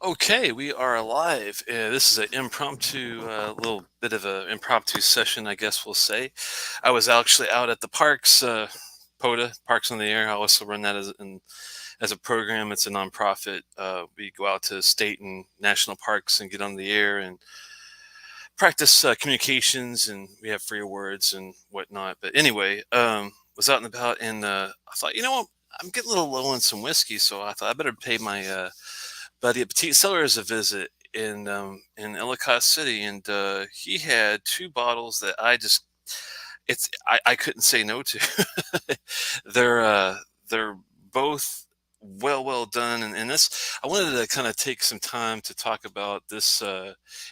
Okay, we are live. This is an impromptu, little bit of an impromptu session, I guess we'll say. I was actually out at the parks, POTA, Parks on the Air. I also run that as a program. It's a nonprofit. We go out to state and national parks and get on the air and practice communications, and we have free awards and whatnot. But anyway, was out and about, and I thought, what? I'm getting a little low on some whiskey, so I thought I better pay my buddy at Petite Cellars a visit in Ellicott City, and he had two bottles that I couldn't say no to. they're they're both well done, and this I wanted to kind of take some time to talk about this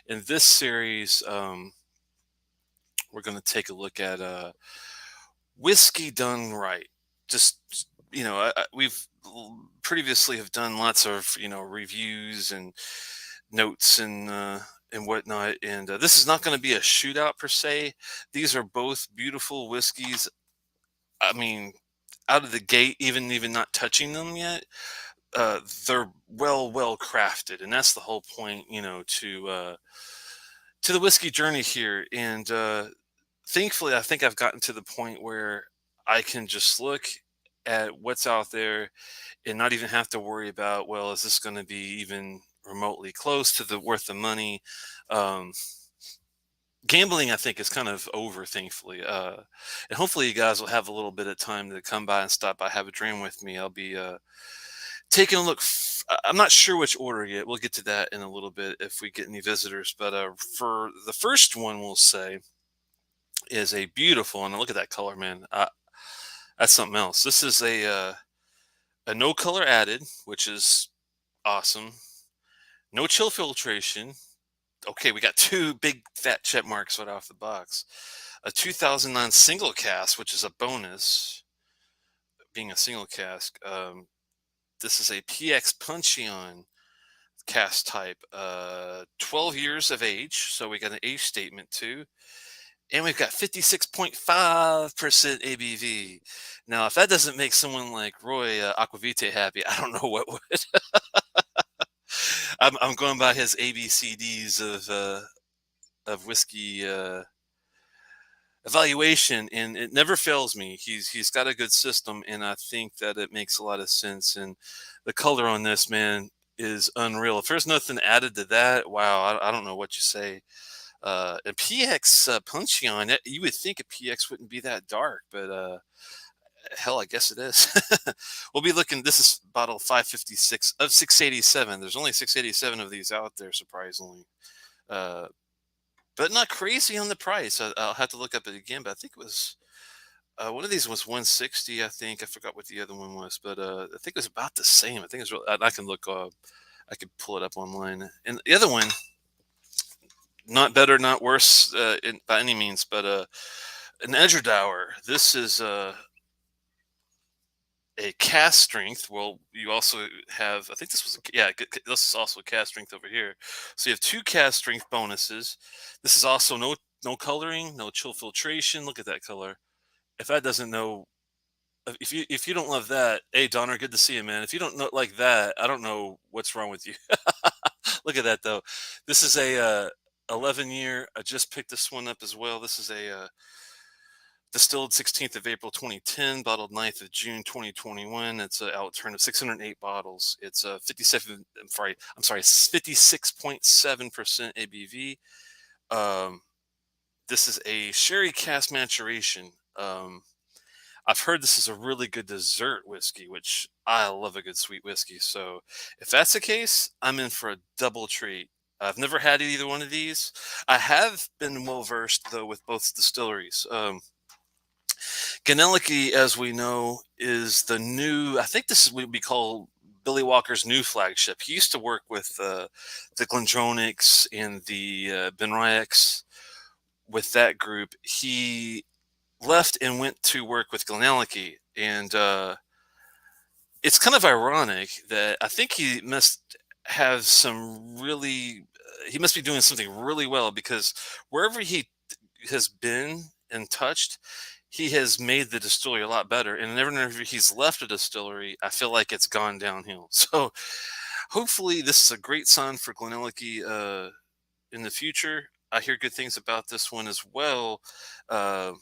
in this series. We're going to take a look at whiskey done right. Just we've previously have done lots of reviews and notes and whatnot, and this is not going to be a shootout per se. These are both beautiful whiskeys. I mean, out of the gate, even not touching them yet, they're well crafted, and that's the whole point, to the whiskey journey here. And thankfully, I think I've gotten to the point where I can just look at what's out there and not even have to worry about, well, is this going to be even remotely close to the worth the money? Um, Gambling, I think, is kind of over, thankfully. And hopefully, you guys will have a little bit of time to come by and stop by, have a drink with me. I'll be taking a look. I'm not sure which order yet. We'll get to that in a little bit if we get any visitors. But for the first one, we'll say is a beautiful, and look at that color, man. That's something else. This is a no color added, which is awesome. No chill filtration. Okay, we got two big fat check marks right off the box. A 2009 single cask, which is a bonus, being a single cask. This is a PX Puncheon cask type. 12 years of age, so we got an age statement too. And we've got 56.5% ABV. Now, if that doesn't make someone like Roy Aquavite happy, I don't know what would. I'm going by his ABCDs of whiskey evaluation, and it never fails me. He's got a good system, and I think that it makes a lot of sense. And the color on this, man, is unreal. If there's nothing added to that, wow, I don't know what you say. A PX Puncheon, you would think a PX wouldn't be that dark, but hell, I guess it is. We'll be looking. This is bottle 556 of 687. There's only 687 of these out there, surprisingly. Uh, but not crazy on the price. I'll have to look up it again, but I think it was one of these was 160. I think I forgot what the other one was, but I think it was about the same. I think it's. I can look. I could pull it up online. And the other one, not better, not worse by any means, but an Edradour. This is a cast strength. Well, you also have, I think this was, yeah, this is also a cast strength over here. So you have two cast strength bonuses. This is also no coloring, no chill filtration. Look at that color. If that doesn't know, if you don't love that, hey Donner, good to see you, man. If you don't know like that, I don't know what's wrong with you. Look at that though. This is a 11-year. I just picked this one up as well. This is a distilled 16th of April 2010, bottled 9th of June 2021. It's an outturn of 608 bottles. It's a 57. I'm sorry, 56.7% ABV. This is a sherry cask maturation. I've heard this is a really good dessert whiskey, which I love a good sweet whiskey. So if that's the case, I'm in for a double treat. I've never had either one of these. I have been well versed though with both distilleries. GlenAllachie, as we know, is the new, I think this is what we call Billy Walker's new flagship. He used to work with the Glendronachs and the Benriacs with that group. He left and went to work with GlenAllachie. And it's kind of ironic that I think he must have he must be doing something really well, because wherever he has been and touched, he has made the distillery a lot better. And whenever he's left a distillery, I feel like it's gone downhill. So Hopefully, this is a great sign for GlenAllachie in the future. I hear good things about this one as well. Uh,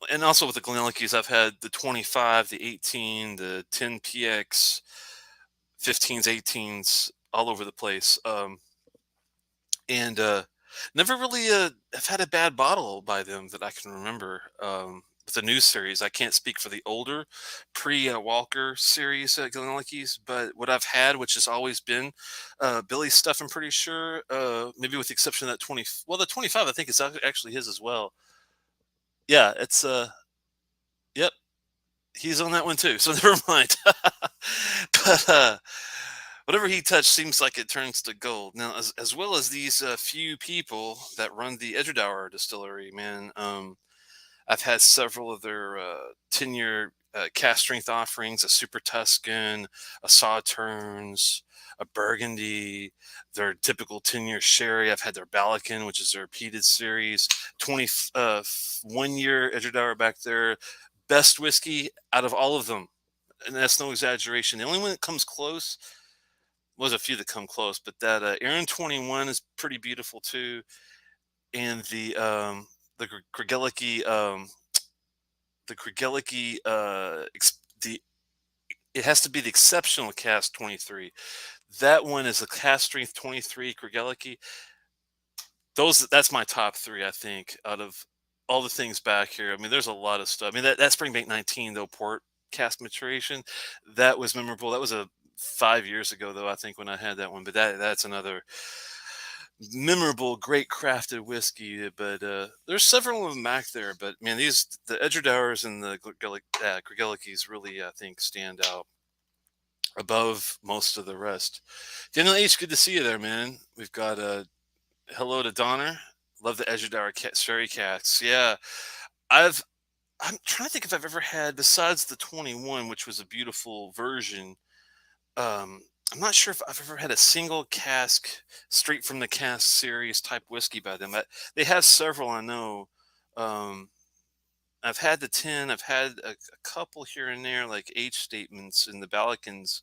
and also with the GlenAllachies, I've had the 25, the 18, the 10PX, 15s, 18s, all over the place. And never really have had a bad bottle by them that I can remember. With the new series, I can't speak for the older pre Walker series GlenAllachie's, but what I've had, which has always been Billy's stuff, I'm pretty sure. Maybe with the exception of that 20. Well, the 25, I think is actually his as well. Yeah, it's yep, he's on that one too. So never mind. But whatever he touched seems like it turns to gold. Now, as well as these few people that run the Edradour distillery, man, I've had several of their 10-year cast strength offerings: a Super Tuscan, a Sauternes, a Burgundy, their typical 10-year sherry. I've had their Balakin, which is their repeated series, 21-year Edradour back there. Best whiskey out of all of them, and that's no exaggeration. The only one that comes close was a few that come close, but that Aaron 21 is pretty beautiful too, and the Kregeliki the it has to be the exceptional cast 23. That one is a cast strength 23 Kregeliki. That's my top three, I think, out of all the things back here. I mean, there's a lot of stuff. I mean, that Springbank 19 though, port cast maturation, that was memorable. That was a 5 years ago though, I think, when I had that one. But that's another memorable, great crafted whiskey. But there's several of them back there. But man, the Edradours and the Kregelikis really, I think, stand out above most of the rest. Daniel H, good to see you there, man. We've got hello to Donner. Love the Edradour sherry casks. Yeah, I'm trying to think if I've ever had, besides the 21, which was a beautiful version. Um, I'm not sure if I've ever had a single cask straight from the cask series type whiskey by them. They have several, I know. Um, I've had the 10. I've had a couple here and there, like age statements in the Balikins,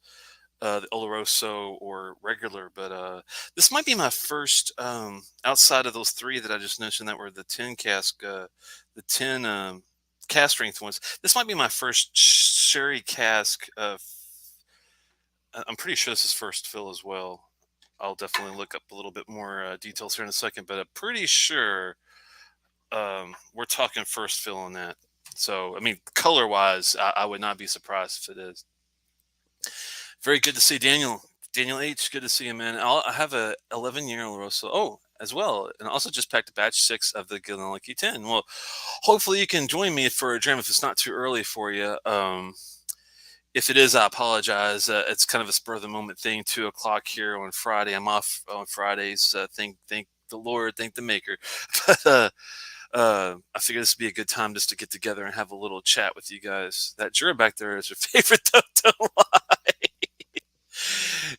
the Oloroso or regular. But this might be my first, outside of those three that I just mentioned that were the 10 cask, the 10 cask strength ones. This might be my first sherry cask. I'm pretty sure this is first fill as well. I'll definitely look up a little bit more details here in a second, but I'm pretty sure we're talking first fill on that. So, I mean, color wise, I would not be surprised if it is. Very good to see Daniel. Daniel H, good to see you, man. I have a 11-year Oloroso. Oh, as well, and also just packed a batch 6 of the GlenAllachie 10. Well, hopefully you can join me for a dram if it's not too early for you. If it is, I apologize. It's kind of a spur of the moment thing. 2 o'clock here on Friday. I'm off on Fridays. Thank the Lord, thank the Maker. But I figured this would be a good time just to get together and have a little chat with you guys. That Jura back there is your favorite, don't lie.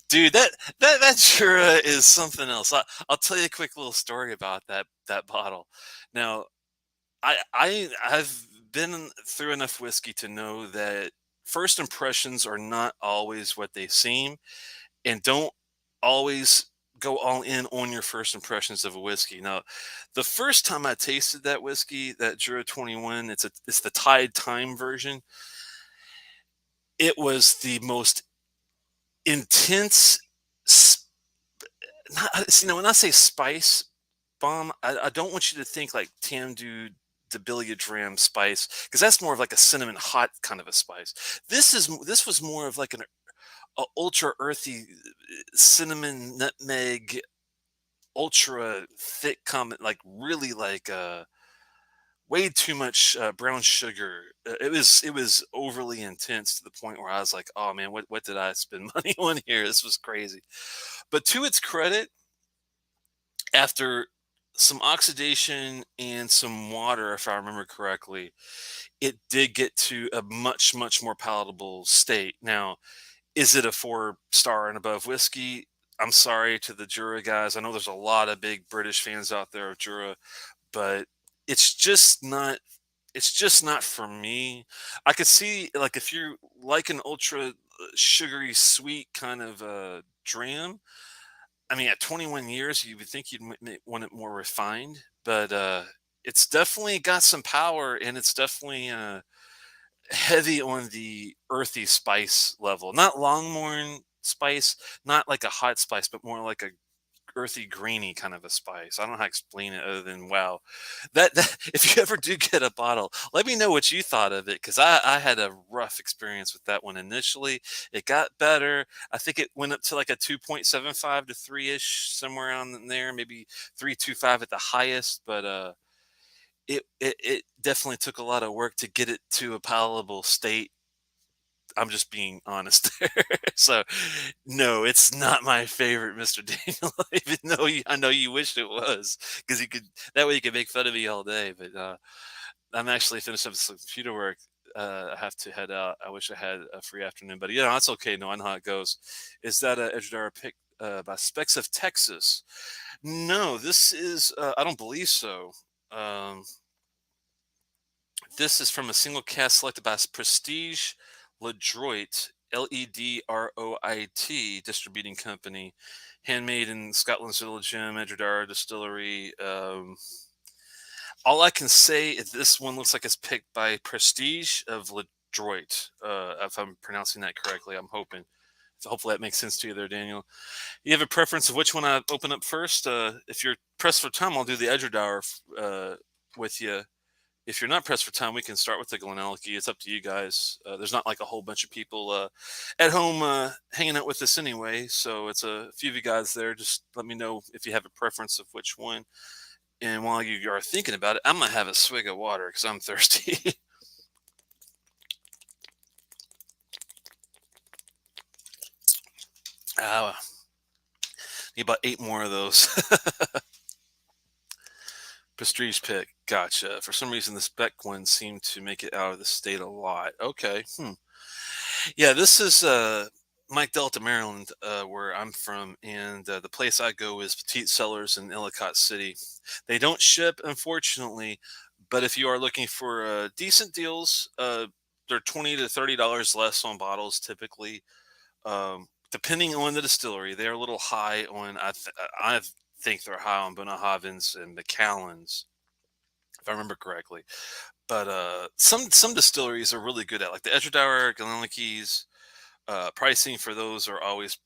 Dude, that Jura is something else. I'll tell you a quick little story about that bottle. Now, I've been through enough whiskey to know that first impressions are not always what they seem, and don't always go all in on your first impressions of a whiskey. Now, the first time I tasted that whiskey, that Jura 21, it's the Tide Time version. It was the most intense. When I say spice bomb, I don't want you to think like Tamdu Debilia Dram spice, because that's more of like a cinnamon hot kind of a spice. This was more of like a ultra earthy cinnamon nutmeg, ultra thick comment, like really like way too much brown sugar. It was overly intense to the point where I was like, oh man, what did I spend money on here? This was crazy. But to its credit, after some oxidation and some water, if I remember correctly, it did get to a much, much more palatable state. Now, is it a 4-star and above whiskey? I'm sorry to the Jura guys. I know there's a lot of big British fans out there of Jura, but it's just not It's just not for me. I could see, like, if you like an ultra sugary sweet kind of dram. I mean, at 21 years, you would think you'd want it more refined, but it's definitely got some power, and it's definitely heavy on the earthy spice level. Not Longmorn spice, not like a hot spice, but more like a earthy, grainy kind of a spice. I don't know how to explain it other than wow. That if you ever do get a bottle, let me know what you thought of it because I had a rough experience with that one initially. It got better. I think it went up to like a 2.75 to 3-ish, somewhere around in there, maybe 3.25 at the highest. But it definitely took a lot of work to get it to a palatable state. I'm just being honest there. So, no, it's not my favorite Mr. Daniel, even though I know you wish it was, because you could that way you could make fun of me all day. But I'm actually finished up some computer work. I have to head out. I wish I had a free afternoon, but yeah, that's okay. Knowing how it goes. Is that a Edradour pick by Specks of Texas? No, this is. I don't believe so. Um, this is from a single cast selected by Prestige Ledroit, Ledroit distributing company, handmade in Scotland's Village Gym, Edradour Distillery. All I can say is this one looks like it's picked by Prestige of Ledroit. If I'm pronouncing that correctly, I'm hoping. So hopefully that makes sense to you there, Daniel. You have a preference of which one I open up first? If you're pressed for time, I'll do the Edradour with you. If you're not pressed for time, we can start with the GlenAllachie. It's up to you guys. There's not like a whole bunch of people at home hanging out with us anyway, so it's a few of you guys there. Just let me know if you have a preference of which one. And while you are thinking about it, I'm gonna have a swig of water because I'm thirsty. uh, Need about 8 more of those. Prestige pick. Gotcha. For some reason, the spec one seemed to make it out of the state a lot. Okay. Yeah, this is Mike Delta, Maryland, where I'm from, and the place I go is Petite Cellars in Ellicott City. They don't ship, unfortunately, but if you are looking for decent deals, they're $20 to $30 less on bottles typically. Depending on the distillery, they're a little high on. I think they're high on Bunnahabhains and Macallans, if I remember correctly. But some distilleries are really good at, like the Edradour, GlenAllachie's. Pricing for those are always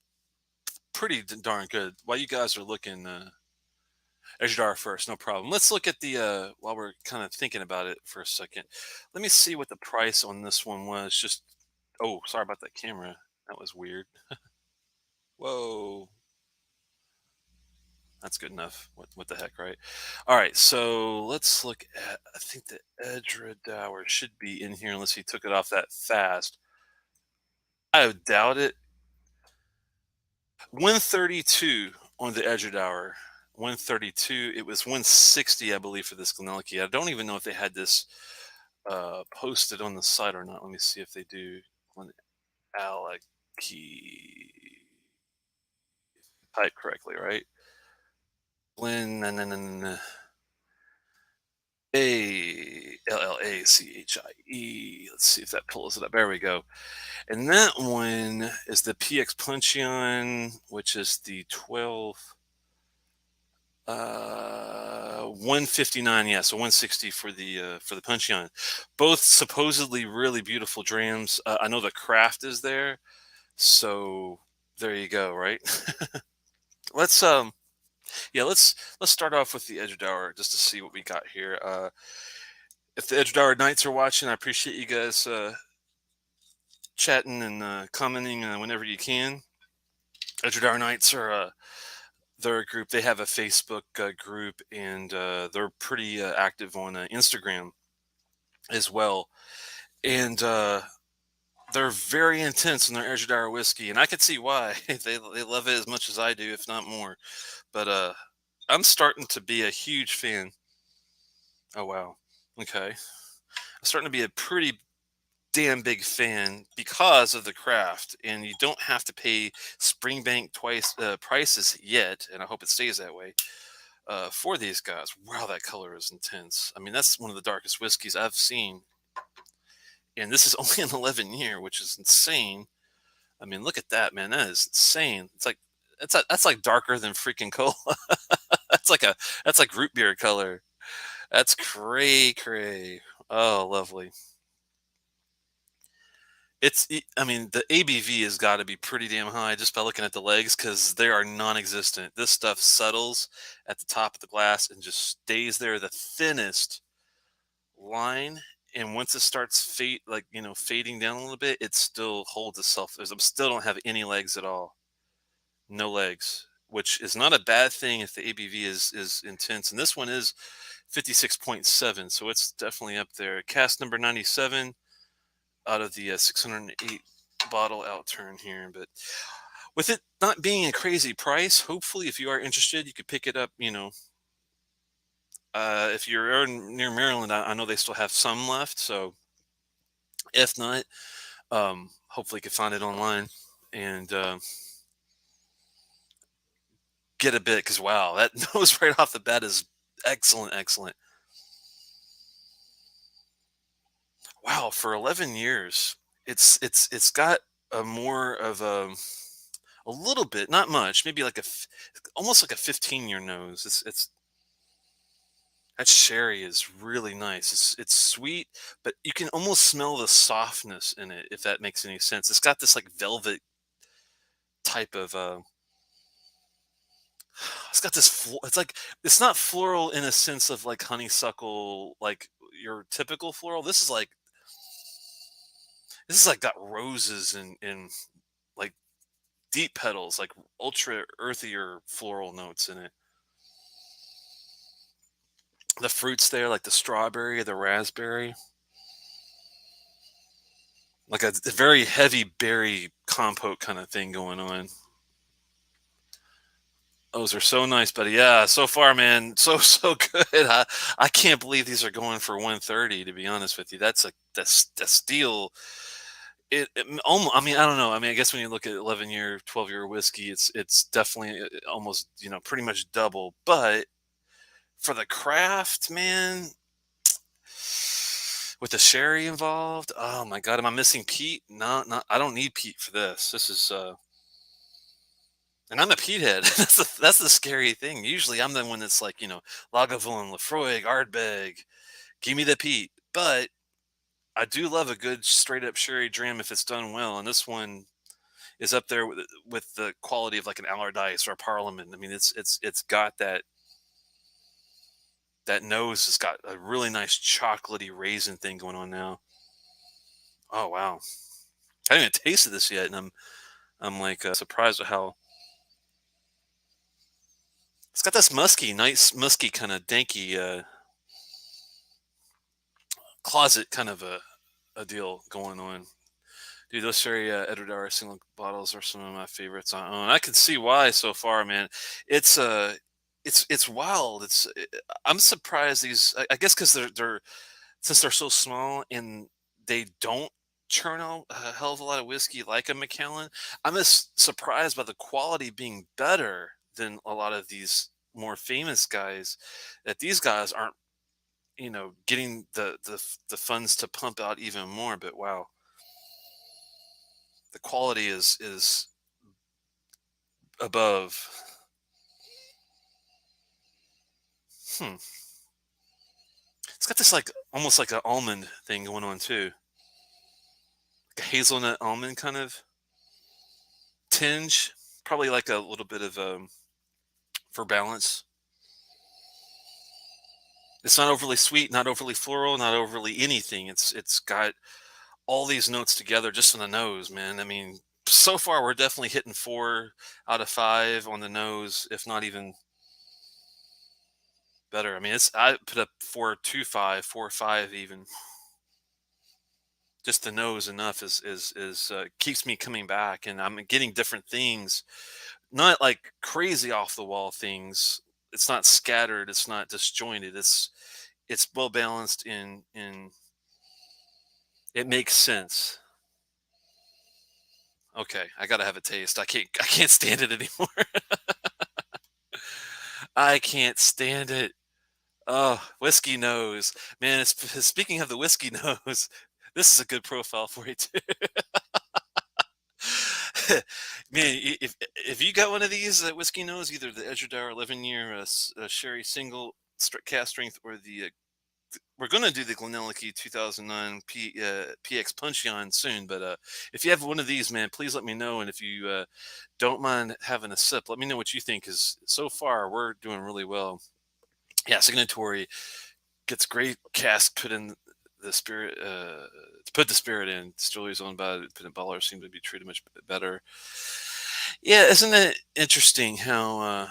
pretty darn good. While you guys are looking, Ejdar first, no problem. Let's look at the while we're kind of thinking about it for a second. Let me see what the price on this one was. Just oh, sorry about that camera. That was weird. Whoa, that's good enough. What the heck, right? All right, so let's look at. I think the Edradour should be in here unless he took it off that fast. I doubt it. 132 on the Edradour. 132. It was 160, I believe, for this GlenAllachie. I don't even know if they had this posted on the site or not. Let me see if they do. GlenAllachie. Type correctly, right? Glen Allachie. Let's see if that pulls it up. There we go. And that one is the PX Puncheon, which is the 12. 159, yeah, so 160 for the Puncheon. Both supposedly really beautiful drams. I know the craft is there, so there you go, right? let's yeah, let's start off with the Edradour just to see what we got here. If the Edradour Knights are watching, I appreciate you guys chatting and commenting whenever you can. Edradour Knights are they're a group. They have a Facebook group, and they're pretty active on Instagram as well. And they're very intense in their Edradour whiskey, and I can see why. They love it as much as I do, if not more. But I'm starting to be a huge fan. Oh wow, okay. I'm starting to be a pretty damn big fan because of the craft, and you don't have to pay Springbank twice prices yet, and I hope it stays that way. for these guys. Wow, that color is intense. I mean, that's one of the darkest whiskeys I've seen, and this is only an 11 year, which is insane. I mean, look at that, man. That is insane. It's like that's like darker than freaking cola. that's like a that's like root beer color. That's cray. Oh, lovely. I mean, the ABV has got to be pretty damn high just by looking at the legs because they are non-existent. This stuff settles at the top of the glass and just stays there, the thinnest line. And once it starts fading down a little bit, it still holds itself. I still don't have any legs at all. No legs, which is not a bad thing if the ABV is intense. And this one is 56.7, so it's definitely up there. Cask number 97 out of the 608 bottle outturn here. But with it not being a crazy price, hopefully, if you are interested, you could pick it up. If you're near Maryland, I know they still have some left. So if not, hopefully, you can find it online and get a bit. Because wow, that nose right off the bat is excellent. Wow, for 11 years, it's got a more of a little bit, not much, maybe like almost like a 15-year nose. It's that sherry is really nice. It's sweet, but you can almost smell the softness in it, if that makes any sense. It's got this like velvet type of it's got this it's like it's not floral in a sense of like honeysuckle, like your typical floral. This is like got roses and like deep petals, like ultra earthier floral notes in it. The fruits there, like the strawberry, the raspberry, like a very heavy berry compote kind of thing going on. Those are so nice, buddy. Yeah, so far, man, so good. I can't believe these are going for 130. To be honest with you, that's steal. I mean, I don't know. I mean, I guess when you look at 11-year, 12-year whiskey, it's definitely almost pretty much double. But for the craft, man, with the sherry involved, oh my god, am I missing peat? No, not. I don't need peat for this. This is and I'm a peat head. That's the scary thing. Usually, I'm the one that's like Lagavulin, Lefroy, Ardbeg. Give me the peat, but I do love a good straight up sherry dram if it's done well, and this one is up there with the quality of like an Allardyce or a Parliament. I mean, it's got that nose has got a really nice chocolatey raisin thing going on now. Oh wow, I haven't even tasted this yet, and I'm like surprised at how it's got this nice musky kind of danky closet kind of a deal going on. Dude, those sherry Edradour single bottles are some of my favorites I own. I can see why so far, man. It's it's wild. I'm surprised I guess because they're since they're so small and they don't churn out a hell of a lot of whiskey like a Macallan. I'm just surprised by the quality being better than a lot of these more famous guys. That these guys aren't getting the funds to pump out even more. But wow, the quality is above. Hmm. It's got this like almost like an almond thing going on too, like a hazelnut almond kind of tinge. Probably like a little bit of for balance. It's not overly sweet, not overly floral, not overly anything. It's got all these notes together just on the nose, man. I mean, so far we're definitely hitting 4 out of 5 on the nose, if not even better. I mean, I put up 4.25, 4.5 even. Just the nose enough is keeps me coming back, and I'm getting different things, not like crazy off the wall things. It's not scattered. It's not disjointed. It's well balanced in it makes sense. Okay, I gotta have a taste. I can't stand it anymore. I can't stand it. Oh, whiskey nose. Man, speaking of the whiskey nose, this is a good profile for you too. Man, if you got one of these whiskey nose, either the Edradour 11-year sherry single cast strength or the we're gonna do the GlenAllachie 2009 PX Puncheon soon, but if you have one of these, man, please let me know. And if you don't mind having a sip, let me know what you think. Because so far we're doing really well. Yeah, signatory gets great cask put in the spirit to put the spirit in. Distilleries owned by independent ballers seem to be treated much better. Yeah, isn't it interesting how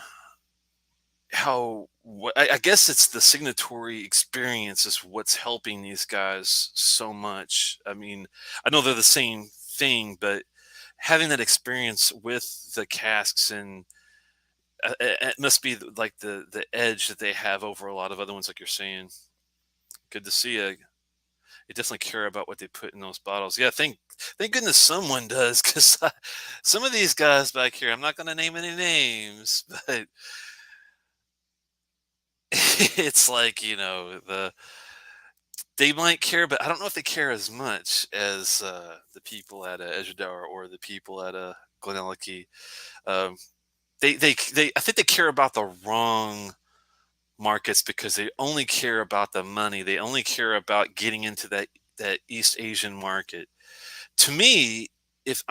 I guess it's the signatory experience is what's helping these guys so much. I mean, I know they're the same thing, but having that experience with the casks and it must be like the edge that they have over a lot of other ones, like you're saying. Good to see you. They definitely care about what they put in those bottles. Yeah, thank goodness someone does, because some of these guys back here, I'm not going to name any names, but it's like they might care, but I don't know if they care as much as the people at Edradour or the people at GlenAllachie. Um, I think they care about the wrong markets because they only care about the money. They only care about getting into that East Asian market. To me, if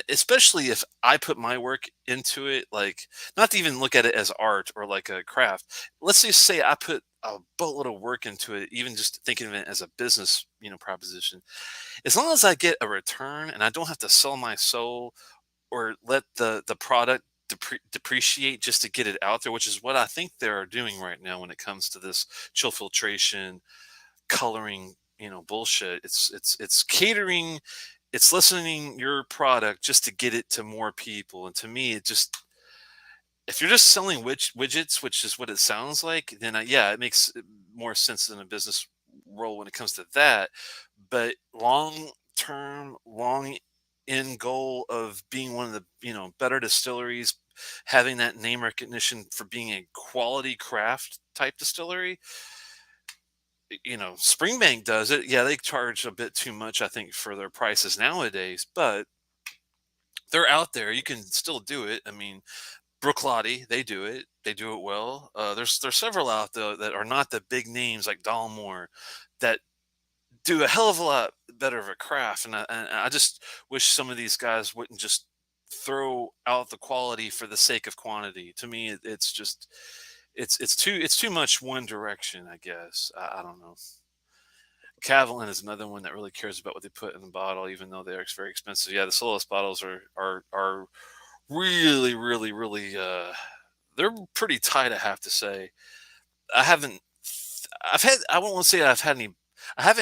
especially if I put my work into it, like not to even look at it as art or like a craft. Let's just say I put a boatload of work into it, even just thinking of it as a business, proposition. As long as I get a return and I don't have to sell my soul or let the product depreciate just to get it out there, which is what I think they're doing right now when it comes to this chill filtration coloring, bullshit. It's catering, it's listening your product just to get it to more people. And to me, it just if you're just selling widgets, which is what it sounds like, then yeah, it makes more sense than a business role when it comes to that. But long term, long end goal of being one of the better distilleries, having that name recognition for being a quality craft type distillery, Springbank does it. Yeah, they charge a bit too much, I think, for their prices nowadays, but they're out there. You can still do it. I mean, Brooklady, they do it. They do it well. There's several out there that are not the big names like Dalmore that do a hell of a lot better of a craft. And I just wish some of these guys wouldn't just throw out the quality for the sake of quantity. To me, it's just it's too much one direction. I guess I don't know. Cavalin is another one that really cares about what they put in the bottle, even though they're very expensive. Yeah, the Soloist bottles are really, really, really they're pretty tight, I have to say. I haven't I've had I won't say I haven't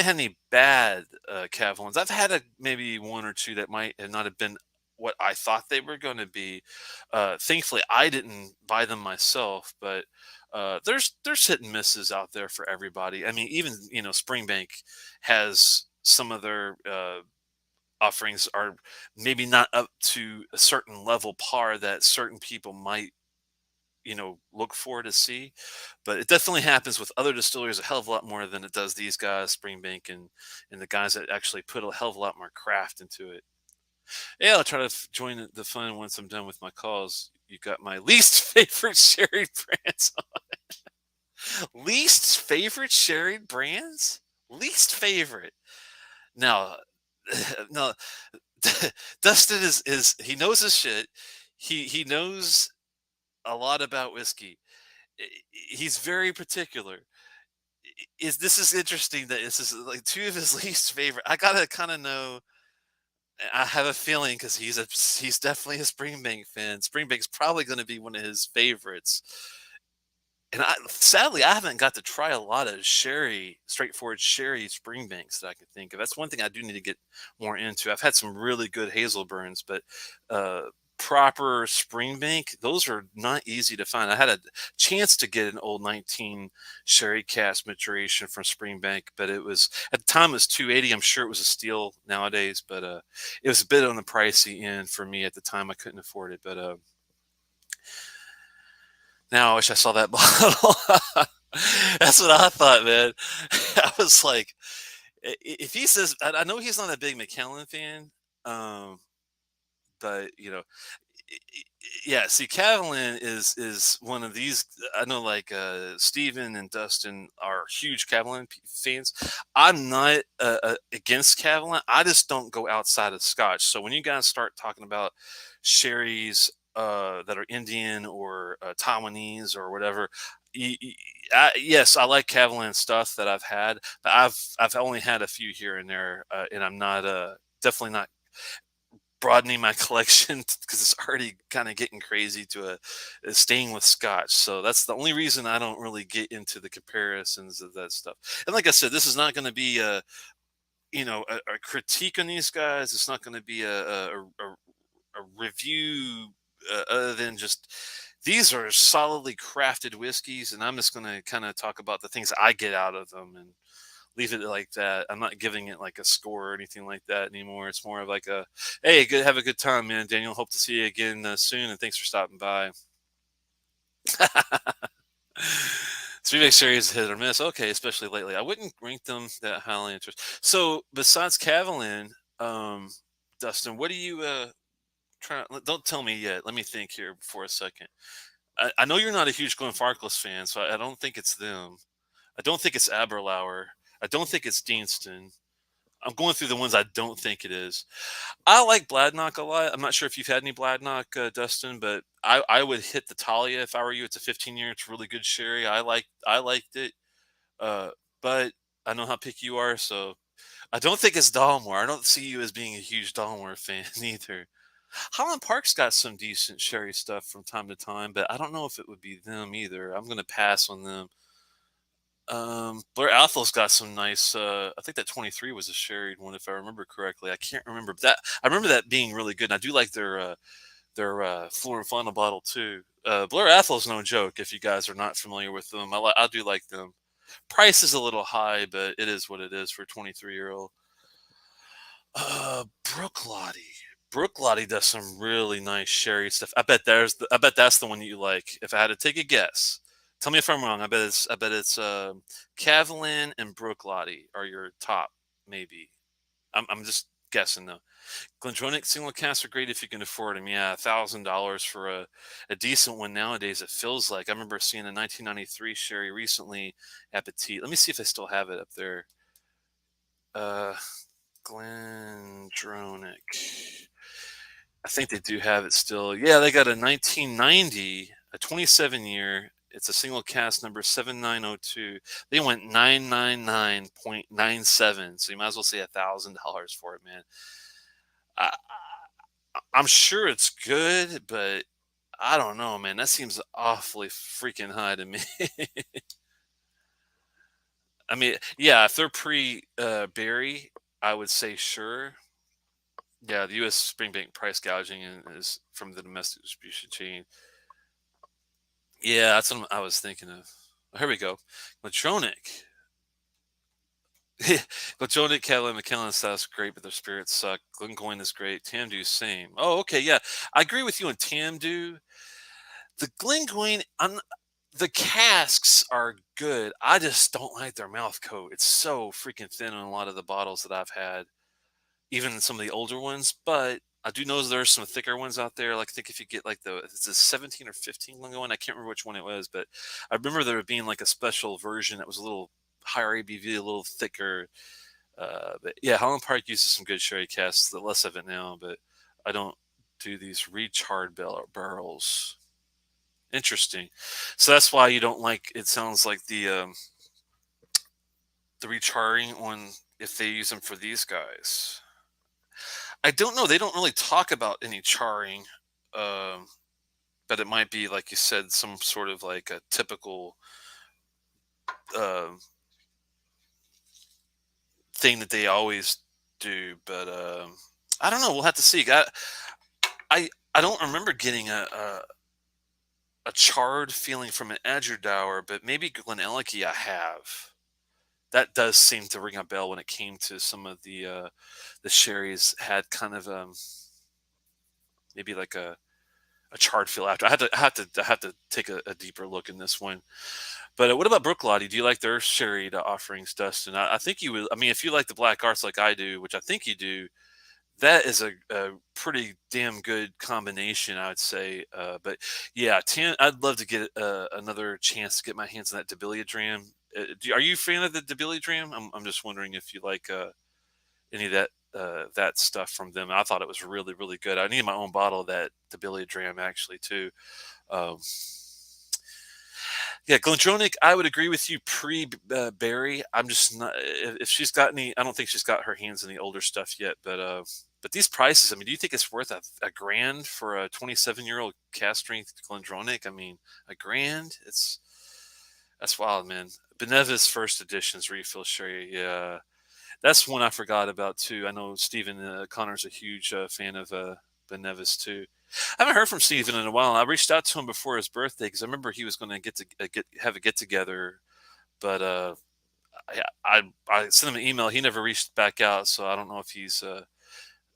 had any bad Cavalins. I've had maybe one or two that might have not have been what I thought they were going to be. Thankfully, I didn't buy them myself, but there's hit and misses out there for everybody. I mean, even Springbank has some of their offerings are maybe not up to a certain level par that certain people might look for to see, but it definitely happens with other distilleries a hell of a lot more than it does these guys, Springbank, and the guys that actually put a hell of a lot more craft into it. Yeah, I'll try to join the fun once I'm done with my calls. You got my least favorite sherry brands. Least favorite sherry brands? Least favorite. Now, no, Dustin is he knows his shit. He knows a lot about whiskey. He's very particular. Is this is interesting that this is like two of his least favorite. I gotta kind of know. I have a feeling because he's definitely a Springbank fan. Springbank's probably going to be one of his favorites. And sadly, I haven't got to try a lot of straightforward sherry Springbanks that I can think of. That's one thing I do need to get more into. I've had some really good hazel burns, but uh, proper Springbank, those are not easy to find. I had a chance to get an old 19 sherry cask maturation from Springbank, but it was at the time it was 280. I'm sure it was a steal nowadays, but it was a bit on the pricey end for me at the time. I couldn't afford it, but Now I wish I saw that bottle. That's what I thought, man. I was like, if he says, I know he's not a big McKellen fan, um, but yeah, see, Catalan is one of these. I know, like Steven and Dustin are huge Catalan fans. I'm not against Catalan. I just don't go outside of Scotch. So when you guys start talking about sherries that are Indian or Taiwanese or whatever, yes, I like Catalan stuff that I've had, but I've only had a few here and there, and I'm not definitely not broadening my collection because it's already kind of getting crazy to staying with Scotch. So that's the only reason I don't really get into the comparisons of that stuff. And like I said, this is not going to be a critique on these guys. It's not going to be a review other than just these are solidly crafted whiskeys, and I'm just going to kind of talk about the things I get out of them and leave it like that. I'm not giving it like a score or anything like that anymore. It's more of like a, hey, good, have a good time, man. Daniel, hope to see you again soon, and thanks for stopping by. Three big series hit or miss. Okay, especially lately. I wouldn't rank them that highly interested. So besides Cavalan, Dustin, what do you try? Don't tell me yet. Let me think here for a second. I know you're not a huge Glenfarclas fan, so I don't think it's them. I don't think it's Aberlour. I don't think it's Deanston. I'm going through the ones I don't think it is. I like Bladnock a lot. I'm not sure if you've had any Bladnock, Dustin, but I would hit the Talia if I were you. It's a 15 year. It's really good sherry. I liked it, uh, but I know how picky you are, so I don't think it's Dalmore. I don't see you as being a huge Dalmore fan either. Holland Park's got some decent sherry stuff from time to time, but I don't know if it would be them either. I'm going to pass on them. Blair Athel's got some nice. I think that 23 was a sherried one, if I remember correctly. I can't remember, but that I remember that being really good. And I do like their Flora and Fauna bottle too. Blair Athel's no joke. If you guys are not familiar with them, I do like them. Price is a little high, but it is what it is for a 23-year-old. Brook Lottie. Brook Lottie does some really nice sherry stuff. I bet that's the one that you like. If I had to take a guess, tell me if I'm wrong. I bet it's Cavalan and Brook Lottie are your top, maybe. I'm just guessing though. Glendronach single casks are great if you can afford them. Yeah, $1,000 for a decent one nowadays. It feels like I remember seeing a 1993 sherry recently at Petit. Let me see if they still have it up there. Uh, Glendronach. I think they do have it still. Yeah, they got a 1990, a 27 year. It's a single cast number 7902. They went 999.97. So you might as well say $1,000 for it, man. I, I'm sure it's good, but I don't know, man. That seems awfully freaking high to me. I mean, yeah, if they're pre Berry, I would say sure. Yeah, the U.S. Springbank price gouging is from the domestic distribution chain. Yeah, that's what I was thinking of. Oh, here we go. Matronic. Matronic, Catalan, McKellen sounds great, but their spirits suck. Glencoyne is great. Tamdu, same. Oh, okay, yeah. I agree with you on Tamdu. The Glencoyne, the casks are good. I just don't like their mouth coat. It's so freaking thin on a lot of the bottles that I've had, even some of the older ones. But I do know there's some thicker ones out there. Like I think if you get like it's a 17 or 15 one, I can't remember which one it was, but I remember there being like a special version that was a little higher ABV, a little thicker. But yeah, Holland Park uses some good sherry casks. The less of it now, but I don't do these recharred barrels. Interesting. So that's why you don't like. It sounds like the recharring on if they use them for these guys. I don't know. They don't really talk about any charring, um, but it might be like you said, some sort of like a typical uh, thing that they always do. But I don't know. We'll have to see. I don't remember getting a charred feeling from an Edradour, but maybe GlenAllachie I have. That does seem to ring a bell when it came to some of the sherries had kind of maybe like a a charred feel after. I had to take a deeper look in this one. But what about Brooklady? Do you like their sherry offerings, Dustin? I think you would. I mean, if you like the black arts like I do, which I think you do, that is a pretty damn good combination, I would say. But yeah, I'd love to get another chance to get my hands on that Debilia Dram. Are you a fan of the Debilia Dram? I'm just wondering if you like any of that stuff from them. I thought it was really really good. I need my own bottle of that Debilia Dram actually too. Um, yeah, Glendronach, I would agree with you pre Barry. I'm just not if she's got any. I don't think she's got her hands in the older stuff yet. But these prices. I mean, do you think it's worth a grand for a 27-year-old cast strength Glendronach? I mean, a grand. That's wild, man. Benevis first editions refill sherry. Yeah, that's one I forgot about too. I know Stephen Connor's a huge fan of Benevis too. I haven't heard from Steven in a while. I reached out to him before his birthday because I remember he was going to have a get together, but I sent him an email. He never reached back out, so I don't know if he's.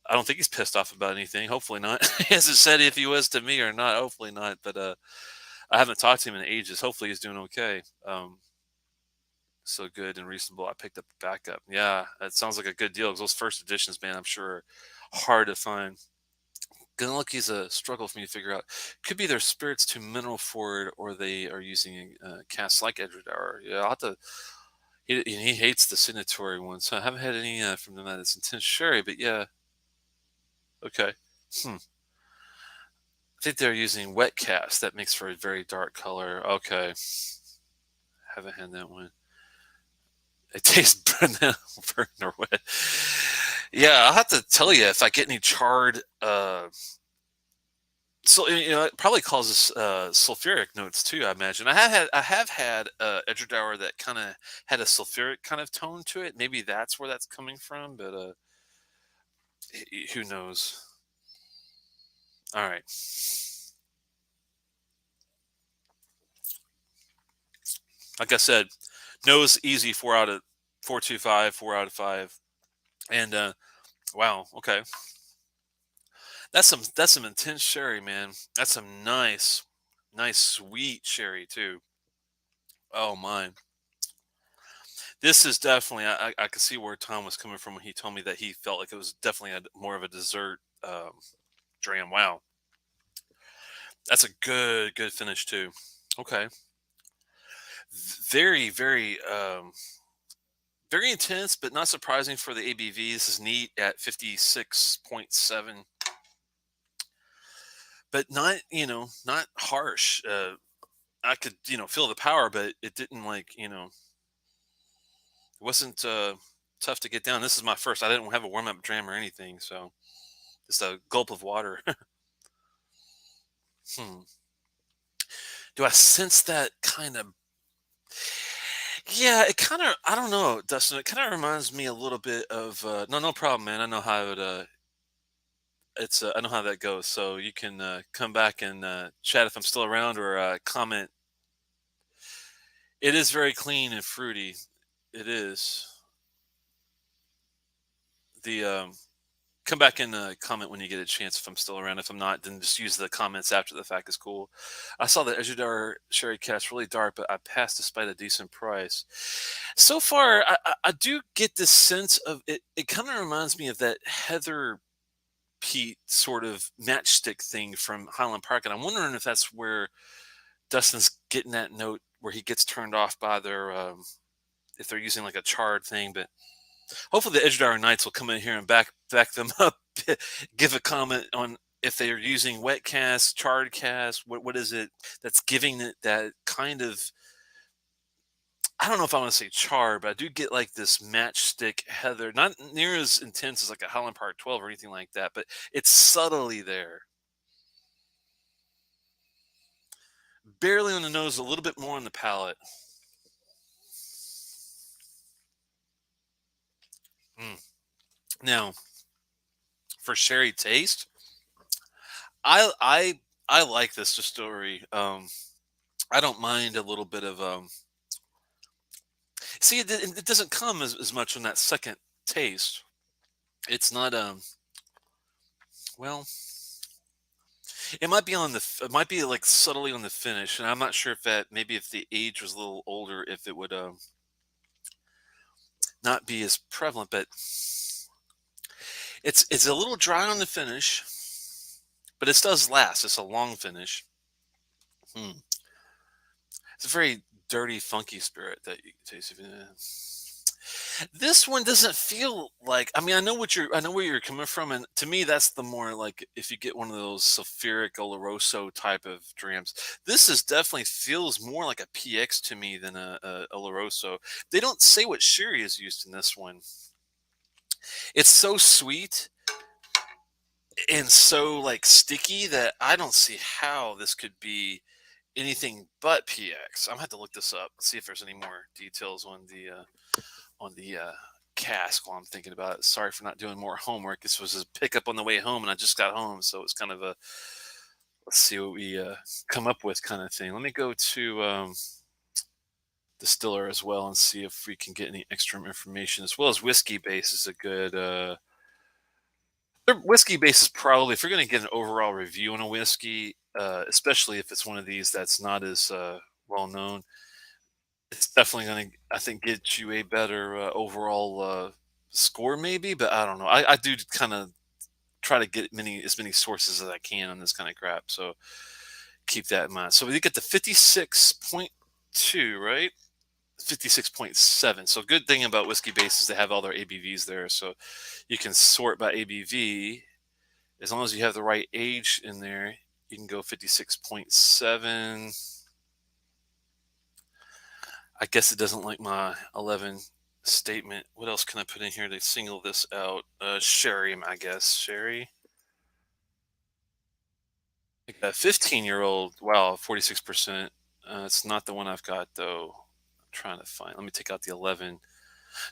I don't think he's pissed off about anything. Hopefully not. He hasn't said if he was to me or not. Hopefully not. But I haven't talked to him in ages. Hopefully he's doing okay. So good and reasonable. I picked up the backup. Yeah, that sounds like a good deal because those first editions, man, I'm sure are hard to find. GlenAllachie's a struggle for me to figure out. Could be their spirits too mineral forward, or they are using casks like Edradour. Yeah, I'll have to. He hates the signatory one, so I haven't had any from them that is intense sherry. But yeah, okay. Hmm. I think they're using wet cast. That makes for a very dark color. Okay, haven't had that one. It tastes burnt or wet. Yeah, I'll have to tell you if I get any charred. So it probably causes sulfuric notes too. I imagine I have had Edradour that kind of had a sulfuric kind of tone to it. Maybe that's where that's coming from, but who knows? All right, like I said, nose easy 4 out of 4.25, 4 out of 5, and wow, okay, that's some intense sherry, man. That's some nice sweet sherry too. Oh my. This is definitely I could see where Tom was coming from when he told me that he felt like it was definitely more of a dessert dram. Wow, that's a good finish too. Okay, very very intense, but not surprising for the ABV. This is neat at 56.7, but not not harsh. I could feel the power, but it didn't like it wasn't tough to get down. This is my first. I didn't have a warm up dram or anything, so just a gulp of water. Hmm. Do I sense that kind of? Yeah, it kind of. I don't know, Dustin. It kind of reminds me a little bit of. No problem, man. I know how it. It's. I know how that goes. So you can come back and chat if I'm still around or comment. It is very clean and fruity. It is. The come back and comment when you get a chance if I'm still around. If I'm not, then just use the comments after the fact is cool. I saw the Edradour Sherry Cast really dark, but I passed despite a decent price. So far, I do get this sense of it. It kind of reminds me of that Heather Pete sort of matchstick thing from Highland Park, and I'm wondering if that's where Dustin's getting that note where he gets turned off by their if they're using like a charred thing, but hopefully the Edradour Knights will come in here and back them up. Give a comment on if they are using wet cast, charred cast. What is it that's giving it that kind of? I don't know if I want to say char, but I do get like this matchstick heather, not near as intense as like a Highland Park 12 or anything like that, but it's subtly there. Barely on the nose, a little bit more on the palate. Mm. Now, for sherry taste, I I I like this distillery. I don't mind a little bit of see it doesn't come as much on that second taste. It's not well, It might be on the it might be, like, subtly on the finish, and I'm not sure if that maybe if the age was a little older, if it would, not be as prevalent, but it's a little dry on the finish, but it does last. It's a long finish. Hmm. It's a very dirty, funky spirit that you can taste. This one doesn't feel like. I mean, I know where you're coming from, and to me, that's the more like if you get one of those sulfuric oloroso type of drams. This is definitely feels more like a PX to me than a oloroso. They don't say what sherry is used in this one. It's so sweet and so like sticky that I don't see how this could be anything but PX. I'm gonna have to look this up, see if there's any more details on the cask while I'm thinking about it. Sorry for not doing more homework. This was a pickup on the way home, and I just got home, so it's kind of a let's see what we come up with kind of thing. Let me go to distiller as well and see if we can get any extra information as well as whiskey base is a good. Their whiskey base is probably if you're going to get an overall review on a whiskey, especially if it's one of these that's not as well known. It's definitely gonna, I think, get you a better, overall, score maybe, but I don't know. I do kinda try to get as many sources as I can on this kinda crap, so keep that in mind. So we get the 56.2, right? 56.7. So good thing about whiskey base is they have all their ABVs there, so you can sort by ABV. As long as you have the right age in there, you can go 56.7. I guess it doesn't like my 11 statement. What else can I put in here to single this out? Sherry, I guess. Sherry. Like a 15-year-old. Wow, 46%. It's not the one I've got, though. I'm trying to find. Let me take out the 11.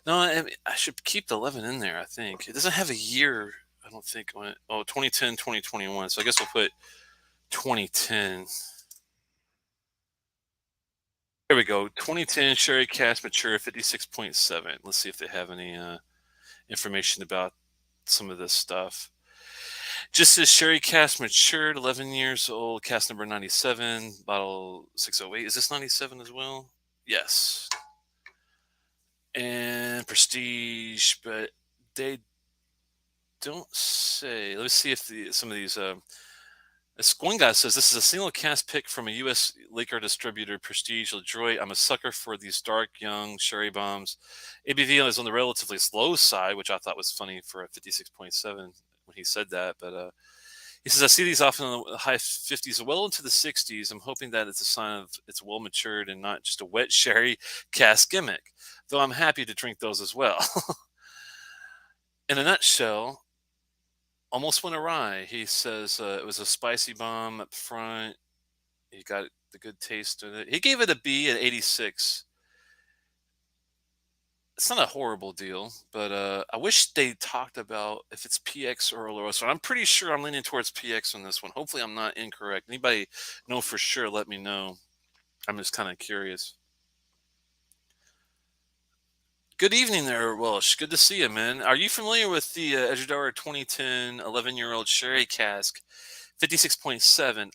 No, I should keep the 11 in there, I think. It doesn't have a year, I don't think, on it. Oh, 2010, 2021. So I guess we'll put 2010. There we go. 2010 Sherry Cask Mature 56.7. Let's see if they have any information about some of this stuff. Just says Sherry Cask matured, 11 years old, cask number 97, bottle 608. Is this 97 as well? Yes. And prestige, but they don't say. Let me see if some of these. This one guy says this is a single cask pick from a U.S. liquor distributor, Prestige LaDroit. I'm a sucker for these dark, young sherry bombs. ABV is on the relatively slow side, which I thought was funny for a 56.7 when he said that. But he says I see these often in the high 50s, well into the 60s. I'm hoping that it's a sign of it's well matured and not just a wet sherry cask gimmick. Though I'm happy to drink those as well. In a nutshell, almost went awry. He says it was a spicy bomb up front. He got the good taste in it. He gave it a B at 86. It's not a horrible deal, but I wish they talked about if it's PX or Oloroso. I'm pretty sure I'm leaning towards PX on this one. Hopefully, I'm not incorrect. Anybody know for sure? Let me know. I'm just kind of curious. Good evening there, Welsh. Good to see you, man. Are you familiar with the Edradour 2010 11-year-old sherry cask, 56.7?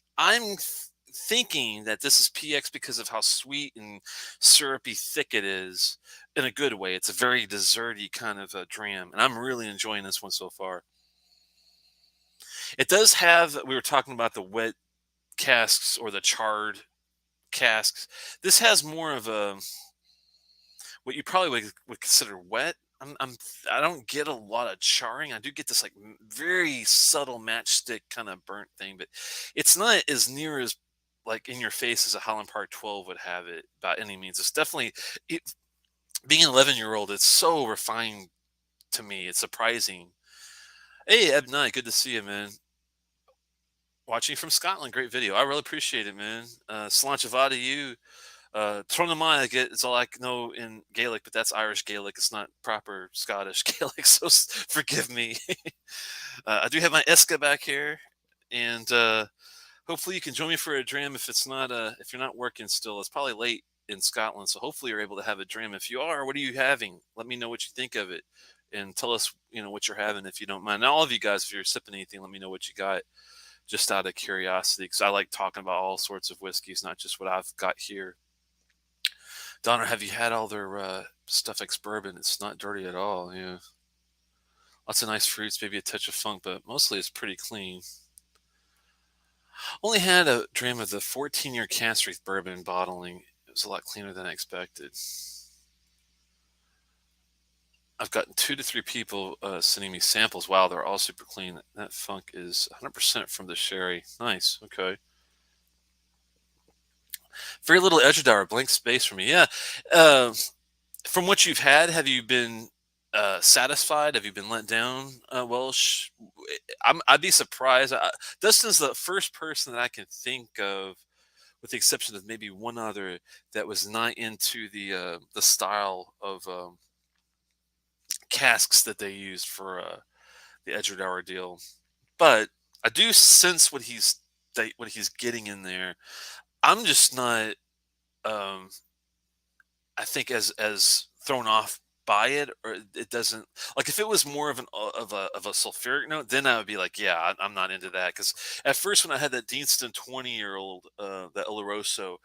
Thinking that this is PX because of how sweet and syrupy thick it is in a good way. It's a very desserty kind of a dram, and I'm really enjoying this one so far. It does have, we were talking about the wet casks or the charred casks. This has more of a what you probably would consider wet. I don't get a lot of charring. I do get this like very subtle matchstick kind of burnt thing, but it's not as near as like in your face as a Holland Park 12 would have it by any means. It's definitely it, being an 11-year-old. It's so refined to me. It's surprising. Hey, Eb Knight, good to see you, man. Watching from Scotland, great video. I really appreciate it, man. Sláinte to you. Tronamai is all I know in Gaelic, but that's Irish Gaelic. It's not proper Scottish Gaelic, so forgive me. I do have my Eska back here, and hopefully you can join me for a dram. If you're not working still, it's probably late in Scotland, so hopefully you're able to have a dram. If you are, what are you having? Let me know what you think of it, and tell us what you're having if you don't mind. And all of you guys, if you're sipping anything, let me know what you got. just out of curiosity, because I like talking about all sorts of whiskeys, not just what I've got here. Donner, have you had all their stuff ex bourbon? It's not dirty at all. Yeah, lots of nice fruits, maybe a touch of funk, but mostly it's pretty clean. Only had a dram of the 14-year Cask bourbon bottling. It was a lot cleaner than I expected. I've gotten 2 to 3 people sending me samples. Wow, they're all super clean. That funk is 100% from the sherry. Nice. Okay. Very little Edradour, blank space for me. Yeah. Uh, from what you've had, have you been satisfied? Have you been let down, Welsh? I'd be surprised. Dustin's the first person that I can think of, with the exception of maybe one other, that was not into the style of casks that they used for the Edradour deal. But I do sense what he's getting in there. I'm just not. Um, I think as thrown off by it, or it doesn't, like, if it was more of an of a sulfuric note, then I would be like, yeah, I'm not into that. Because at first, when I had that Deanston 20-year-old, that Oloroso,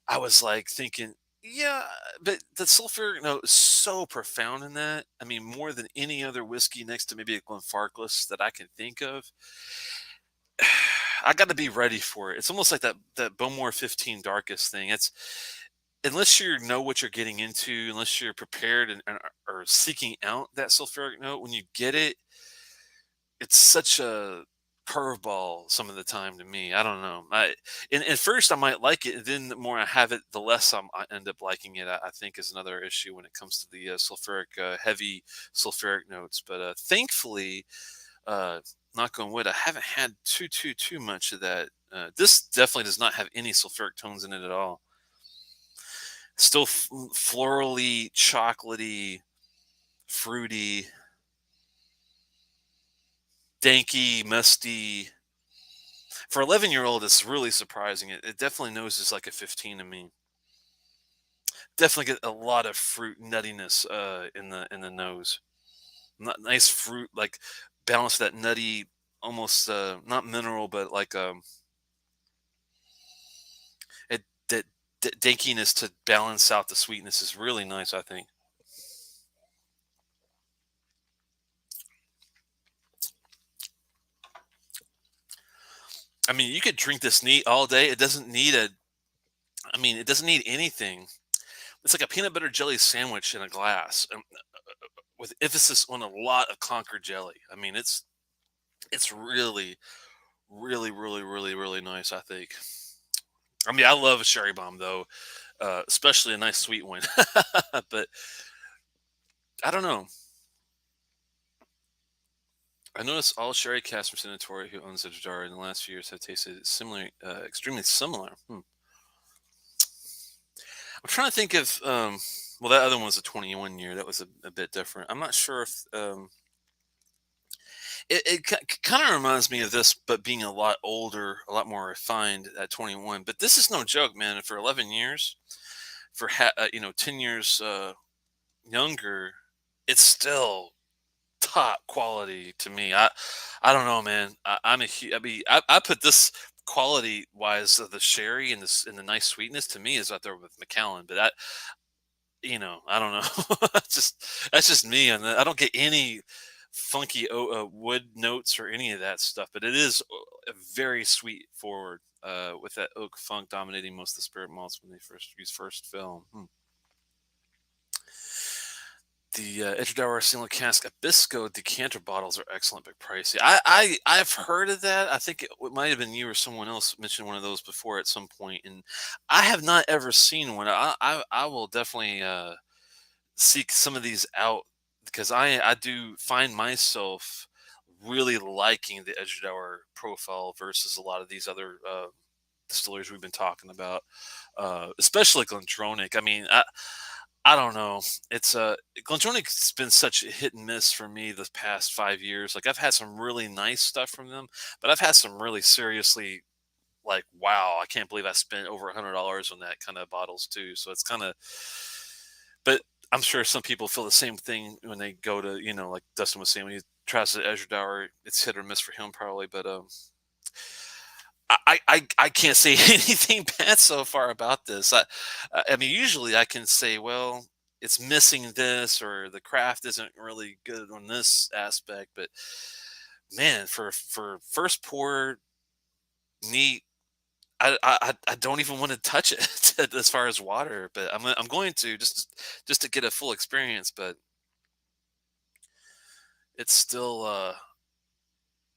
I was like thinking, yeah, but the sulfuric note is so profound in that. I mean, more than any other whiskey next to maybe a Glenfarclas that I can think of. I got to be ready for it. It's almost like that Bowmore 15 Darkest thing. It's, unless you know what you're getting into, unless you're prepared and are seeking out that sulfuric note, when you get it, it's such a curveball some of the time to me. I don't know. And at first I might like it, and then the more I have it, the less I end up liking it. I think is another issue when it comes to the sulfuric, heavy sulfuric notes. But thankfully, uh, knock on wood, I haven't had too much of that. This definitely does not have any sulfuric tones in it at all. Still florally, chocolatey, fruity, danky, musty. For 11-year-old, it's really surprising. It definitely noses like a 15 to me. Definitely get a lot of fruit nuttiness in the nose. Nice fruit, like balance that nutty, almost not mineral, but like it, that dankiness to balance out the sweetness is really nice, I think. I mean, you could drink this neat all day. It doesn't need a. I mean, it doesn't need anything. It's like a peanut butter jelly sandwich in a glass, with emphasis on a lot of Concord jelly. I mean, it's really, really nice. I think. I mean, I love a sherry bomb though, especially a nice sweet one. But I don't know. I noticed all sherry casks from Senatori who owns a jar in the last few years have tasted similar, extremely similar. I'm trying to think of, well, that other one was a 21 year. That was a bit different. I'm not sure if it kind of reminds me of this, but being a lot older, a lot more refined at 21. But this is no joke, man. For 11 years, for 10 years younger, it's still top quality to me. I don't know, man. I mean, I put this quality wise of the sherry and this and the nice sweetness to me is out there with Macallan. But I don't know. That's just me, and I don't get any funky wood notes or any of that stuff. But it is a very sweet forward, with that oak funk dominating most of the spirit malts when they first use first fill. The Edradour single cask Abisco decanter bottles are excellent but pricey. I've heard of that. I think it might have been you or someone else mentioned one of those before at some point, and I have not ever seen one. I will definitely seek some of these out, because I do find myself really liking the Edradour profile versus a lot of these other distilleries we've been talking about, especially Glendronach. I mean, I don't know. It's Glendronach's been such a hit and miss for me the past 5 years. Like, I've had some really nice stuff from them, but I've had some really seriously, like, wow, I can't believe I spent over $100 on that kind of bottles too. So it's kind of, but I'm sure some people feel the same thing when they go to, like Dustin was saying, when he tries to Edradour, it's hit or miss for him probably. But I can't say anything bad so far about this. I mean, usually I can say, well, it's missing this, or the craft isn't really good on this aspect. But man, for first pour, neat. I don't even want to touch it as far as water, but I'm going to just to get a full experience. But it's still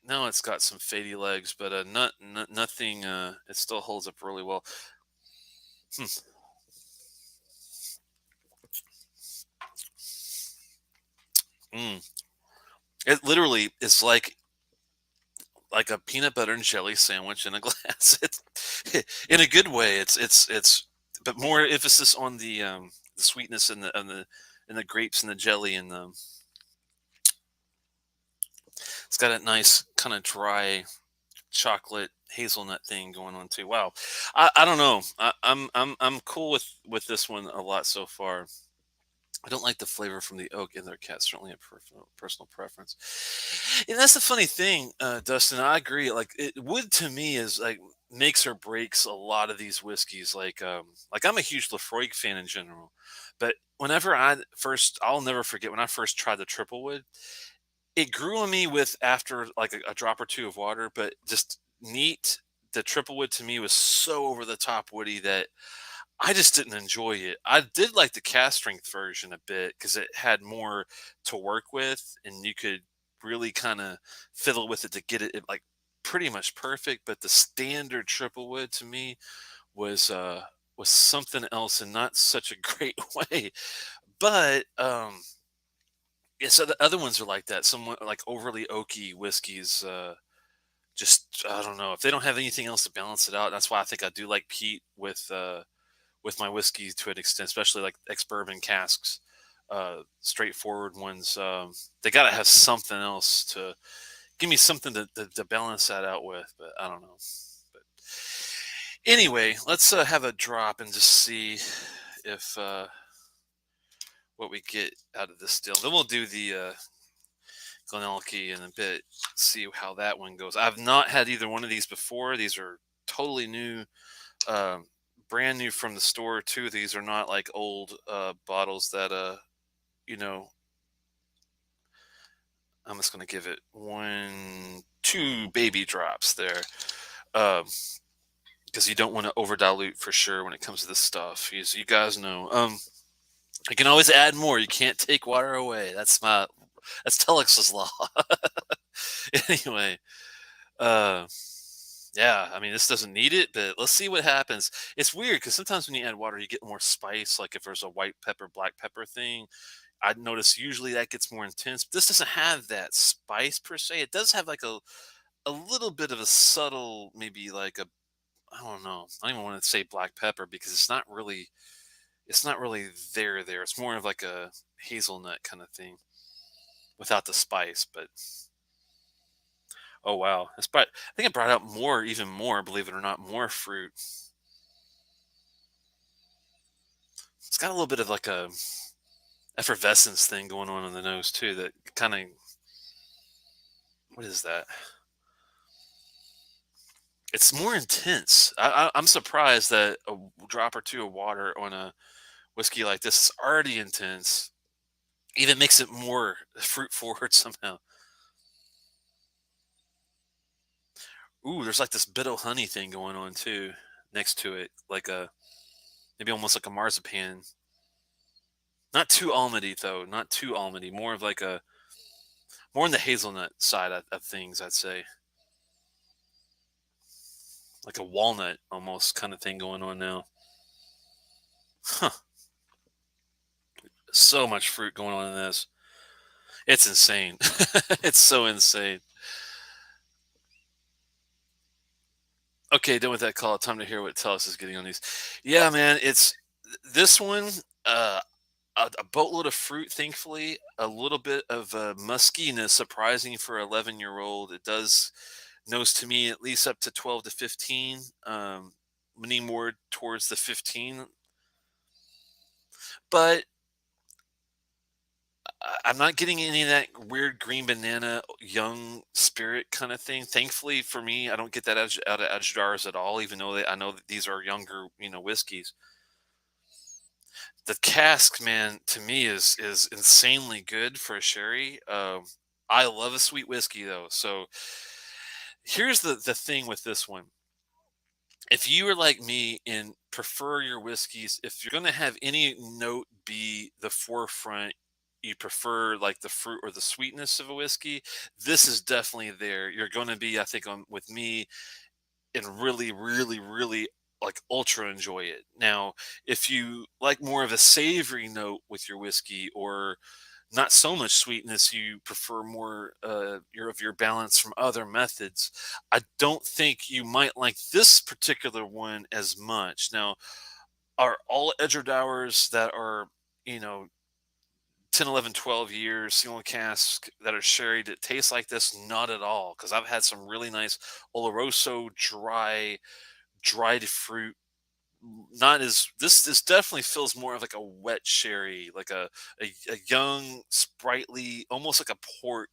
no, it's got some fady legs, but nothing. It still holds up really well. Hmm. Mm. It literally is like a peanut butter and jelly sandwich in a glass. It's in a good way. It's but more emphasis on the sweetness and the grapes and the jelly and the it's got a nice kind of dry chocolate hazelnut thing going on too. Wow, I don't know. I'm cool with this one a lot so far. I don't like the flavor from the oak in their cat. Certainly a personal preference. And that's the funny thing, Dustin. I agree. Like wood to me is like makes or breaks a lot of these whiskeys. Like I'm a huge Lafroig fan in general, but whenever I'll never forget when I first tried the triple wood. It grew on me with after like a drop or two of water, but just neat. The triple wood to me was so over the top woody that I just didn't enjoy it. I did like the cast strength version a bit because it had more to work with, and you could really kind of fiddle with it to get it like pretty much perfect. But the standard triple wood to me was something else and not such a great way. But yeah, so the other ones are like that. Somewhat like overly oaky whiskeys. Just I don't know if they don't have anything else to balance it out. That's why I think I do like peat with my whiskey to an extent, especially like ex bourbon casks, straightforward ones. They got to have something else to give me something to balance that out with. But I don't know. But anyway, let's have a drop and just see if what we get out of this deal. Then we'll do the GlenAllachie in a bit. See how that one goes. I've not had either one of these before. These are totally new. Um, Brand new from the store too. These are not like old bottles that you know. I'm just gonna give it one, two baby drops there, because you don't want to over dilute for sure when it comes to this stuff. You guys know. You can always add more. You can't take water away. That's Telex's law. Anyway, uh, yeah, I mean, this doesn't need it, but let's see what happens. It's weird because sometimes when you add water, you get more spice. Like if there's a white pepper, black pepper thing, I'd notice usually that gets more intense. This doesn't have that spice per se. It does have like a little bit of a subtle, maybe like a I don't know. I don't even want to say black pepper because it's not really there. It's more of like a hazelnut kind of thing without the spice. But oh wow, I think it brought out more, even more. Believe it or not, more fruit. It's got a little bit of like a effervescence thing going on the nose too. That kind of what is that? It's more intense. I'm surprised that a drop or two of water on a whiskey like this is already intense. Even makes it more fruit forward somehow. Ooh, there's like this bit of honey thing going on too next to it, like a maybe almost like a marzipan. Not too almondy though, not too almondy. More of like a more on the hazelnut side of things, I'd say, like a walnut almost kind of thing going on now. Huh. So much fruit going on in this. It's insane. It's so insane. Okay, done with that call. Time to hear what Telus is getting on these. Yeah, man, it's this one. Uh, a boatload of fruit, thankfully. A little bit of muskiness, surprising for 11-year-old. It does nose to me at least up to 12 to 15. Leaning more towards the 15, but I'm not getting any of that weird green banana young spirit kind of thing. Thankfully for me, I don't get that out of Edradours at all, even though I know that these are younger, whiskeys. The cask, man, to me is insanely good for a sherry. I love a sweet whiskey though. So here's the thing with this one. If you are like me and prefer your whiskeys, if you're going to have any note be the forefront, you prefer like the fruit or the sweetness of a whiskey, this is definitely there. You're going to be, I think, on with me and really, really, really like ultra enjoy it. Now, if you like more of a savory note with your whiskey or not so much sweetness, you prefer more your balance from other methods, I don't think you might like this particular one as much. Now, are all Edradours that are, you know, 10, 11, 12 years single cask that are sherry that taste like this? Not at all, because I've had some really nice Oloroso dried fruit. Not as this definitely feels more of like a wet sherry, like a young, sprightly, almost like a port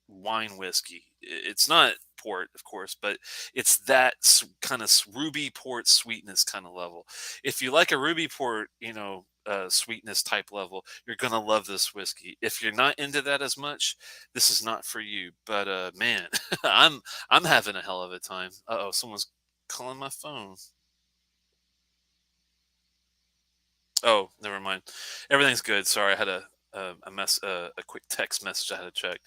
wine whiskey. It's not port, of course, but it's that kind of ruby port sweetness kind of level. If you like a ruby port, sweetness type level, you're gonna love this whiskey. If you're not into that as much, this is not for you. But man, I'm having a hell of a time. Uh oh, someone's calling my phone. Oh, never mind. Everything's good. Sorry, I had a quick text message I had to check.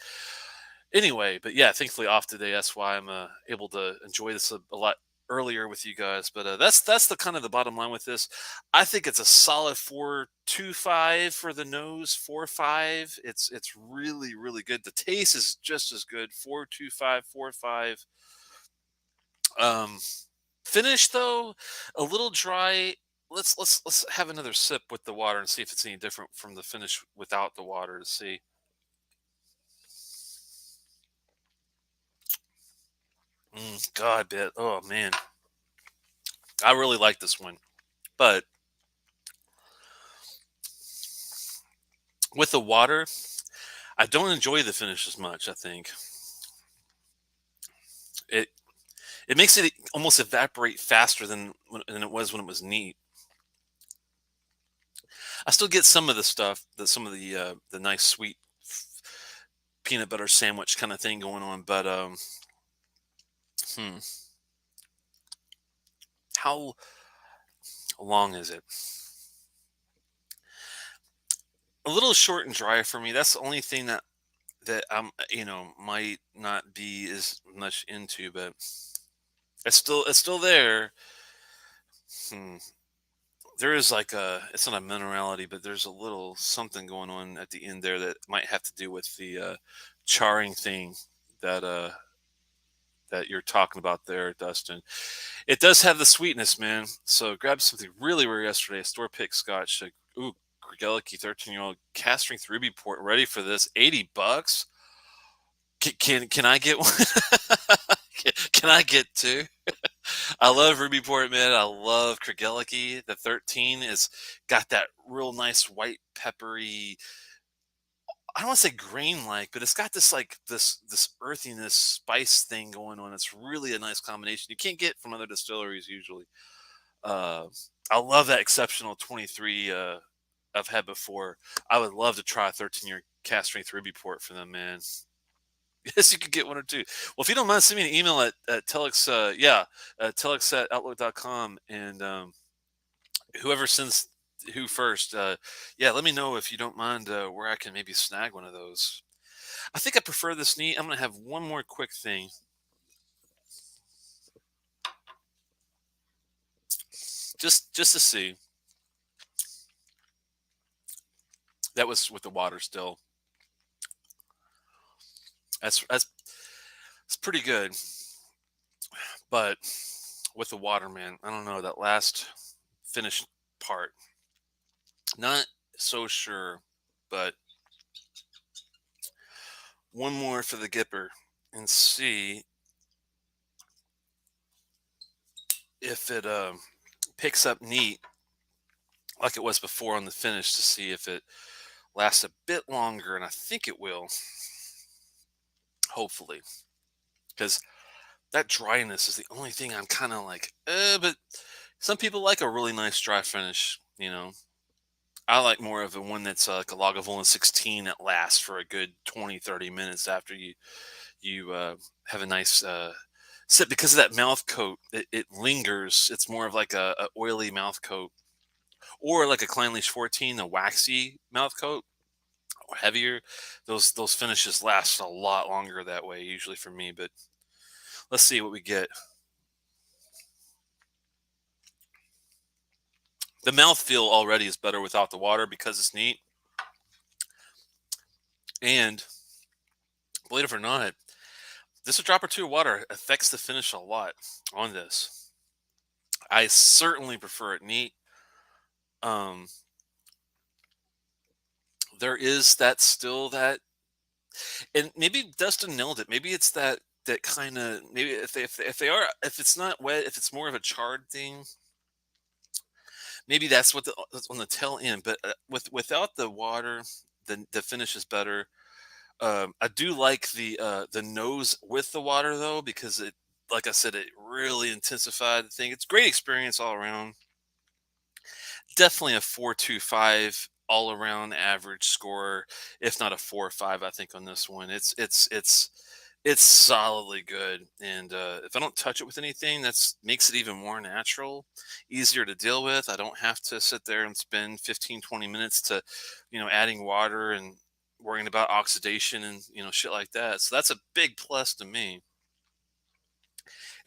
Anyway, but yeah, thankfully off today. That's why I'm able to enjoy this a lot earlier with you guys. But that's the kind of the bottom line with this. I think it's a solid 4.25 for the nose, 4.5. It's really really good. The taste is just as good. 4.25, 4.5. Um, Finish though, a little dry. Let's have another sip with the water and see if it's any different from the finish without the water to see. God, bit. Oh man, I really like this one, but with the water, I don't enjoy the finish as much. I think it it makes it almost evaporate faster than it was when it was neat. I still get some of the stuff, some of the nice sweet peanut butter sandwich kind of thing going on, but hmm, how long is it? A little short and dry for me. That's the only thing that I'm might not be as much into, but it's still there. Hmm. There is like it's not a minerality, but there's a little something going on at the end there that might have to do with the charring thing that that you're talking about there, Dustin. It does have the sweetness, man. So grab something really rare yesterday, a store pick Scotch. Ooh, GlenAllachie 13-year-old cast strength ruby port, ready for this. $80. Can I get one? Can I get two? I love Ruby Port, man. I love Kregeliki. The 13 is got that real nice white peppery. I don't want to say grain like, but it's got this like this earthiness spice thing going on. It's really a nice combination. You can't get from other distilleries usually. Uh, I love that exceptional 23 I've had before. I would love to try a 13-year cast strength Ruby Port for them, man. Yes, you could get one or two. Well, if you don't mind, send me an email at telex, telex at outlook.com. And whoever sends who first, yeah, let me know if you don't mind where I can maybe snag one of those. I think I prefer this neat. I'm going to have one more quick thing just to see. That was with the water still. That's it's pretty good. But with the water, man, I don't know. That last finished part, not so sure. But one more for the Gipper and see if it picks up neat like it was before on the finish to see if it last a bit longer, and I think it will, hopefully, because that dryness is the only thing I'm kind of like, but some people like a really nice dry finish, you know. I like more of a one that's like a Lagavulin 16 that lasts for a good 20, 30 minutes after you have a nice sip because of that mouth coat. It lingers. It's more of like a oily mouth coat, or like a Kleinleach 14, a waxy mouth coat, or heavier. Those finishes last a lot longer that way, usually for me. But let's see what we get. The mouthfeel already is better without the water because it's neat. And believe it or not, just a drop or two of water affects the finish a lot on this. I certainly prefer it neat. Um, there is that still that, and maybe Dustin nailed it. Maybe it's that kind of, maybe if they are, if it's not wet, if it's more of a charred thing, maybe that's what that's on the tail end. But without the water, the finish is better. I do like the nose with the water though, because it, like I said, it really intensified the thing. It's great experience all around. Definitely a 4.25 all around average score, if not a 4 or 5. I think on this one, it's solidly good. And if I don't touch it with anything, that's makes it even more natural, easier to deal with. I don't have to sit there and spend 15, 20 minutes to, adding water and worrying about oxidation and shit like that. So that's a big plus to me.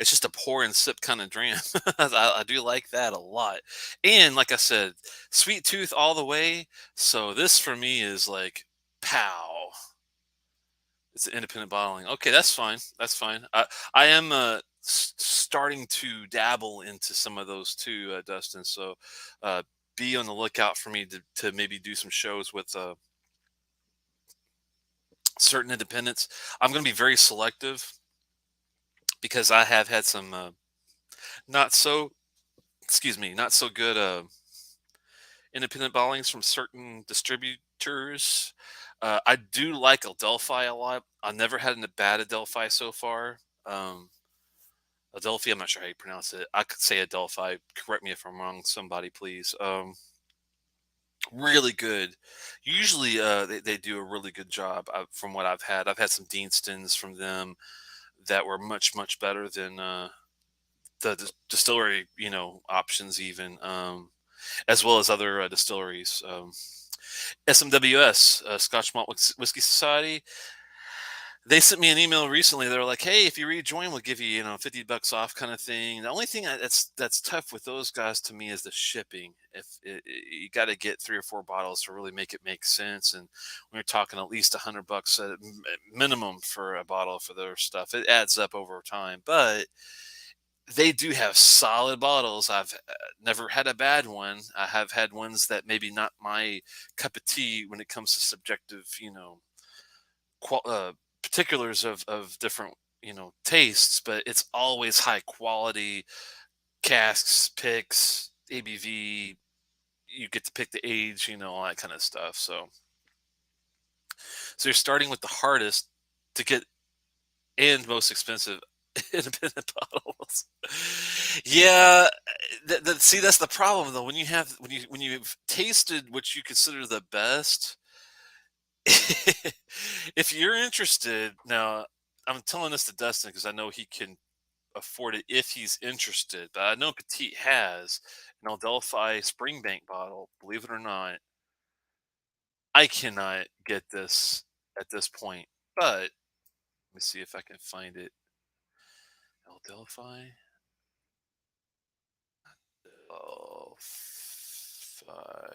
It's just a pour and sip kind of dram. I do like that a lot. And like I said, sweet tooth all the way. So this for me is like pow. It's independent bottling. Okay, that's fine. That's fine. I am starting to dabble into some of those too, Dustin. So uh, be on the lookout for me to maybe do some shows with certain independents. I'm going to be very selective because I have had some not so, excuse me, not so good independent bottlings from certain distributors. I do like Adelphi a lot. I never had a bad Adelphi so far. Um, Adelphi, I'm not sure how you pronounce it. I could say Adelphi. Correct me if I'm wrong, somebody, please. Really good. Usually, they do a really good job from what I've had. I've had some Deanstons from them that were much, much better than the distillery, options even. As well as other distilleries. SMWS, Scotch Malt Whiskey Society. They sent me an email recently. They were like, "Hey, if you rejoin, we'll give you, $50 off, kind of thing." The only thing that's tough with those guys to me is the shipping. If you got to get 3 or 4 bottles to really make it make sense, and when you're talking at least $100 minimum for a bottle for their stuff, it adds up over time. But they do have solid bottles. I've never had a bad one. I have had ones that maybe not my cup of tea when it comes to subjective, qual- uh, particulars of different, tastes, but it's always high quality casks, picks, ABV. You get to pick the age, all that kind of stuff. So you're starting with the hardest to get and most expensive independent bottles. Yeah, see, that's the problem though. When you've tasted what you consider the best, if you're interested now, I'm telling this to Dustin because I know he can afford it if he's interested. But I know Petite has an Adelphi Springbank bottle. Believe it or not, I cannot get this at this point. But let me see if I can find it. Adelphi. Oh,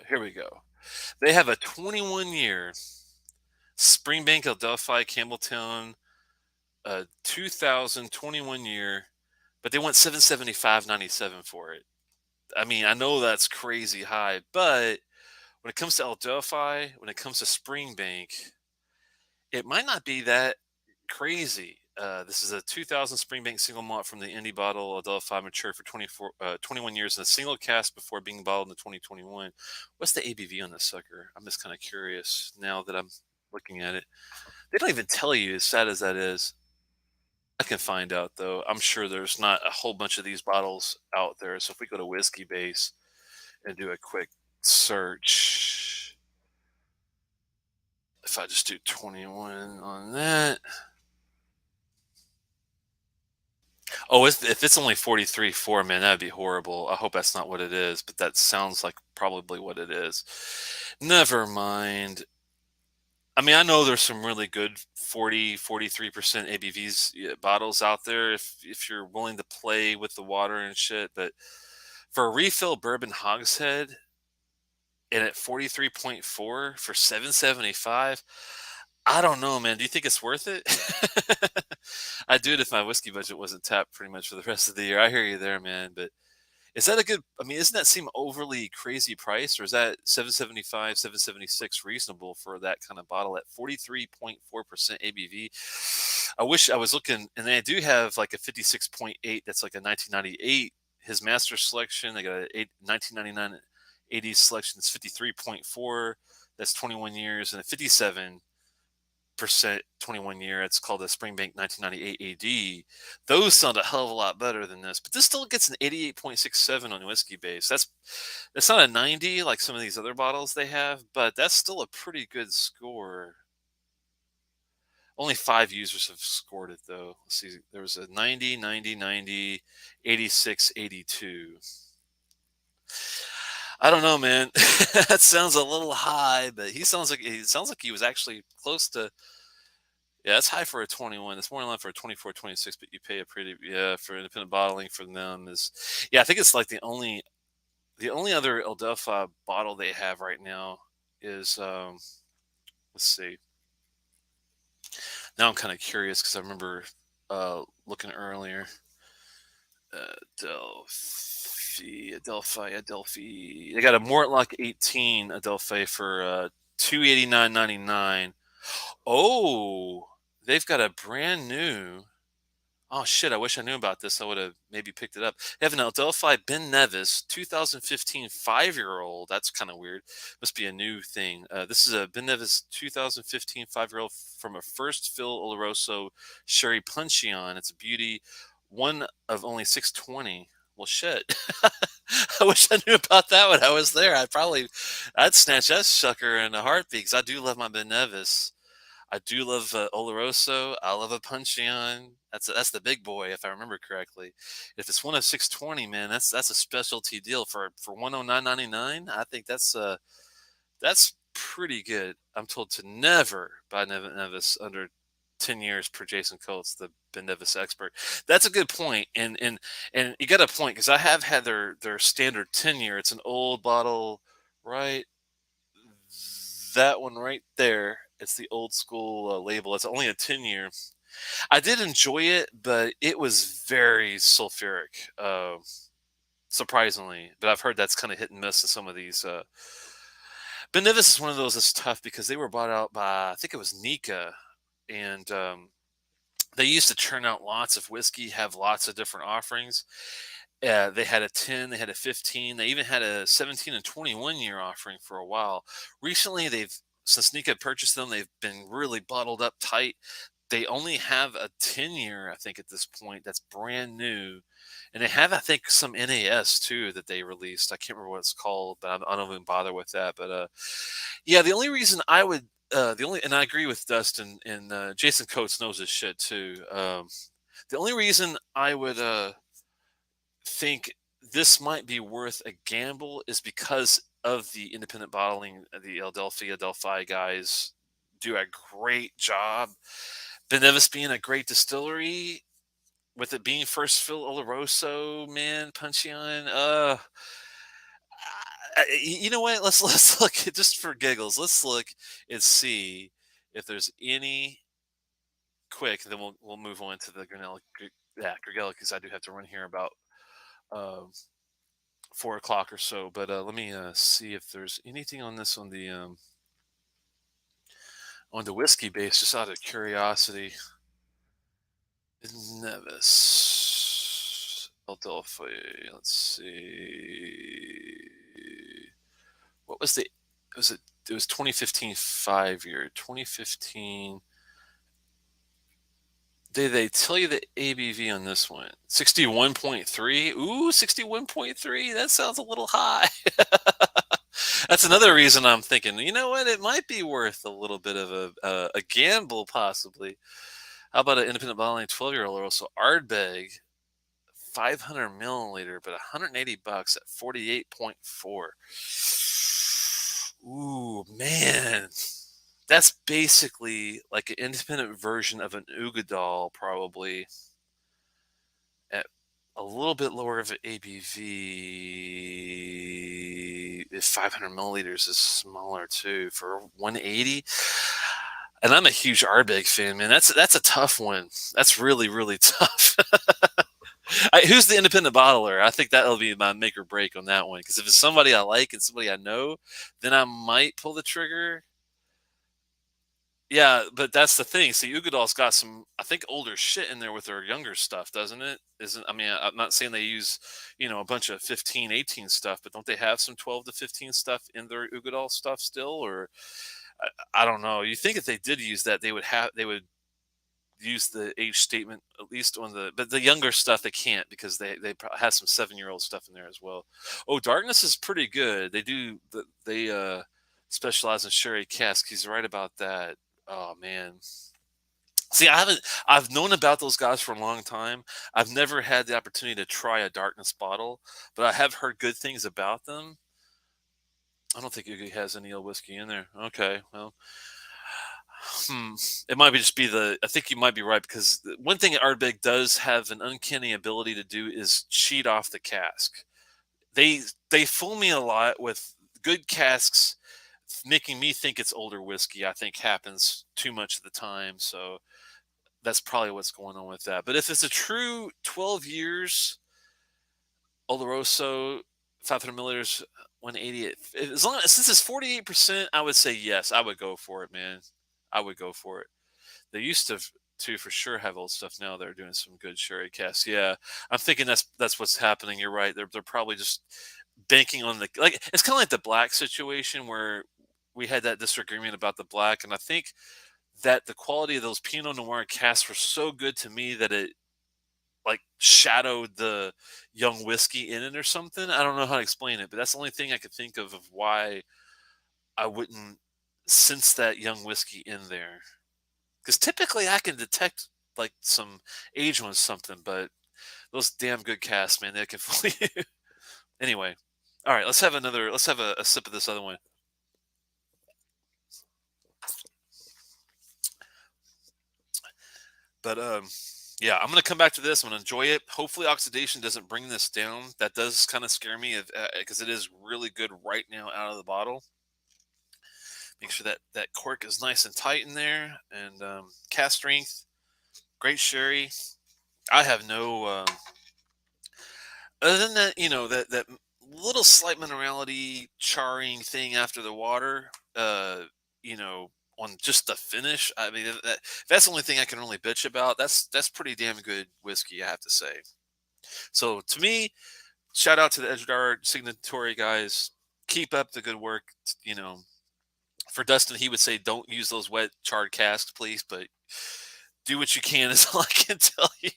here we go. They have a 21-year Springbank Adelphi Campbelltown, 2021 year, but they want 775.97 for it. I mean, I know that's crazy high, but when it comes to Adelphi, when it comes to Springbank, it might not be that crazy. This is a 2000 Springbank single malt from the Indy bottle, Adelphi mature for 21 years in a single cask before being bottled in 2021. What's the ABV on this sucker? I'm just kind of curious now that I'm looking at it. They don't even tell you, as sad as that is. I can find out though. I'm sure there's not a whole bunch of these bottles out there. So if we go to Whiskey Base and do a quick search, if I just do 21 on that. Oh, if it's only 43.4, man, that'd be horrible. I hope that's not what it is, but that sounds like probably what it is. Never mind. I mean, I know there's some really good 43% ABVs bottles out there if you're willing to play with the water and shit, but for a refill bourbon hogshead and at 43.4 for 775, I don't know, man. Do you think it's worth it? I'd do it if my whiskey budget wasn't tapped pretty much for the rest of the year. I hear you there, man. But is that a good? I mean, doesn't that seem overly crazy priced, or is that 775, 776 reasonable for that kind of bottle at 43.4% ABV? I wish I was looking, and they do have like a 56.8. That's like a 1998 his master selection. They got a 1999 80s selection. It's 53.4. That's 21 years, and a 57% 21 year. It's called a Springbank 1998 AD. Those sound a hell of a lot better than this, but this still gets an 88.67 on Whiskey Base. That's not a 90 like some of these other bottles they have, but that's still a pretty good score. Only 5 users have scored it though. Let's see, there was a 90, 90, 90, 86, 82. I don't know, man. That sounds a little high, but he sounds like he was actually close to. Yeah, that's high for a 21. It's more in line for a 24, 26, but you pay a pretty, yeah, for independent bottling from them is, yeah, I think it's like the only other Adelphi bottle they have right now is, let's see. Now I'm kind of curious because I remember looking earlier. Adelphi. They got a Mortlock 18 Adelphi for 289.99. Oh, they've got a brand new. Oh shit! I wish I knew about this. I would have maybe picked it up. They have an Adelphi Ben Nevis 2015 5-year-old. That's kind of weird. Must be a new thing. This is a Ben Nevis 2015 5-year-old from a first fill Oloroso Sherry Puncheon. It's a beauty. One of only 620. Well, shit. I wish I knew about that when I was there. I'd snatch that sucker in a heartbeat because I do love my Ben Nevis. I do love Oloroso. I love a Puncheon. That's the big boy, if I remember correctly. If it's one of 620, man, that's a specialty deal for 109.99. I think that's pretty good. I'm told to never buy Nevis under 10 years per Jason Coates, the Ben Nevis expert. That's a good point, and you got a point because I have had their standard 10 year. It's an old bottle, right? That one right there. It's the old school label. It's only a 10 year. I did enjoy it, but it was very sulfuric, surprisingly. But I've heard that's kind of hit and miss in some of these. But Nevis is one of those that's tough because they were bought out by, I think it was Nika, and they used to churn out lots of whiskey, have lots of different offerings. They had a 10, they had a 15, they even had a 17 and 21 year offering for a while. Recently, since Nika purchased them, they've been really bottled up tight. They only have a 10 year, I think, at this point. That's brand new, and they have, I think, some NAS too that they released. I can't remember what it's called, but I don't even bother with that. But yeah, the only reason I would, and I agree with Dustin and Jason Coates knows his shit too. The only reason I would think this might be worth a gamble is because of the independent bottling. The Adelphi guys do a great job. Ben Nevis being a great distillery, with it being first fill Oloroso, man, Puncheon. You know what? Let's look at, just for giggles. Let's look and see if there's any quick. Then we'll move on to the Grenella, because I do have to run here about um, 4 o'clock or so. But let me see if there's anything on this on the whiskey base, just out of curiosity. Nevis. Adelphi. Let's see. What was the? Was it? It was 2015 5 year. 2015. Did they tell you the ABV on this one? 61.3. Ooh, 61.3. That sounds a little high. That's another reason I'm thinking. You know what? It might be worth a little bit of a gamble, possibly. How about an independent bottling 12-year-old or so Ardbeg 500 milliliter, but 180 bucks at 48.4. Ooh, man. That's basically like an independent version of an Ugadal, probably at a little bit lower of an ABV. If 500 milliliters is smaller too for 180. And I'm a huge Ardbeg fan, man. That's a tough one. That's really really tough. Who's the independent bottler? I think that'll be my make or break on that one. Because if it's somebody I like and somebody I know, then I might pull the trigger. Yeah, but that's the thing. See, Ugadal's got some, I think, older shit in there with their younger stuff, doesn't it? Isn't I mean, I'm not saying they use, a bunch of 15, 18 stuff, but don't they have some 12 to 15 stuff in their Ugadal stuff still? Or I don't know. You think if they did use that, they would use the age statement at least on but the younger stuff they can't because they have some 7-year-old stuff in there as well. Oh, Darkness is pretty good. They specialize in sherry cask. He's right about that. Oh man. See, I've known about those guys for a long time. I've never had the opportunity to try a Darkness bottle, but I have heard good things about them. I don't think Yugi has any old whiskey in there. Okay, well, it might be just be I think you might be right because one thing Ardbeg does have an uncanny ability to do is cheat off the cask. They they fool me a lot with good casks, making me think it's older whiskey. I think happens too much of the time, so that's probably what's going on with that. But if it's a true 12 years Oloroso, 500 milliliters, 180, as long as since it's 48%, I would say yes. I would go for it, man. I would go for it. They used to for sure have old stuff. Now they're doing some good sherry casts. Yeah, I'm thinking that's what's happening. You're right. They're probably just banking on like it's kind of like the black situation where we had that disagreement about the black, and I think that the quality of those Pinot Noir casks were so good to me that it like shadowed the young whiskey in it or something. I don't know how to explain it, but that's the only thing I could think of why I wouldn't sense that young whiskey in there. Because typically I can detect like some age on something, but those damn good casts, man, they can fool you. Anyway, all right, let's have another. Let's have a sip of this other one. But yeah, I'm gonna come back to this. I'm gonna enjoy it. Hopefully, oxidation doesn't bring this down. That does kind of scare me, because it is really good right now out of the bottle. Make sure that cork is nice and tight in there, and cast strength, great sherry. I have no other than that, that little slight minerality charring thing after the water. You know, on just the finish. I mean, that's the only thing I can really bitch about. That's pretty damn good whiskey, I have to say. So to me, shout out to the Edradour signatory guys. Keep up the good work. You know, for Dustin, he would say, "Don't use those wet charred casks, please." But do what you can is all I can tell you.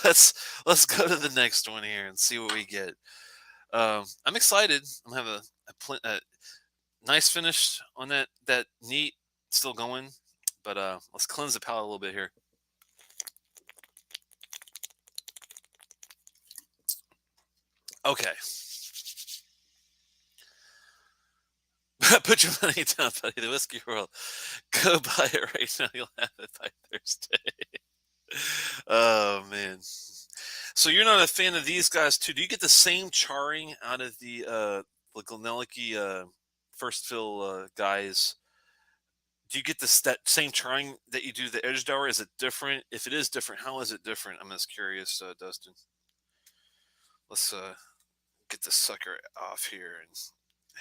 Let's go to the next one here and see what we get. I'm excited. I'm having a nice finish on that neat, still going. But let's cleanse the palate a little bit here. Okay. Put your money down, buddy. The whiskey world. Go buy it right now. You'll have it by Thursday. Oh man. So you're not a fan of these guys too? Do you get the same charring out of the GlenAllachie first fill guys? Do you get that same charring that you do the Edradour? Is it different? If it is different, how is it different? I'm just curious, Dustin. Let's get this sucker off here and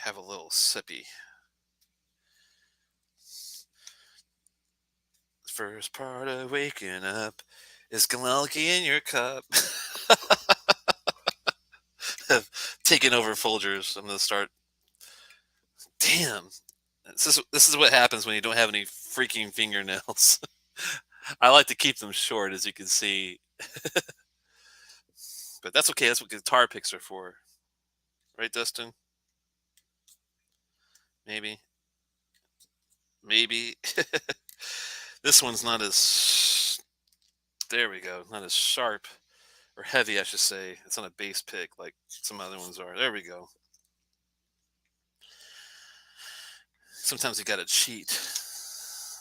have a little sippy. First part of waking up Is GlenAllachie in your cup? Taking over Folgers. I'm gonna start. Damn. This is what happens when you don't have any freaking fingernails. I like to keep them short, as you can see, but that's okay. That's what guitar picks are for, right, Dustin? Maybe, maybe. This one's not as. There we go. Not as sharp or heavy, I should say. It's not a bass pick like some other ones are. There we go. Sometimes you gotta cheat.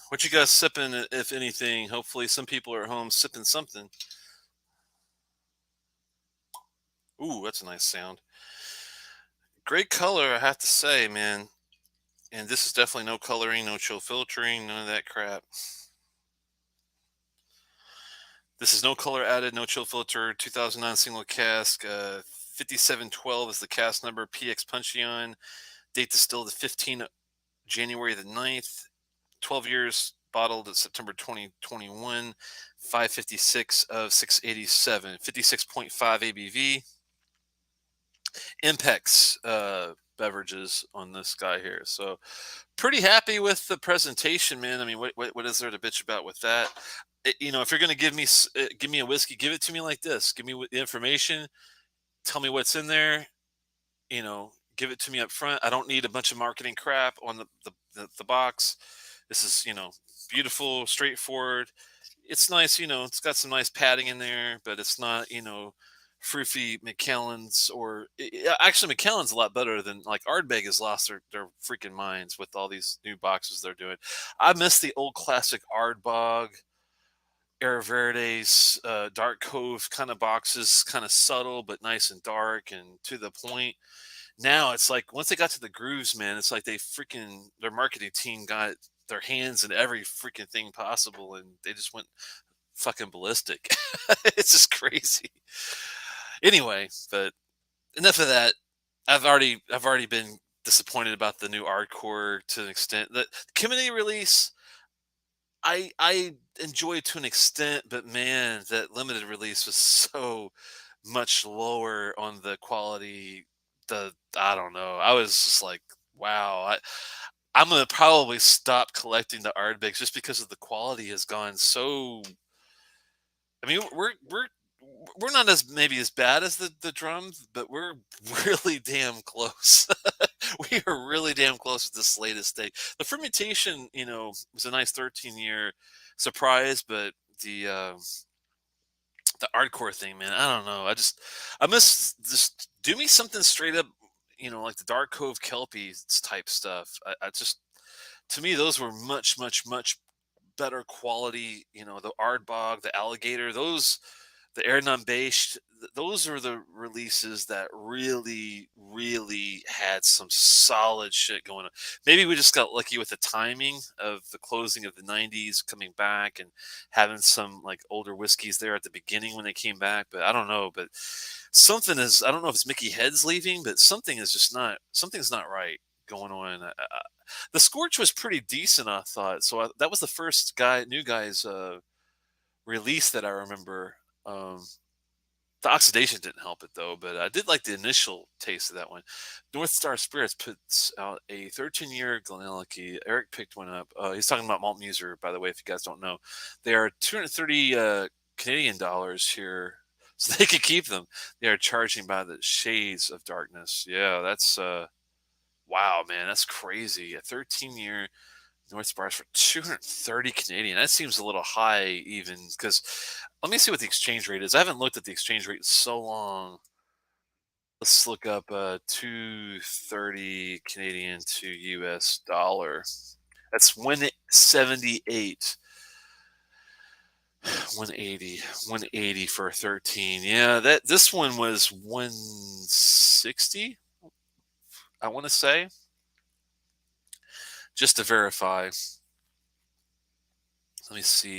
What you guys sipping, if anything? Hopefully, some people are at home sipping something. Ooh, that's a nice sound. Great color, I have to say, man. And this is definitely no coloring, no chill filtering, none of that crap. This is no color added, no chill filter. 2009 single cask. 5712 is the cask number. PX Puncheon. Date distilled the 15 January the 9th. 12 years bottled at September 2021. 556 of 687. 56.5 ABV. Impex beverages on this guy here. So pretty happy with the presentation, man. I mean, what is there to bitch about with that? If you're gonna give me a whiskey, give it to me like this. Give me the information. Tell me what's in there. Give it to me up front. I don't need a bunch of marketing crap on the box. This is beautiful, straightforward. It's nice. It's got some nice padding in there, but it's not Fruity McKellen's actually McKellen's a lot better than like Ardbeg has lost their freaking minds with all these new boxes they're doing. I miss the old classic Ardbog, Air Verdes, Dark Cove kind of boxes, kind of subtle but nice and dark and to the point. Now it's like once they got to the grooves, man, it's like their marketing team got their hands in every freaking thing possible and they just went fucking ballistic. It's just crazy. Anyway, but enough of that. I've already been disappointed about the new Hardcore to an extent. The community release, I enjoyed to an extent, but man, that limited release was so much lower on the quality. I don't know. I was just like, wow. I'm gonna probably stop collecting the Ardbegs just because of the quality has gone so. I mean, we're not as maybe as bad as the drums, but we're really damn close. We are really damn close with this latest thing. The fermentation, was a nice 13-year surprise, but the hardcore thing, man, I don't know. I miss just do me something straight up, like the Dark Cove Kelpie type stuff. I just to me those were much much much better quality. The Ardbog, the Alligator, the Air Beige, those are the releases that really, really had some solid shit going on. Maybe we just got lucky with the timing of the closing of the 90s coming back and having some like older whiskeys there at the beginning when they came back. But I don't know. But I don't know if it's Mickey Head's leaving, but something's not right going on. The Scorch was pretty decent, I thought. So that was the first new guy's release that I remember. The oxidation didn't help it though, but I did like the initial taste of that one. North Star Spirits puts out a 13-year GlenAllachie. Eric picked one up. He's talking about Malt Muser, by the way, if you guys don't know. They are 230 Canadian dollars here, so they could keep them. They are charging by the shades of darkness. Yeah, that's wow, man, that's crazy. A 13-year North Stars for 230 Canadian. That seems a little high, even because let me see what the exchange rate is. I haven't looked at the exchange rate in so long. Let's look up 230 Canadian to US dollar. That's 178. 180. 180 for 13. Yeah, this one was 160, I want to say. Just to verify. Let me see.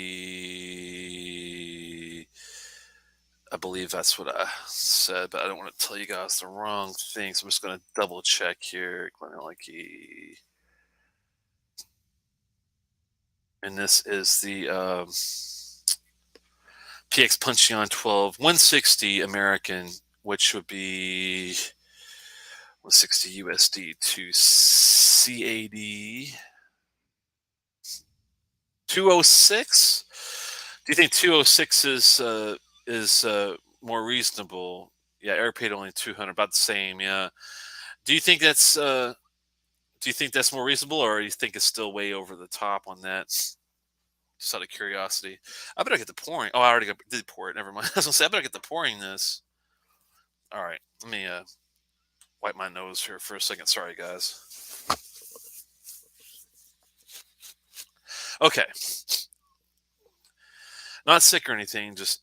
I believe that's what I said, but I don't want to tell you guys the wrong thing. So I'm just going to double check here. GlenAllachie. And this is the PX Puncheon 12, 160 American, which would be 160 USD to CAD 206. Do you think 206 is more reasonable? Yeah, air paid only 200, about the same. Yeah. Do you think that's more reasonable, or do you think it's still way over the top on that? Just out of curiosity. I better get the pouring. Oh, I already did pour it. Never mind. I was gonna say I better get the pouring this. All right, let me wipe my nose here for a second. Sorry, guys. Okay, not sick or anything. Just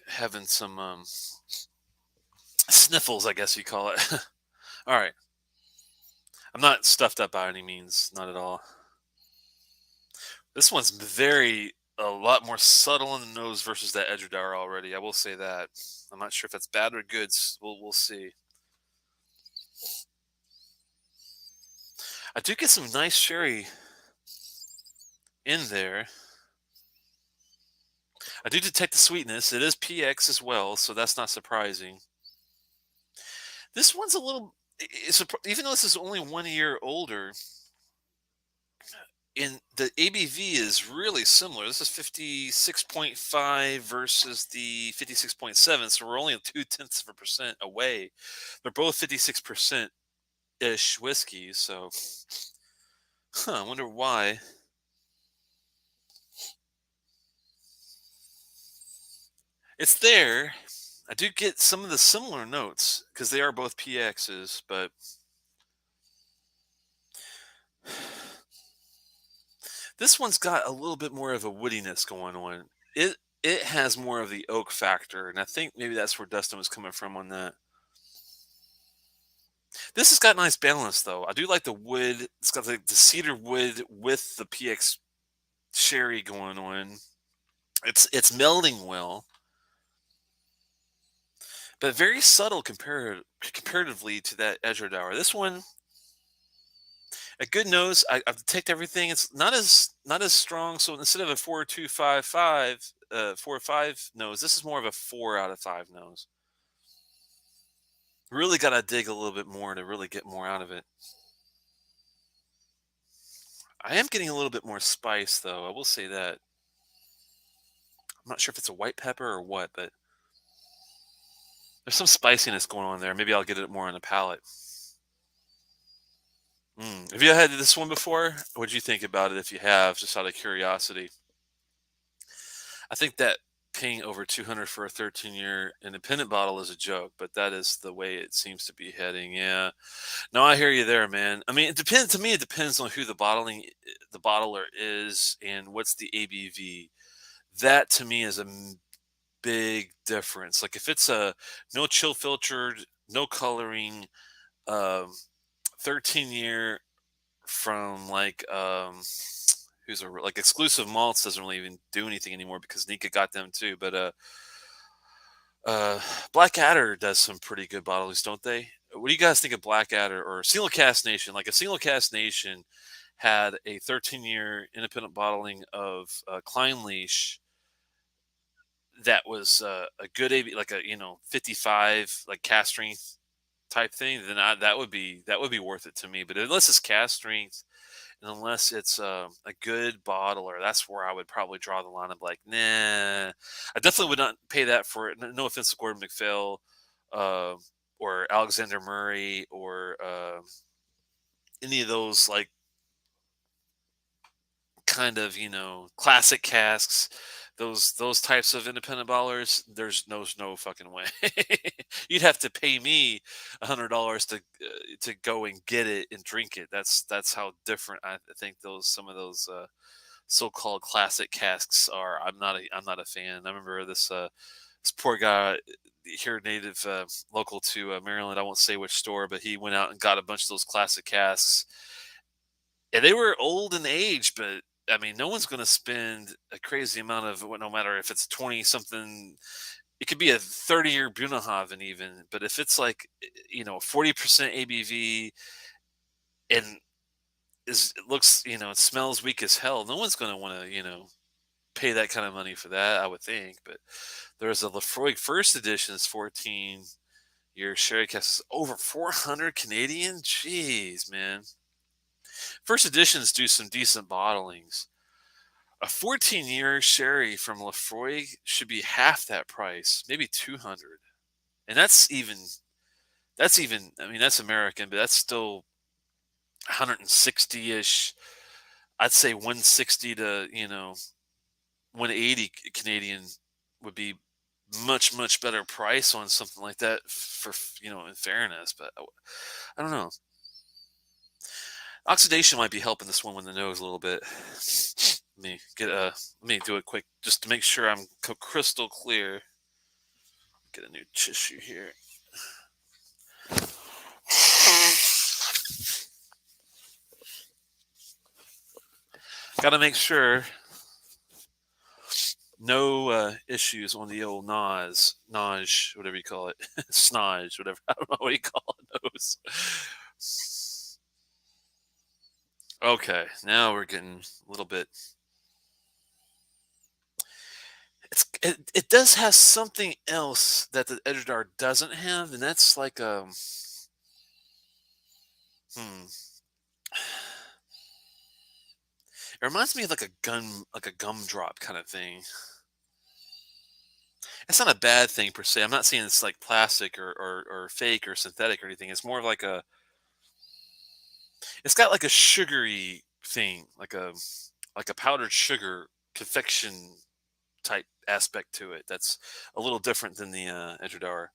having some sniffles, I guess you call it. All right, I'm not stuffed up by any means. Not at all. This one's a lot more subtle in the nose versus that Edradour already. I will say that. I'm not sure if that's bad or good. We'll see. I do get some nice sherry in there. I do detect the sweetness. It is PX as well, so that's not surprising. This one's a little, even though this is only 1 year older, in the ABV is really similar. This is 56.5 versus the 56.7, so we're only 0.2% away. They're both 56% ish whiskeys, so I wonder why. It's there. I do get some of the similar notes because they are both PXs, but this one's got a little bit more of a woodiness going on. It has more of the oak factor, and I think maybe that's where Dustin was coming from on that. This has got nice balance though. I do like the wood. It's got the cedar wood with the PX sherry going on. It's melding well, but very subtle comparatively to that Edradour. This one, a good nose. I've detected everything. It's not as strong. So instead of a 4.255, 4 or 5 nose, this is more of a 4 out of 5 nose. Really got to dig a little bit more to really get more out of it. I am getting a little bit more spice though. I will say that. I'm not sure if it's a white pepper or what, but there's some spiciness going on there. Maybe I'll get it more on the palate. Have you had this one before? What'd you think about it if you have, just out of curiosity? I think that paying over 200 for a 13-year independent bottle is a joke, but that is the way it seems to be heading. Yeah. No, I hear you there, man. I mean, it depends to me. It depends on who the bottler is and what's the ABV. That to me is a big difference. Like if it's a no chill filtered, no coloring, um, 13-year from who's like exclusive malts doesn't really even do anything anymore because Nika got them too. But uh, Blackadder does some pretty good bottles, don't they? What do you guys think of Blackadder or Single Cast Nation? Like a Single Cast Nation had a 13-year independent bottling of Klein Leash that was a good AB, like a 55 like cast strength type thing. Then that would be worth it to me. But unless it's cast strength and unless it's a good bottler, that's where I would probably draw the line of like, nah, I definitely would not pay that for it. No offense to Gordon McPhail uh, or Alexander Murray or any of those like kind of classic casks. Those types of independent ballers, there's no fucking way. You'd have to pay me $100 to go and get it and drink it. That's how different I think those some of those so-called classic casks are. I'm not a fan. I remember this poor guy here, native local to Maryland. I won't say which store, but he went out and got a bunch of those classic casks, and they were old in age. But I mean, no one's going to spend a crazy amount of no matter if it's 20 something. It could be a 30-year Bunnahaven even, but if it's like 40% ABV and it looks it smells weak as hell, no one's going to want to pay that kind of money for that, I would think. But there's a Lefroy First Edition's 14-year sherry cask, over 400 Canadian. Jeez, man. First editions do some decent bottlings. A 14-year sherry from Lefroy should be half that price, maybe 200. And that's even, I mean, that's American, but that's still 160-ish. I'd say 160 to, 180 Canadian would be much better price on something like that for, in fairness. But I don't know. Oxidation might be helping this one with the nose a little bit. Let me do it quick just to make sure I'm crystal clear. Get a new tissue here. Got to make sure no issues on the old noj, whatever you call it, snoj, whatever. I don't know what you call it. Nose. Okay, now we're getting a little bit. It does have something else that the Edradour doesn't have, and that's like hmm. It reminds me of like a gumdrop kind of thing. It's not a bad thing per se. I'm not saying it's like plastic or fake or synthetic or anything. It's more of like it's got like a sugary thing, like a powdered sugar confection type aspect to it. That's a little different than the Edradour.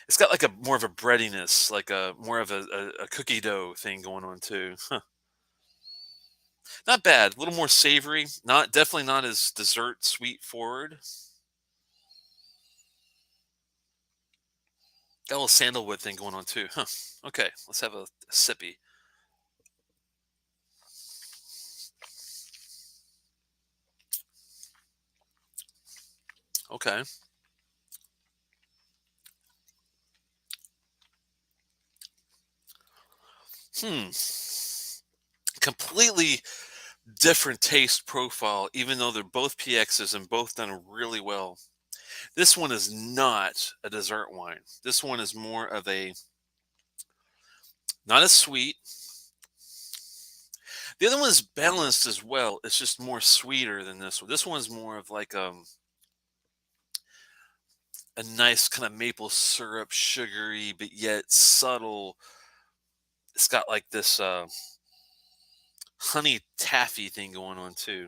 It's got like a more of a breadiness, like a more of a cookie dough thing going on too. Huh. Not bad. A little more savory. Definitely not as dessert sweet forward. Got a little sandalwood thing going on too. Huh. Okay, let's have a sippy. Okay. Hmm. Completely different taste profile, even though they're both PXs and both done really well. This one is not a dessert wine. This one is more of not as sweet. The other one is balanced as well. It's just more sweeter than this one. This one's more of like a nice kind of maple syrup, sugary, but yet subtle. It's got like this honey taffy thing going on too.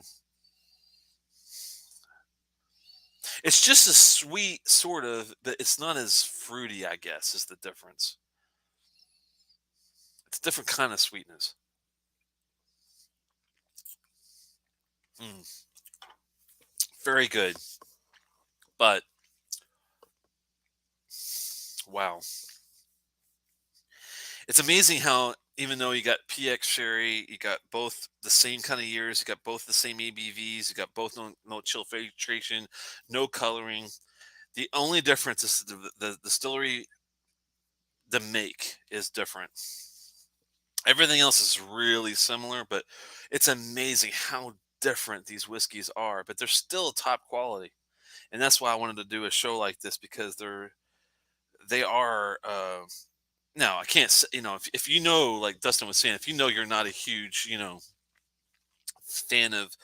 It's just a sweet sort of, but it's not as fruity, I guess, is the difference. It's a different kind of sweetness. Mm, very good. But wow. It's amazing how even though you got PX Sherry, you got both the same kind of years, you got both the same ABVs, you got both no chill filtration, no coloring. The only difference is the distillery, the make is different. Everything else is really similar, but it's amazing how different these whiskeys are. But they're still top quality, and that's why I wanted to do a show like this because they are. Now I can't say, if you know, like Dustin was saying, if you know you're not a huge fan of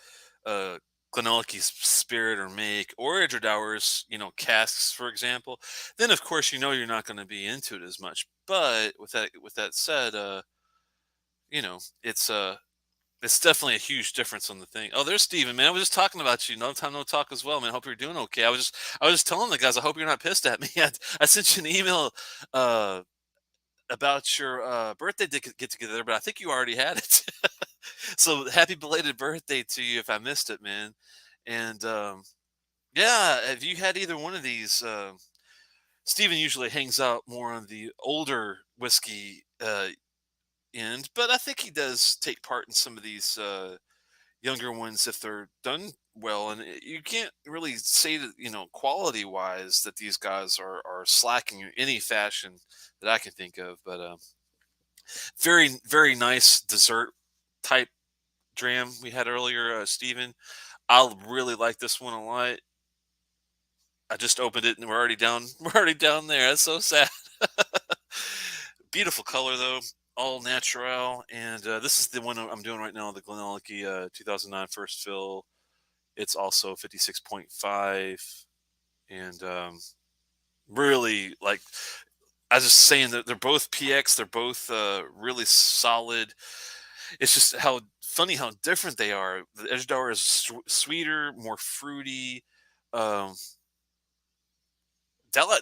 uh GlenAllachie's spirit or make or Edradour's casks, for example, then of course you're not going to be into it as much. But with that said, you know it's it's definitely a huge difference on the thing. Oh, there's Steven, man. I was just talking about you. No time, no talk as well, man. Hope you're doing okay. I was just telling the guys. I hope you're not pissed at me. I sent you an email about your birthday get together, but I think you already had it. So happy belated birthday to you if I missed it, man. And yeah, have you had either one of these? Steven usually hangs out more on the older whiskey end, but I think he does take part in some of these younger ones if they're done well. And you can't really say that quality wise that these guys are slacking in any fashion that I can think of. But very nice dessert type dram we had earlier, Steven. I really like this one a lot. I just opened it and we're already down. We're already down there. That's so sad. Beautiful color though, all natural. And this is the one I'm doing right now, the GlenAllachie 2009 first fill. It's also 56.5, and really like I was just saying that they're both PX. They're both really solid. It's just how funny how different they are. The Edradour is sweeter, more fruity. Um,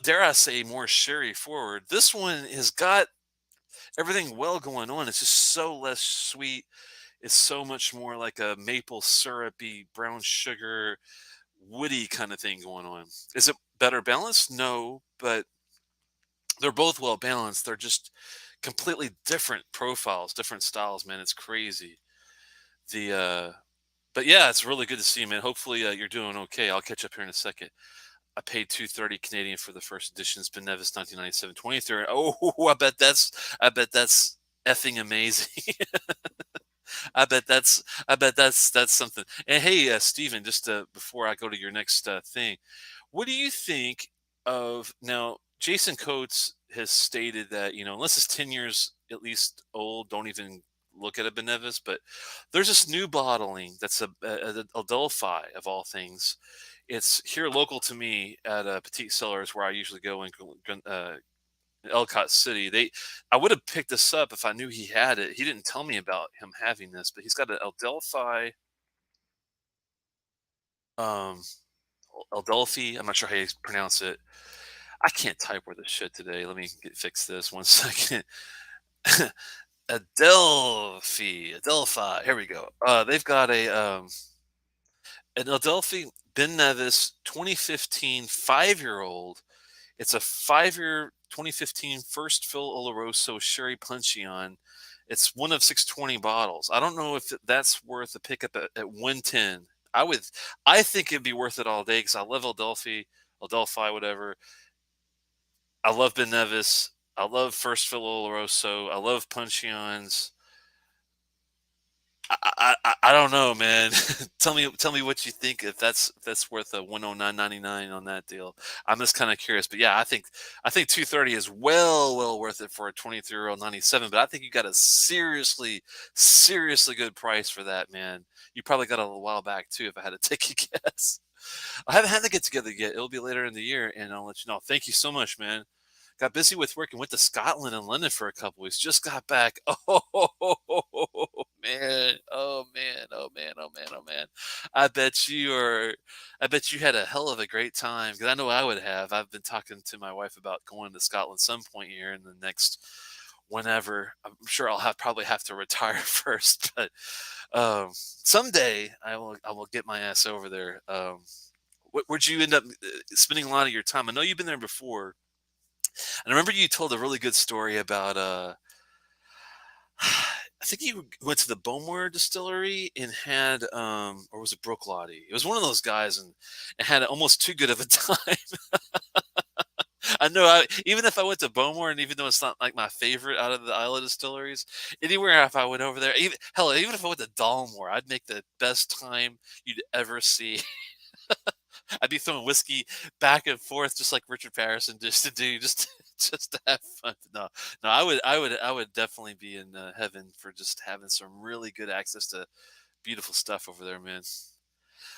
dare I say, more sherry forward. This one has got everything well going on. It's just so less sweet. It's so much more like a maple syrupy, brown sugar, woody kind of thing going on. Is it better balanced? No, but they're both well balanced. They're just completely different profiles, different styles, man. It's crazy. The but yeah, it's really good to see you, man. Hopefully you're doing okay. I'll catch up here in a second. I paid 230 Canadian for the first edition. It's been Nevis 1997 23rd. Oh, I bet that's effing amazing. I bet that's something. And hey, Steven, just before I go to your next thing, what do you think of now? Jason Coates has stated that unless it's 10 years at least old, don't even look at a Benevis. But there's this new bottling that's a Adelphi of all things. It's here local to me at Petite Cellars where I usually go in Ellicott City. I would have picked this up if I knew he had it. He didn't tell me about him having this, but he's got an Adelphi, um, Adelphi. I'm not sure how you pronounce it. I can't type worth a shit today. Let me fix this 1 second. Adelphi. Here we go. They've got an Adelphi Ben Nevis 2015 5-year old. It's a 5-year 2015 first fill Oloroso Sherry Puncheon. It's one of 620 bottles. I don't know if that's worth a pickup at 110. I think it'd be worth it all day because I love Adelphi, whatever. I love Ben Nevis. I love first fill Oloroso. I love Puncheons. I don't know, man. Tell me what you think if that's worth a 109.99 on that deal. I'm just kind of curious, but yeah, I think 230 is well worth it for a 23-year-old 97. But I think you got a seriously good price for that, man. You probably got it a little while back too, if I had to take a guess. I haven't had to get together yet. It'll be later in the year, and I'll let you know. Thank you so much, man. Got busy with work and went to Scotland and London for a couple weeks. Just got back. Oh man. Oh man. Oh man. Oh man. Oh man. I bet you are. I bet you had a hell of a great time because I know I would have. I've been talking to my wife about going to Scotland some point here in the next whenever. I'm sure probably have to retire first, but someday I will get my ass over there. Where'd you end up spending a lot of your time? I know you've been there before. And I remember you told a really good story about I think you went to the Bowmore distillery and had or was it Brooklady? It was one of those guys and had almost too good of a time. I know even if I went to Bowmore and even though it's not like my favorite out of the Isle distilleries, anywhere if I went over there, even if I went to Dalmore, I'd make the best time you'd ever see. I'd be throwing whiskey back and forth just like Richard Patterson just to do just to have fun. No, I would definitely be in heaven for just having some really good access to beautiful stuff over there, man.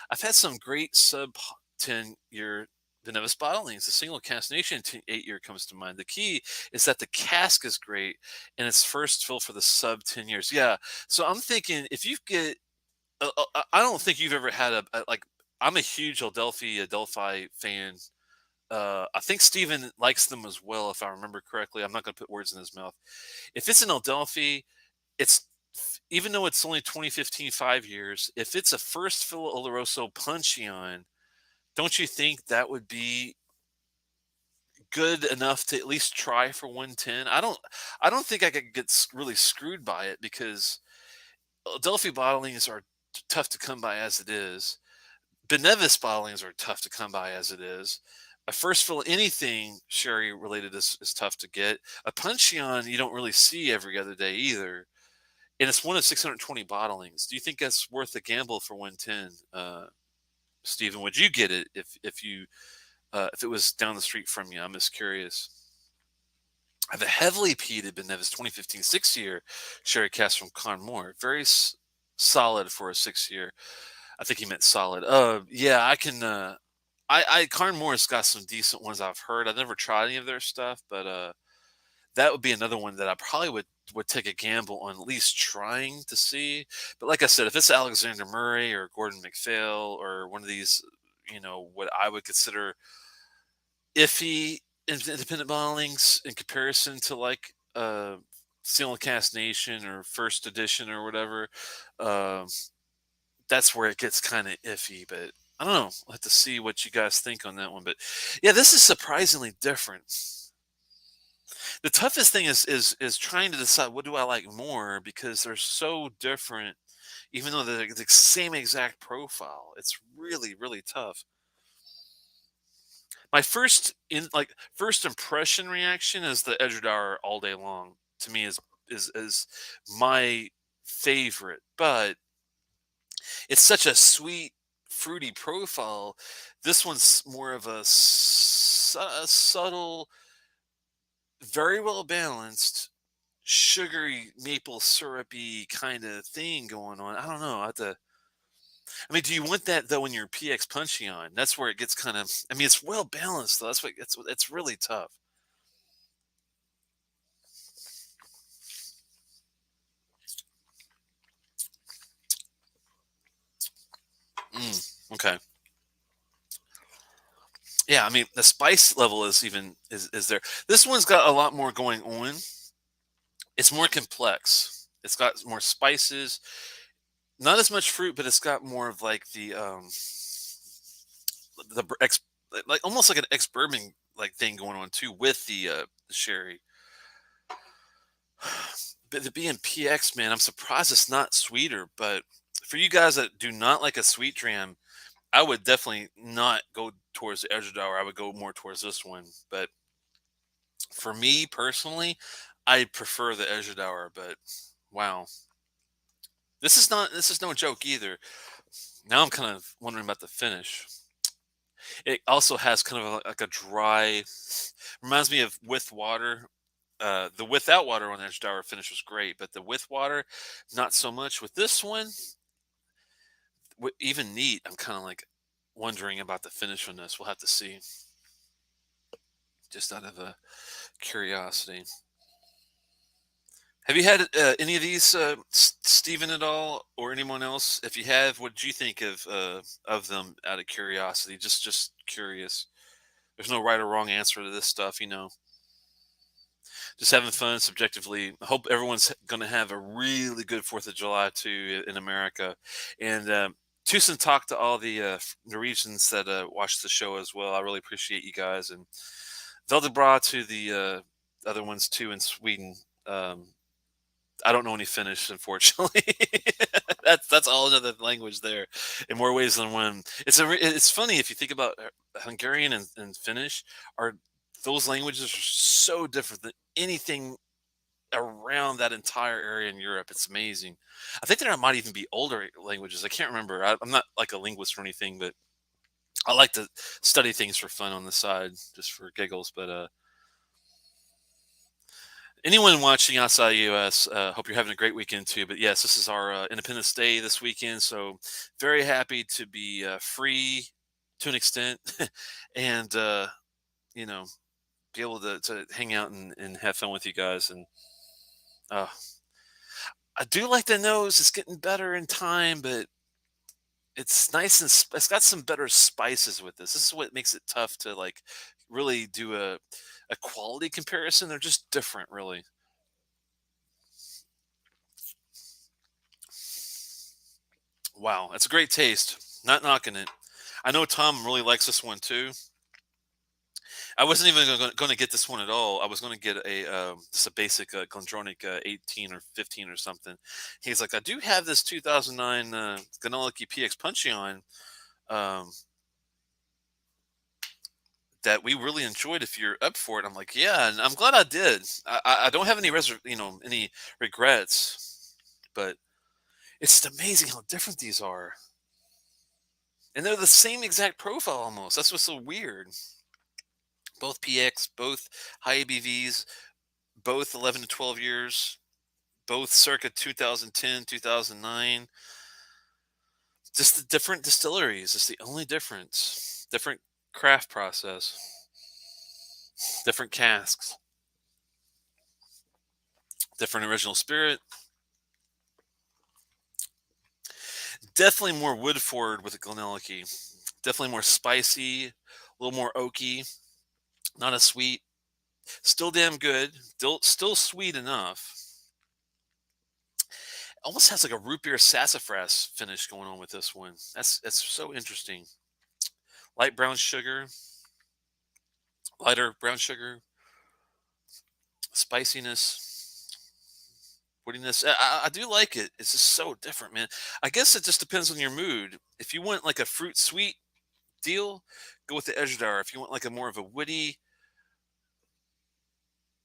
I've had some great sub 10-year Benevis bottlings. The single cask nation 8-year comes to mind. The key is that the cask is great and it's first fill for the sub 10 years. Yeah. So I'm thinking if you get I don't think you've ever had a like. I'm a huge Adelphi fan. I think Steven likes them as well, if I remember correctly. I'm not going to put words in his mouth. If it's an Adelphi, it's even though it's only 2015 5 years. If it's a first fill Oloroso Puncheon, don't you think that would be good enough to at least try for 110? I don't think I could get really screwed by it because Adelphi bottlings are tough to come by as it is. Benevis bottlings are tough to come by as it is. A first fill anything sherry related is tough to get. A Puncheon you don't really see every other day either. and it's one of 620 bottlings. Do you think that's worth a gamble for 110, Stephen? Would you get it if it was down the street from you? I'm just curious. I have a heavily peated Benevis 2015 6-year sherry cask from Conmore. Very solid for a 6-year. I think he meant solid. Yeah, I can. Carnmore's got some decent ones I've heard. I've never tried any of their stuff, but that would be another one that I probably would take a gamble on at least trying to see. But like I said, if it's Alexander Murray or Gordon MacPhail or one of these, what I would consider iffy independent bottlings in comparison to like Seal and Cast Nation or First Edition or whatever, um, that's where it gets kind of iffy. But I don't know. I'll have to see what you guys think on that one. But yeah, this is surprisingly different. The toughest thing is trying to decide what do I like more because they're so different, even though they're the same exact profile. It's really, really tough. My first impression reaction is the Edradour all day long. To me is my favorite, but it's such a sweet, fruity profile. This one's more of a subtle, very well balanced, sugary, maple syrupy kind of thing going on. I don't know. I mean, do you want that though in your PX Puncheon? That's where it gets kind of. I mean, it's well balanced though. That's what it's really tough. Okay. Yeah, I mean the spice level is there. This one's got a lot more going on. It's more complex. It's got more spices, not as much fruit, but it's got more of like the ex like almost like an ex bourbon like thing going on too with the sherry. But the being PX, man, I'm surprised it's not sweeter. But for you guys that do not like a sweet dram, I would definitely not go towards the Edradour. I would go more towards this one. But for me personally, I prefer the Edradour. But wow, this is no joke either. Now I'm kind of wondering about the finish. It also has kind of like a dry, reminds me of with water. The without water on the Edradour finish was great, but the with water, not so much. With this one, even neat, I'm kind of like wondering about the finish on this. We'll have to see, just out of curiosity. Have you had any of these, Stephen, at all, or anyone else? If you have, what did you think of them out of curiosity? Just curious. There's no right or wrong answer to this stuff, Just having fun subjectively. I hope everyone's going to have a really good Fourth of July too in America. And Tucson talk to all the Norwegians that watch the show as well. I really appreciate you guys, and Veldebra to the other ones too in Sweden. I don't know any Finnish, unfortunately. That's all another language there, in more ways than one. It's funny if you think about Hungarian and Finnish. Are those languages are so different than anything around that entire area in Europe. It's amazing. I think there might even be older languages. I can't remember. I'm not like a linguist or anything, but I like to study things for fun on the side, just for giggles. But anyone watching outside the U.S., hope you're having a great weekend too. But yes, this is our Independence Day this weekend, so very happy to be free to an extent, and you know, be able to hang out and have fun with you guys. And uh, I do like the nose; it's getting better in time, but it's nice and it's got some better spices with this. This is what makes it tough to like really do a quality comparison. They're just different, really. Wow, that's a great taste. Not knocking it. I know Tom really likes this one too. I wasn't even going to get this one at all. I was going to get just a basic Glendronach 18 or 15 or something. He's like, I do have this 2009 GlenAllachie PX Puncheon um, that we really enjoyed. If you're up for it, I'm like, yeah, and I'm glad I did. I don't have any any regrets. but it's amazing how different these are. And they're the same exact profile almost. That's what's so weird. Both PX, both high ABVs, both 11 to 12 years, both circa 2010, 2009. Just the different distilleries. It's the only difference. Different craft process, different casks, different original spirit. Definitely more wood forward with the GlenAllachie. Definitely more spicy, a little more oaky, not as sweet. Still damn good. Still sweet enough. Almost has like a root beer sassafras finish going on with this one. That's so interesting. Light brown sugar, lighter brown sugar, spiciness, woodiness. I do like it. It's just so different, man. I guess it just depends on your mood. If you want like a fruit sweet deal, go with the Edradour. If you want like a more of a woody,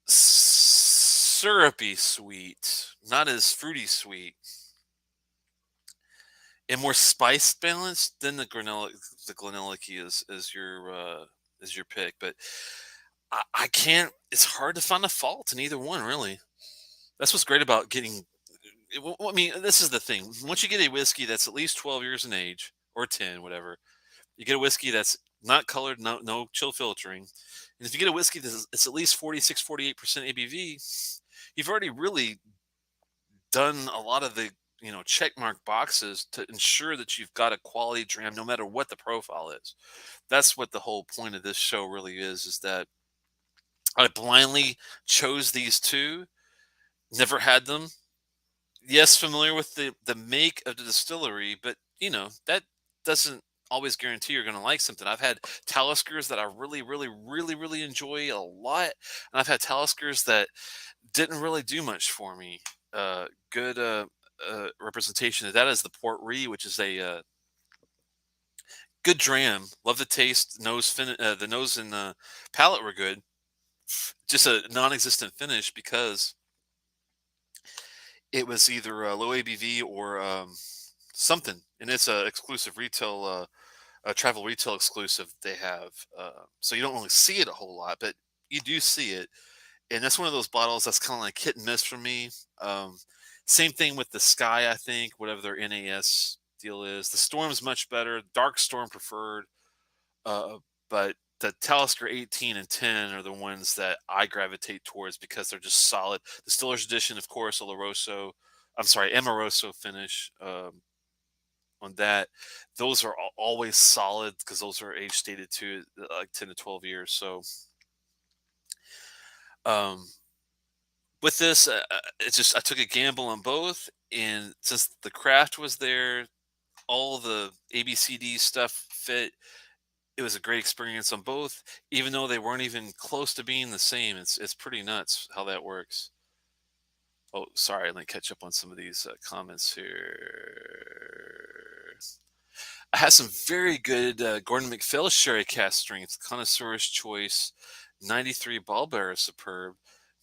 syrupy sweet, not as fruity sweet, and more spice balanced, then the GlenAllachie is your pick. But I can't. It's hard to find a fault in either one, really. That's what's great about getting. I mean, this is the thing. Once you get a whiskey that's at least 12 years in age or 10, whatever, you get a whiskey that's not colored, no chill filtering. And if you get a whiskey that's it's at least 46, 48% ABV, you've already really done a lot of the check mark boxes to ensure that you've got a quality dram no matter what the profile is. That's what the whole point of this show really is that I blindly chose these two, never had them. Yes, familiar with the make of the distillery, but that doesn't always guarantee you're going to like something. I've had Taliskers that I really, really, really, really enjoy a lot, and I've had Taliskers that didn't really do much for me. Good representation of that is the Port Ree, which is a good dram. Love the taste. The nose and the palate were good. Just a non-existent finish because it was either a low ABV or something, and it's a exclusive retail, a travel retail exclusive they have. So you don't really see it a whole lot, but you do see it, and that's one of those bottles that's kind of like hit and miss for me. Same thing with the Sky, I think, whatever their NAS deal is. The Storm's much better. Dark Storm preferred, uh, but the Talisker 18 and 10 are the ones that I gravitate towards because they're just solid. The Stiller's Edition, of course, Oloroso, I'm sorry, Amoroso finish on that. Those are always solid because those are age stated to like 10 to 12 years. So um, with this, it's just I took a gamble on both, and since the craft was there, all the ABCD stuff fit. It was a great experience on both, even though they weren't even close to being the same. It's pretty nuts how that works. Oh, sorry, let me catch up on some of these comments here. I had some very good Gordon MacPhail sherry cask strength, connoisseur's choice, 93 Ballbearer superb,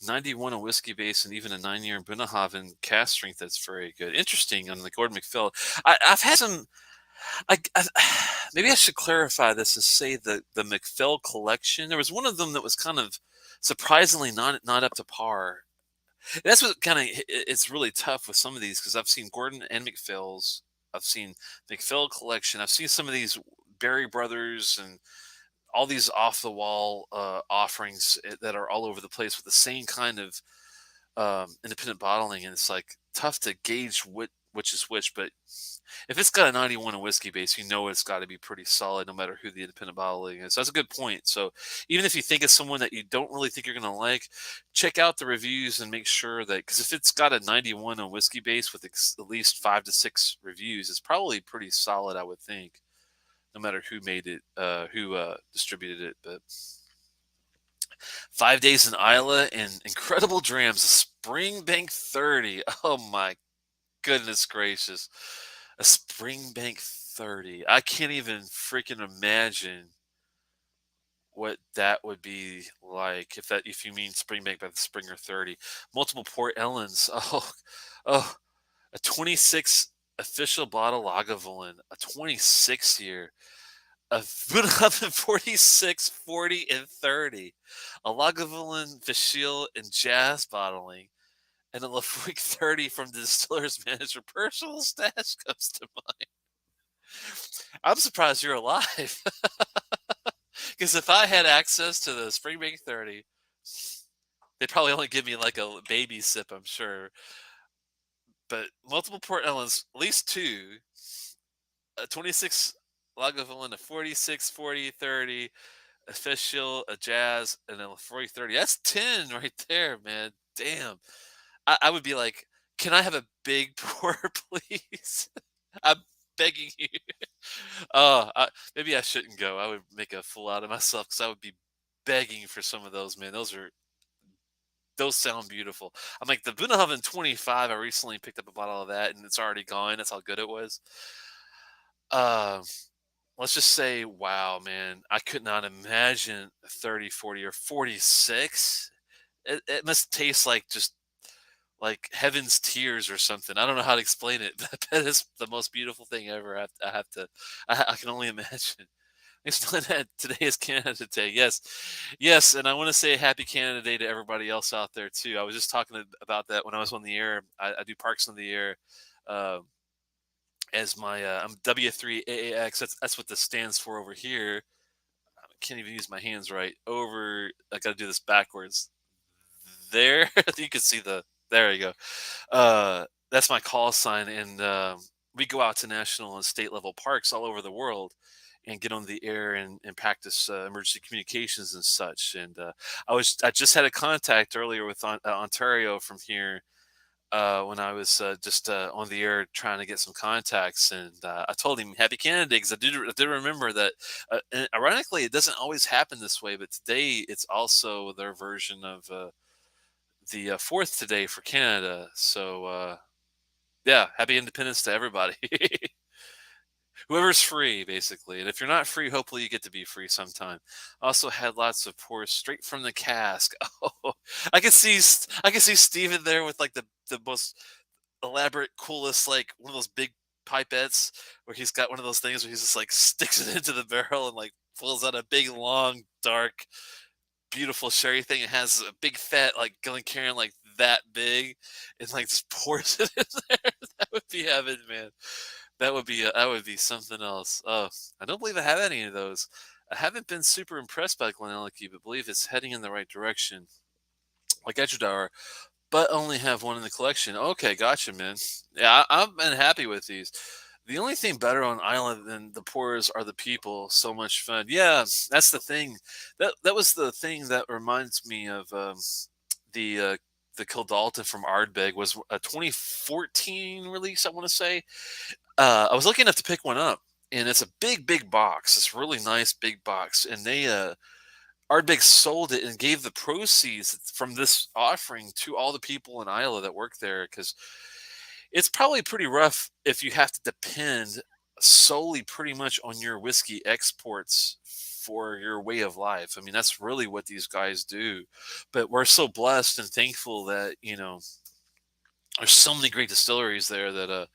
91 a whiskey base, and even a 9-year Bunnahabhain cask strength that's very good. Interesting on the Gordon MacPhail. I've had some. I maybe I should clarify this and say the MacPhail collection. There was one of them that was kind of surprisingly not up to par. And that's what kind of it's really tough with some of these because I've seen Gordon and MacPhail's. I've seen MacPhail collection. I've seen some of these Berry Brothers and all these off the wall offerings that are all over the place with the same kind of independent bottling, and it's like tough to gauge which is which. But if it's got a 91 in whiskey base, it's got to be pretty solid no matter who the independent bottling is. So that's a good point. So even if you think it's someone that you don't really think you're going to like, check out the reviews and make sure that, because if it's got a 91 in whiskey base with at least 5 to 6 reviews, it's probably pretty solid, I would think, no matter who made it, who distributed it. But 5 days in Isla and incredible drams, Springbank 30. Oh my goodness gracious. A Springbank 30. I can't even freaking imagine what that would be like if you mean Springbank by the Springer 30. Multiple Port Ellens. Oh, A 26 official bottle Lagavulin, a 26 year, a Bunnahabhain 46, 40, and 30, a Lagavulin Vachille and Jazz bottling, and a Lafroig 30 from the distiller's manager personal stash comes to mind. I'm surprised you're alive. Because if I had access to the Springbank 30, they'd probably only give me like a baby sip, I'm sure. But multiple Port Ellens, at least two, a 26 Lagavulin, a 46, 40, 30, official, a Jazz, and a Lafroig 30. That's 10 right there, man. Damn. I would be like, can I have a big pour, please? I'm begging you. Oh, maybe I shouldn't go. I would make a fool out of myself because I would be begging for some of those, man. Those sound beautiful. I'm like the Bunnahabhain 25. I recently picked up a bottle of that, and it's already gone. That's how good it was. Uh, let's just say, wow, man, I could not imagine 30, 40, or 46. It must taste like just like heaven's tears or something. I don't know how to explain it. But that is the most beautiful thing ever. I have to. I can only imagine. Explain that today is Canada Day. Yes, yes, and I want to say Happy Canada Day to everybody else out there too. I was just talking about that when I was on the air. I do Parks on the Air uh, as my I'm W3AAX. That's what this stands for over here. I can't even use my hands right. Over, I got to do this backwards. There, you can see the. There you go. That's my call sign, and we go out to national and state level parks all over the world and get on the air and practice emergency communications and such. And I just had a contact earlier with Ontario from here when I was just on the air trying to get some contacts, and I told him Happy Canada Day because I did remember that. And ironically, it doesn't always happen this way, but today it's also their version of the 4th today for Canada. So yeah, happy Independence to everybody. Whoever's free, basically. And if you're not free, hopefully you get to be free sometime. Also had lots of pours straight from the cask. Oh, I can see Steven there with like the most elaborate, coolest, like one of those big pipettes where he's got one of those things where he's just like sticks it into the barrel and like pulls out a big, long, dark, beautiful sherry thing. It has a big fat like Glencairn like that big, and like just pours it in there. That would be heaven, man. That would be something else. Oh, I don't believe I have any of those. I haven't been super impressed by GlenAllachie, but believe it's heading in the right direction, like Edradour, but only have one in the collection. Okay, gotcha, man. Yeah, I've been happy with these. The only thing better on island than the pours are the people. So much fun. Yeah, that's the thing. That was the thing that reminds me of the uh, the Kildalton from Ardbeg was a 2014 release. I want to say. I was lucky enough to pick one up, and it's a big, big box. It's a really nice big box, and they Ardbeg sold it and gave the proceeds from this offering to all the people in Iowa that work there because it's probably pretty rough if you have to depend solely pretty much on your whiskey exports for your way of life. I mean, that's really what these guys do. But we're so blessed and thankful that, there's so many great distilleries there that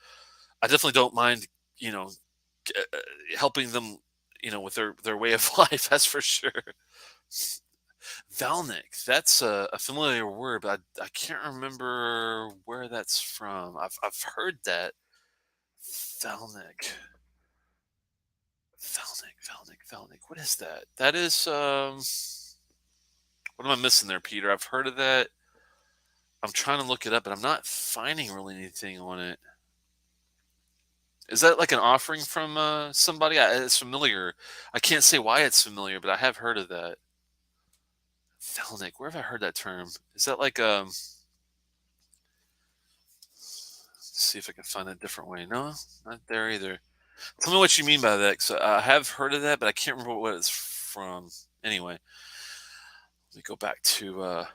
I definitely don't mind, you know, helping them, with their way of life. That's for sure. Valnic, that's a familiar word, but I can't remember where that's from. I've heard that. Valnic, Valnic. What is that? That is what am I missing there, Peter? I've heard of that. I'm trying to look it up, but I'm not finding really anything on it. Is that like an offering from somebody? It's familiar. I can't say why it's familiar, but I have heard of that. Valnic. Where have I heard that term? Is that like see if I can find a different way. No, not there either. Tell me what you mean by that. Cause I have heard of that, but I can't remember what it's from. Anyway, let me go back to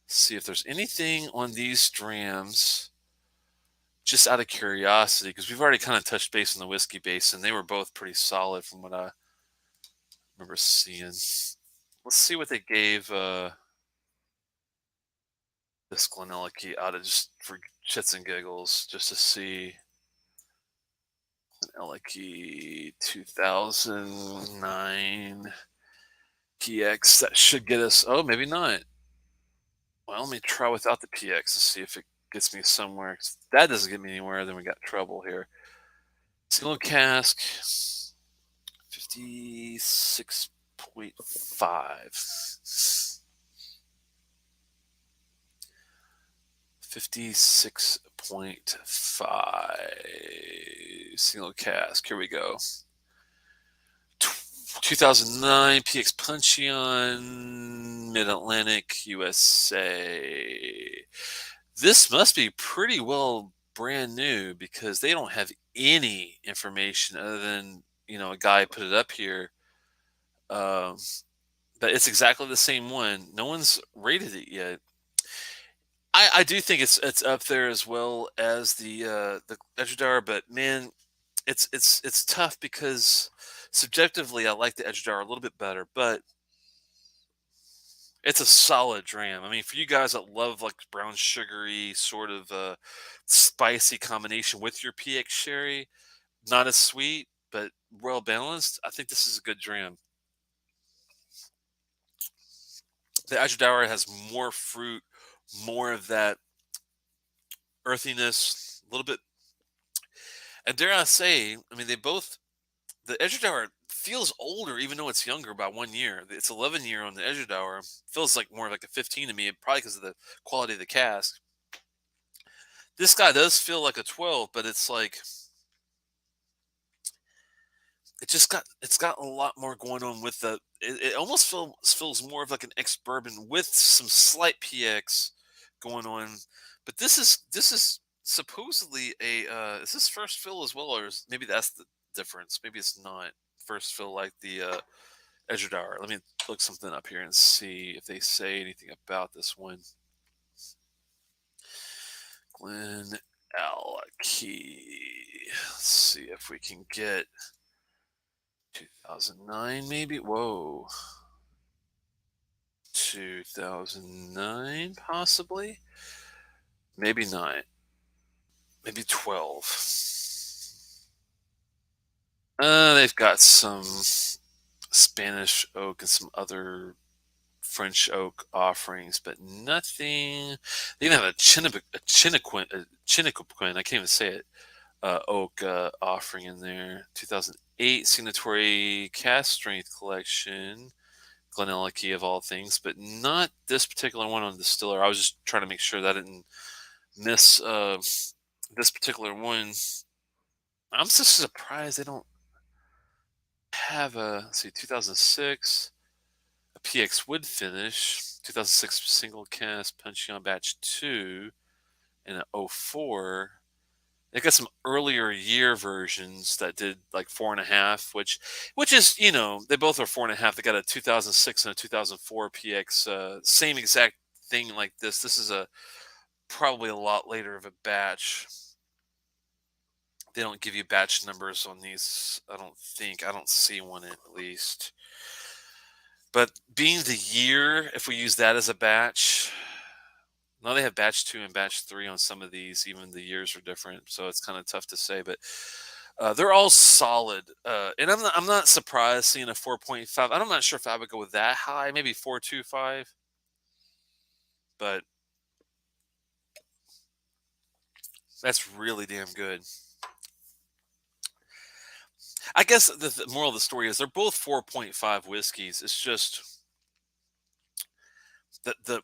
see if there's anything on these drams. Just out of curiosity, because we've already kind of touched base on the whiskey base, and they were both pretty solid from what I remember seeing. Let's see what they gave. this GlenAllachie out of just for shits and giggles, just to see GlenAllachie 2009 PX. That should get us. Oh, maybe not. Well, let me try without the PX to see if it gets me somewhere. 'Cause if that doesn't get me anywhere, then we got trouble here. Single cask, 56.5. 56.5 single cask. Here we go. 2009 PX Puncheon, Mid Atlantic, USA. This must be pretty well brand new because they don't have any information other than, a guy put it up here. Um, but it's exactly the same one. No one's rated it yet. I do think it's up there as well as the Edradour, but man, it's tough because subjectively I like the Edradour a little bit better, but it's a solid dram. I mean, for you guys that love like brown sugary sort of spicy combination with your PX sherry, not as sweet but well balanced, I think this is a good dram. The Edradour has more fruit, more of that earthiness, a little bit. And dare I say, I mean, the Edradour feels older, even though it's younger by 1 year. It's 11 year on the Edradour. Feels like more like a 15 to me, probably because of the quality of the cask. This guy does feel like a 12, but it's like it's got a lot more going on with the. It almost feels more of like an ex bourbon with some slight PX going on. But this is supposedly a is this first fill as well, or maybe that's the difference? Maybe it's not first fill like the Edradour. Let me look something up here and see if they say anything about this one. GlenAllachie. Let's see if we can get 2009 maybe. Whoa. 2009 possibly. Maybe not. Maybe 12. They've got some Spanish oak and some other French oak offerings, but nothing. They even have a Chinoquin. I can't even say it. Oak offering in there. 2008 signatory cast strength collection, GlenAllachie of all things, but not this particular one on distiller. I was just trying to make sure that I didn't miss this particular one. I'm just surprised they don't have a, let's see, 2006, a PX wood finish, 2006 single cast Puncheon batch 2, and an '04. They got some earlier year versions that did like 4.5, which is, they both are 4.5. They got a 2006 and a 2004 PX, same exact thing like this. This is a probably a lot later of a batch. They don't give you batch numbers on these. I don't think. I don't see one at least. But being the year, if we use that as a batch, now they have batch 2 and batch 3 on some of these. Even the years are different, so it's kind of tough to say. But they're all solid, and I'm not surprised seeing a 4.5. I'm not sure if I would go with that high. Maybe 4.25, but that's really damn good. I guess the moral of the story is they're both 4.5 whiskeys. It's just the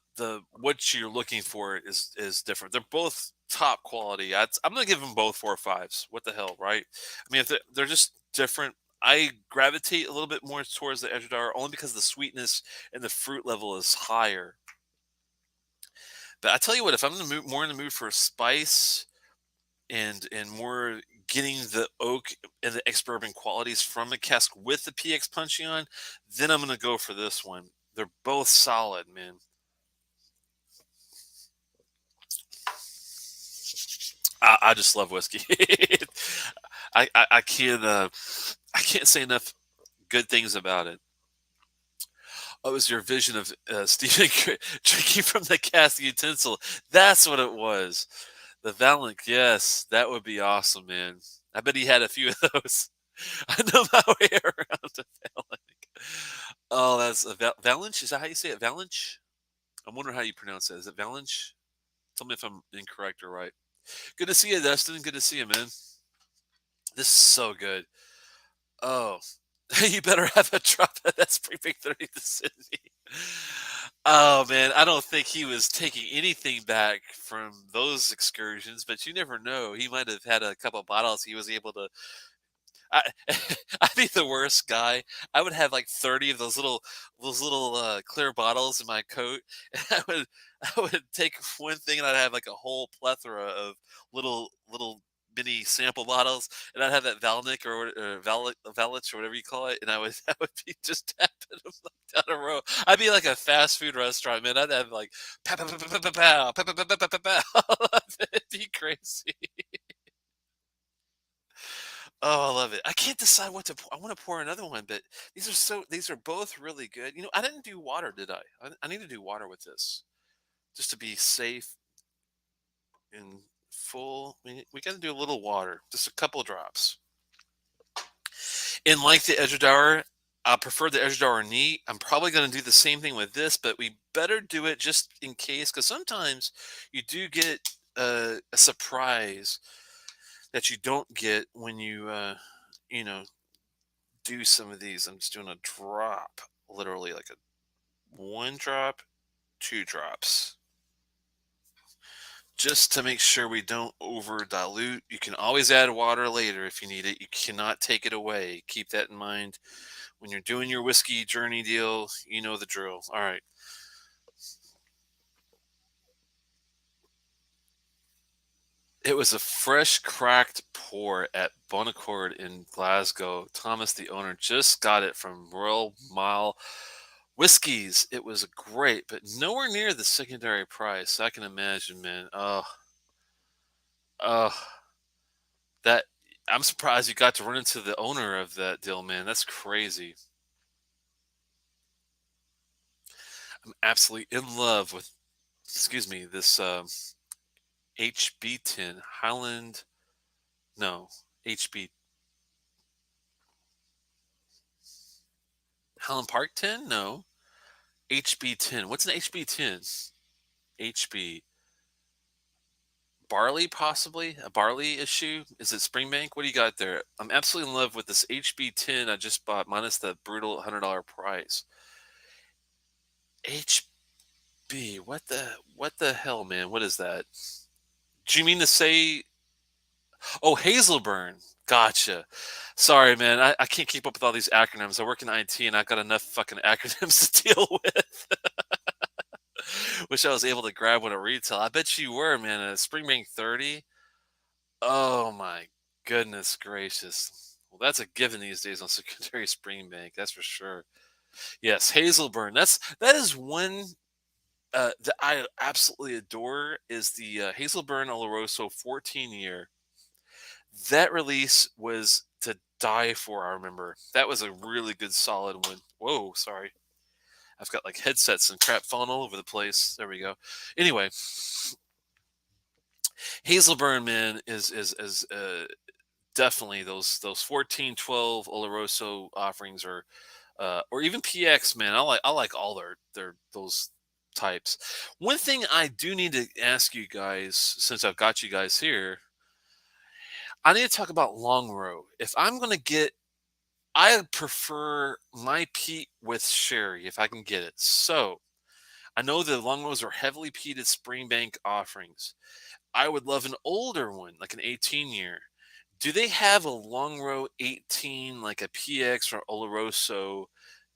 what you're looking for is different. They're both top quality. I'm gonna give them both 4.5s. What the hell, right? I mean, if they're just different. I gravitate a little bit more towards the Edradour only because the sweetness and the fruit level is higher. But I tell you what, if I'm in the mood, more in the mood for spice and more getting the oak and the ex bourbon qualities from a cask with the PX Puncheon, then I'm gonna go for this one. They're both solid, man. I just love whiskey. I can't say enough good things about it. Oh, it was your vision of Stephen drinking from the cask utensil. That's what it was. The Valink, yes, that would be awesome, man. I bet he had a few of those. I know my way around a Valink. Oh, that's a Valanche. Is that how you say it? Valanche? I'm wondering how you pronounce it. Is it Valanche? Tell me if I'm incorrect or right. Good to see you, Dustin. Good to see you, man. This is so good. Oh, you better have a drop of that Spring Break 30 to Sydney. Oh man, I don't think he was taking anything back from those excursions, but you never know. He might have had a couple bottles he was able to. I, I'd be the worst guy. I would have like 30 of those little clear bottles in my coat, and I would take one thing and I'd have like a whole plethora of little mini sample bottles, and I'd have that Valnic or Valich or whatever you call it, and I would be just tapping them like down a row. I'd be like a fast food restaurant, man. I'd have like pow pow pow pow pow pow pow pow pow pow pow pow. It'd be crazy. Oh, I love it. I can't decide what to pour. I want to pour another one, but these are both really good. I didn't do water, did I? I need to do water with this just to be safe and full. We got to do a little water, just a couple drops. And like the Edradour, I prefer the Edradour neat. I'm probably going to do the same thing with this, but we better do it just in case, because sometimes you do get a surprise that you don't get when you know, do some of these. I'm just doing a drop, literally like a one drop, two drops, just to make sure we don't over dilute. You can always add water later if you need it. You cannot take it away. Keep that in mind when you're doing your whiskey journey deal. You know the drill. All right. It was a fresh cracked pour at Bonaccord in Glasgow. Thomas, the owner, just got it from Royal Mile Whiskies. It was great, but nowhere near the secondary price. I can imagine, man. Oh, that I'm surprised you got to run into the owner of that deal, man. That's crazy. I'm absolutely in love with, excuse me, this HB10 Highland. No, HB Highland Park 10. No, HB10. What's an HB10? HB barley, possibly a barley issue. Is it Springbank? What do you got there? I'm absolutely in love with this HB10 I just bought, minus the brutal $100 price. HB, what the hell, man? What is that? Do you mean to say? Oh, Hazelburn. Gotcha. Sorry, man. I can't keep up with all these acronyms. I work in IT and I've got enough fucking acronyms to deal with. Wish I was able to grab one at retail. I bet you were, man. A Springbank 30. Oh my goodness gracious. Well, that's a given these days on secondary Springbank. That's for sure. Yes, Hazelburn. That is one that I absolutely adore is the Hazelburn Oloroso 14 year. That release was to die for. I remember that was a really good, solid one. Whoa, sorry. I've got like headsets and crap falling all over the place. There we go. Anyway, Hazelburn, man, is definitely those 14, 12 Oloroso offerings or even PX, man. I like all their those types. One thing I do need to ask you guys, since I've got you guys here, I need to talk about long row. If I'm gonna get, I prefer my peat with sherry if I can get it. So I know the long rows are heavily peated Springbank offerings. I would love an older one, like an 18 year. Do they have a long row 18, like a PX or Oloroso,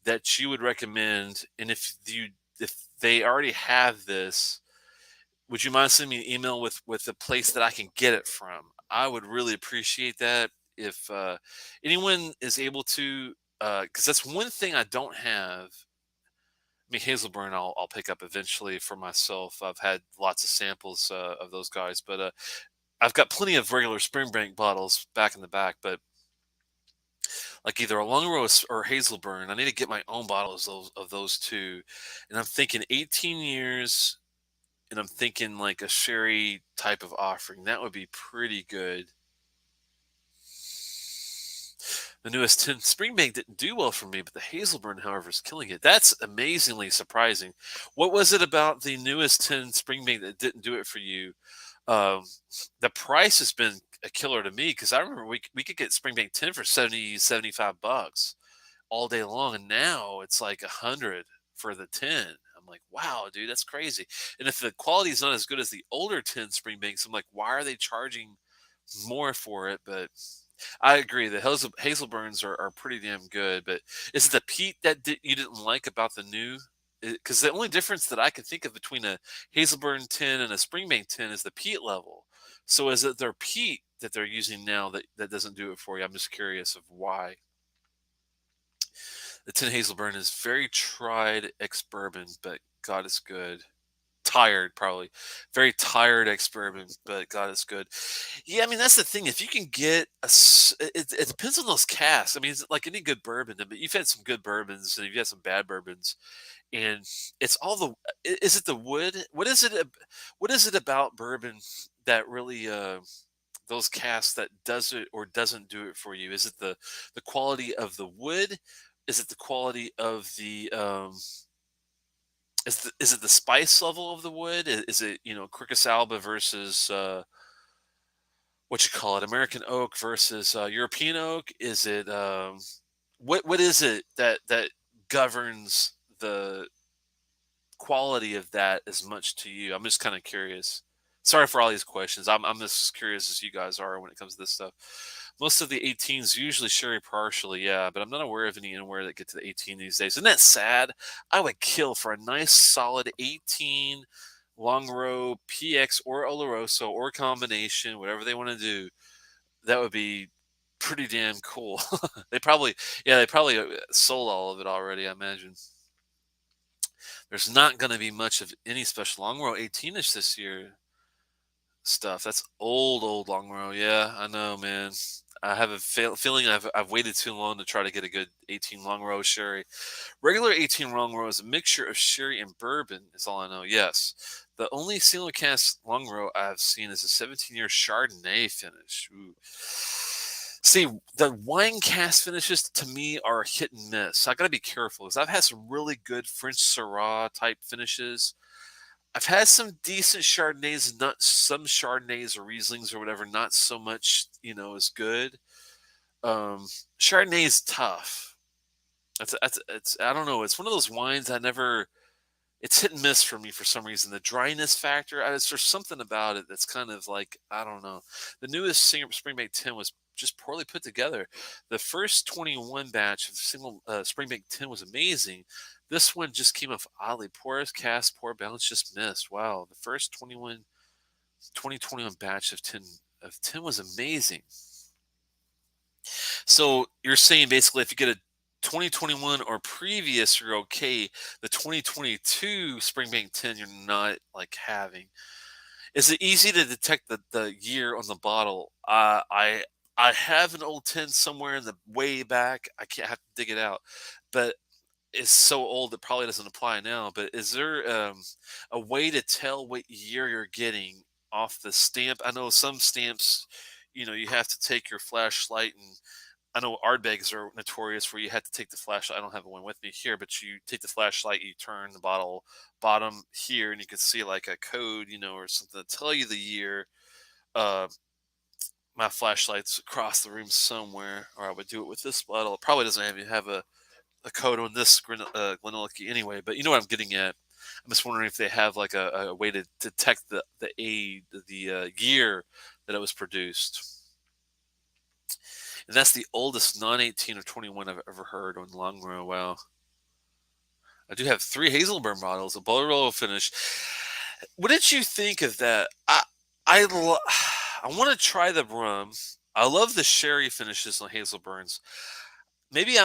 that you would recommend? And if they already have this, would you mind sending me an email with a place that I can get it from? I would really appreciate that if anyone is able to, because that's one thing I don't have. I mean, Hazelburn, I'll pick up eventually for myself. I've had lots of samples of those guys, but I've got plenty of regular Springbank bottles back in the back. But like either a long roast or Hazelburn. I need to get my own bottles of those two, and I'm thinking 18 years, and I'm thinking like a sherry type of offering. That would be pretty good. The newest tin Springbank didn't do well for me, but the Hazelburn, however, is killing it. That's amazingly surprising. What was it about the newest tin Springbank that didn't do it for you? Um, the price has been a killer to me because I remember we could get Springbank 10 for 70, $75 all day long, and now it's like 100 for the 10. I'm like, wow, dude, that's crazy. And if the quality is not as good as the older 10 Springbanks, I'm like, why are they charging more for it? But I agree. The Hazelburns are pretty damn good, but is it the peat that you didn't like about the new? Because the only difference that I can think of between a Hazelburn tin and a Springbank tin is the peat level. So is it their peat that they're using now that doesn't do it for you? I'm just curious of why. The tin Hazelburn is very tried ex bourbon, but God is good. Tired, probably. Very tired ex bourbon, but God is good. Yeah, I mean that's the thing. If you can get it depends on those casks. I mean, it's like any good bourbon. I mean, you've had some good bourbons and you've had some bad bourbons, and it's all the. Is it the wood? What is it? What is it about bourbon that really those casks that does it or doesn't do it for you? Is it the quality of the wood? Is it the quality of the is it the spice level of the wood? Is it, Cricus alba versus what you call it, American oak versus European oak? Is it what is it that governs the quality of that as much to you? I'm just kind of curious. Sorry for all these questions. I'm just as curious as you guys are when it comes to this stuff. Most of the 18s usually sherry partially, yeah, but I'm not aware of any anywhere that get to the 18 these days. Isn't that sad? I would kill for a nice solid 18 long row PX or Oloroso or combination, whatever they want to do. That would be pretty damn cool. they probably sold all of it already, I imagine. There's not going to be much of any special long row 18ish this year stuff. That's old long row. Yeah, I know, man. I have a feeling I've waited too long to try to get a good 18 long row sherry. Regular 18 long row is a mixture of sherry and bourbon, is all I know. Yes. The only single cask long row I've seen is a 17-year Chardonnay finish. Ooh. See, the wine cask finishes to me are hit and miss. So I got to be careful because I've had some really good French Syrah type finishes. I've had some decent Chardonnays, not some Chardonnays or Rieslings or whatever, not so much, as good. Chardonnay is tough. It's I don't know. It's one of those wines I never. It's hit and miss for me for some reason. The dryness factor, there's something about it that's kind of like I don't know. The newest Springbank 10 was just poorly put together. The first 21 batch of single Springbank 10 was amazing. This one just came off oddly poor cast, poor balance, just missed. Wow, the first 2021 batch of 10 was amazing. So you're saying basically if you get a 2021 or previous, you're okay. The 2022 Springbank 10, you're not like having. Is it easy to detect the year on the bottle? I have an old 10 somewhere in the way back. I can't have to dig it out, but it's so old it probably doesn't apply now. But is there a way to tell what year you're getting off the stamp? I know some stamps, you have to take your flashlight and I know Ardbegs are notorious where you have to take the flashlight. I don't have one with me here, but you take the flashlight, you turn the bottle bottom here, and you can see like a code, or something to tell you the year. Uh, my flashlight's across the room somewhere, or I would do it with this bottle. It probably doesn't even have a code on this GlenAllachie anyway, but you know what I'm getting at. I'm just wondering if they have like a way to detect the year that it was produced. And that's the oldest non-18 or 21 I've ever heard on long row. Wow. I do have 3 Hazelburn bottles, a Bolero finish. What did you think of that? I, lo- I want to try the rum. I love the sherry finishes on Hazelburns. Maybe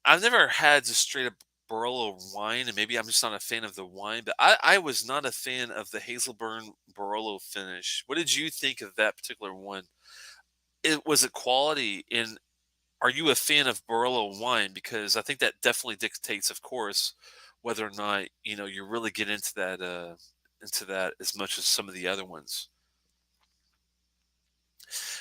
I've never had just straight up Barolo wine, and maybe I'm just not a fan of the wine, but I was not a fan of the Hazelburn Barolo finish. What did you think of that particular one? Was it quality? Are you a fan of Barolo wine? Because I think that definitely dictates, of course, whether or not you really get into that as much as some of the other ones.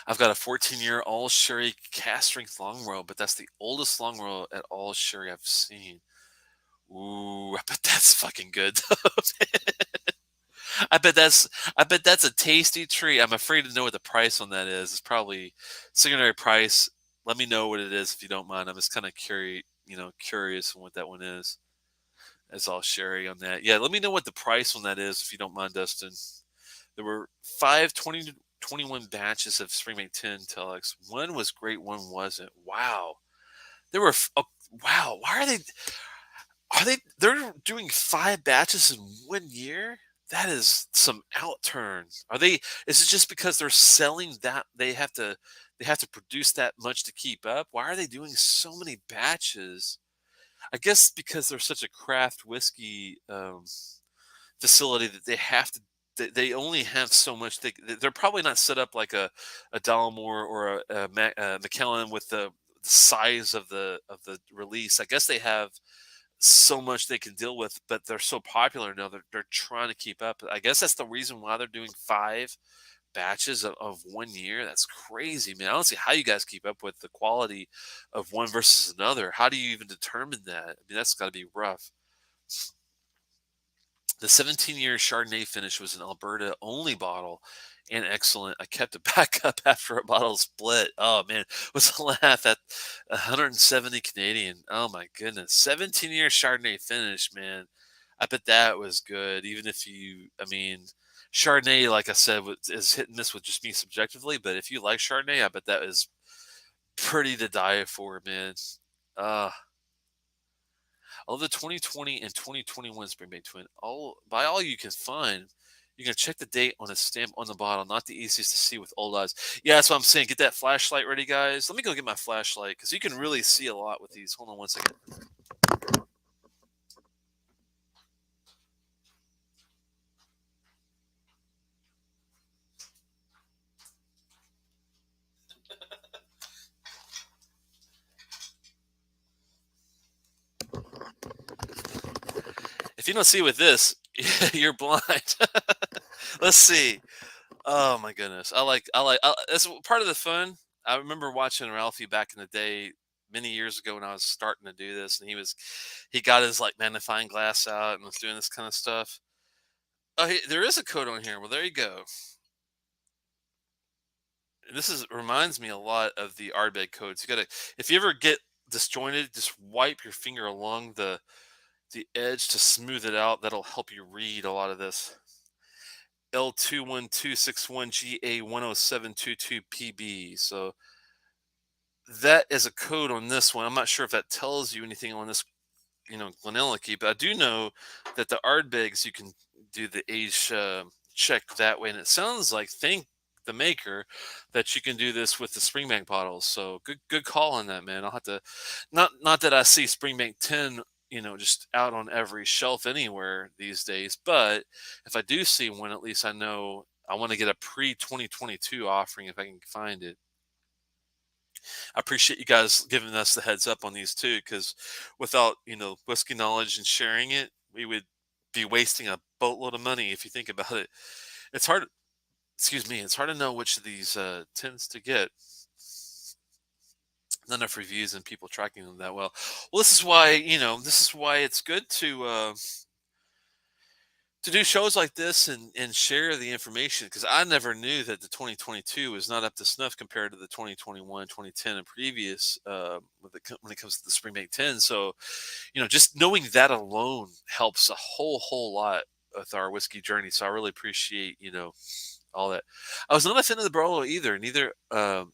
I've got a 14-year all sherry cask strength long row, but that's the oldest long row at all sherry I've seen. Ooh, I bet that's fucking good. I bet that's I bet that's a tasty treat. I'm afraid to know what the price on that is. It's probably secondary price. Let me know what it is if you don't mind. I'm just kind of curious on what that one is. As all sherry on that. Yeah, let me know what the price on that is if you don't mind, Dustin. There were 5 to 21 batches of Springbank 10 Telex. One was great, one wasn't. Wow. There were wow. Why they're doing 5 batches in 1 year? That is some outturn. Is it just because they're selling that they have to produce that much to keep up? Why are they doing so many batches? I guess because they're such a craft whiskey facility that they only have so much. They're probably not set up like a Dalmore or a Macallan with the size of the release. I guess they have so much they can deal with, but they're so popular now. They're trying to keep up. I guess that's the reason why they're doing 5 batches of 1 year. That's crazy, man. I don't see how you guys keep up with the quality of one versus another. How do you even determine that? I mean, that's got to be rough. The 17-year Chardonnay finish was an Alberta only bottle and excellent. I kept it back up after a bottle split. Oh man, was a laugh at 170 Canadian. Oh my goodness, 17-year Chardonnay finish, man. I bet that was good. Even if I mean, Chardonnay, like I said, is hit and miss with just me subjectively. But if you like Chardonnay, I bet that is pretty to die for, man. Uh, of the 2020 and 2021 Springbank Twin, all you can find, you can check the date on a stamp on the bottle. Not the easiest to see with old eyes. Yeah, that's what I'm saying. Get that flashlight ready, guys. Let me go get my flashlight because you can really see a lot with these. Hold on one second. If you don't see with this, you're blind. Let's see. Oh my goodness. That's part of the fun. I remember watching Ralphie back in the day many years ago when I was starting to do this and he got his like magnifying glass out and was doing this kind of stuff. Oh, there is a code on here. Well, there you go. This reminds me a lot of the Ardbeg codes. You gotta, if you ever get disjointed, just wipe your finger along the edge to smooth it out. That'll help you read a lot of this. L21261GA10722PB. So that is a code on this one. I'm not sure if that tells you anything on this, GlenAllachie, but I do know that the Ardbegs you can do the age check that way, and it sounds like thank the maker that you can do this with the Springbank bottles. So good call on that, man. I'll have to not that I see Springbank 10 just out on every shelf anywhere these days, but if I do see one, at least I know I want to get a pre 2022 offering if I can find it. I appreciate you guys giving us the heads up on these too, because without whiskey knowledge and sharing it, we would be wasting a boatload of money if you think about it. It's hard. Excuse me. It's hard to know which of these tends to get. Not enough reviews and people tracking them that well. Well, this is why it's good to do shows like this and share the information because I never knew that the 2022 was not up to snuff compared to the 2021, 2010, and previous when it comes to the Springbank 10. So, just knowing that alone helps a whole lot with our whiskey journey. So I really appreciate, all that. I was not a fan of the Barolo either.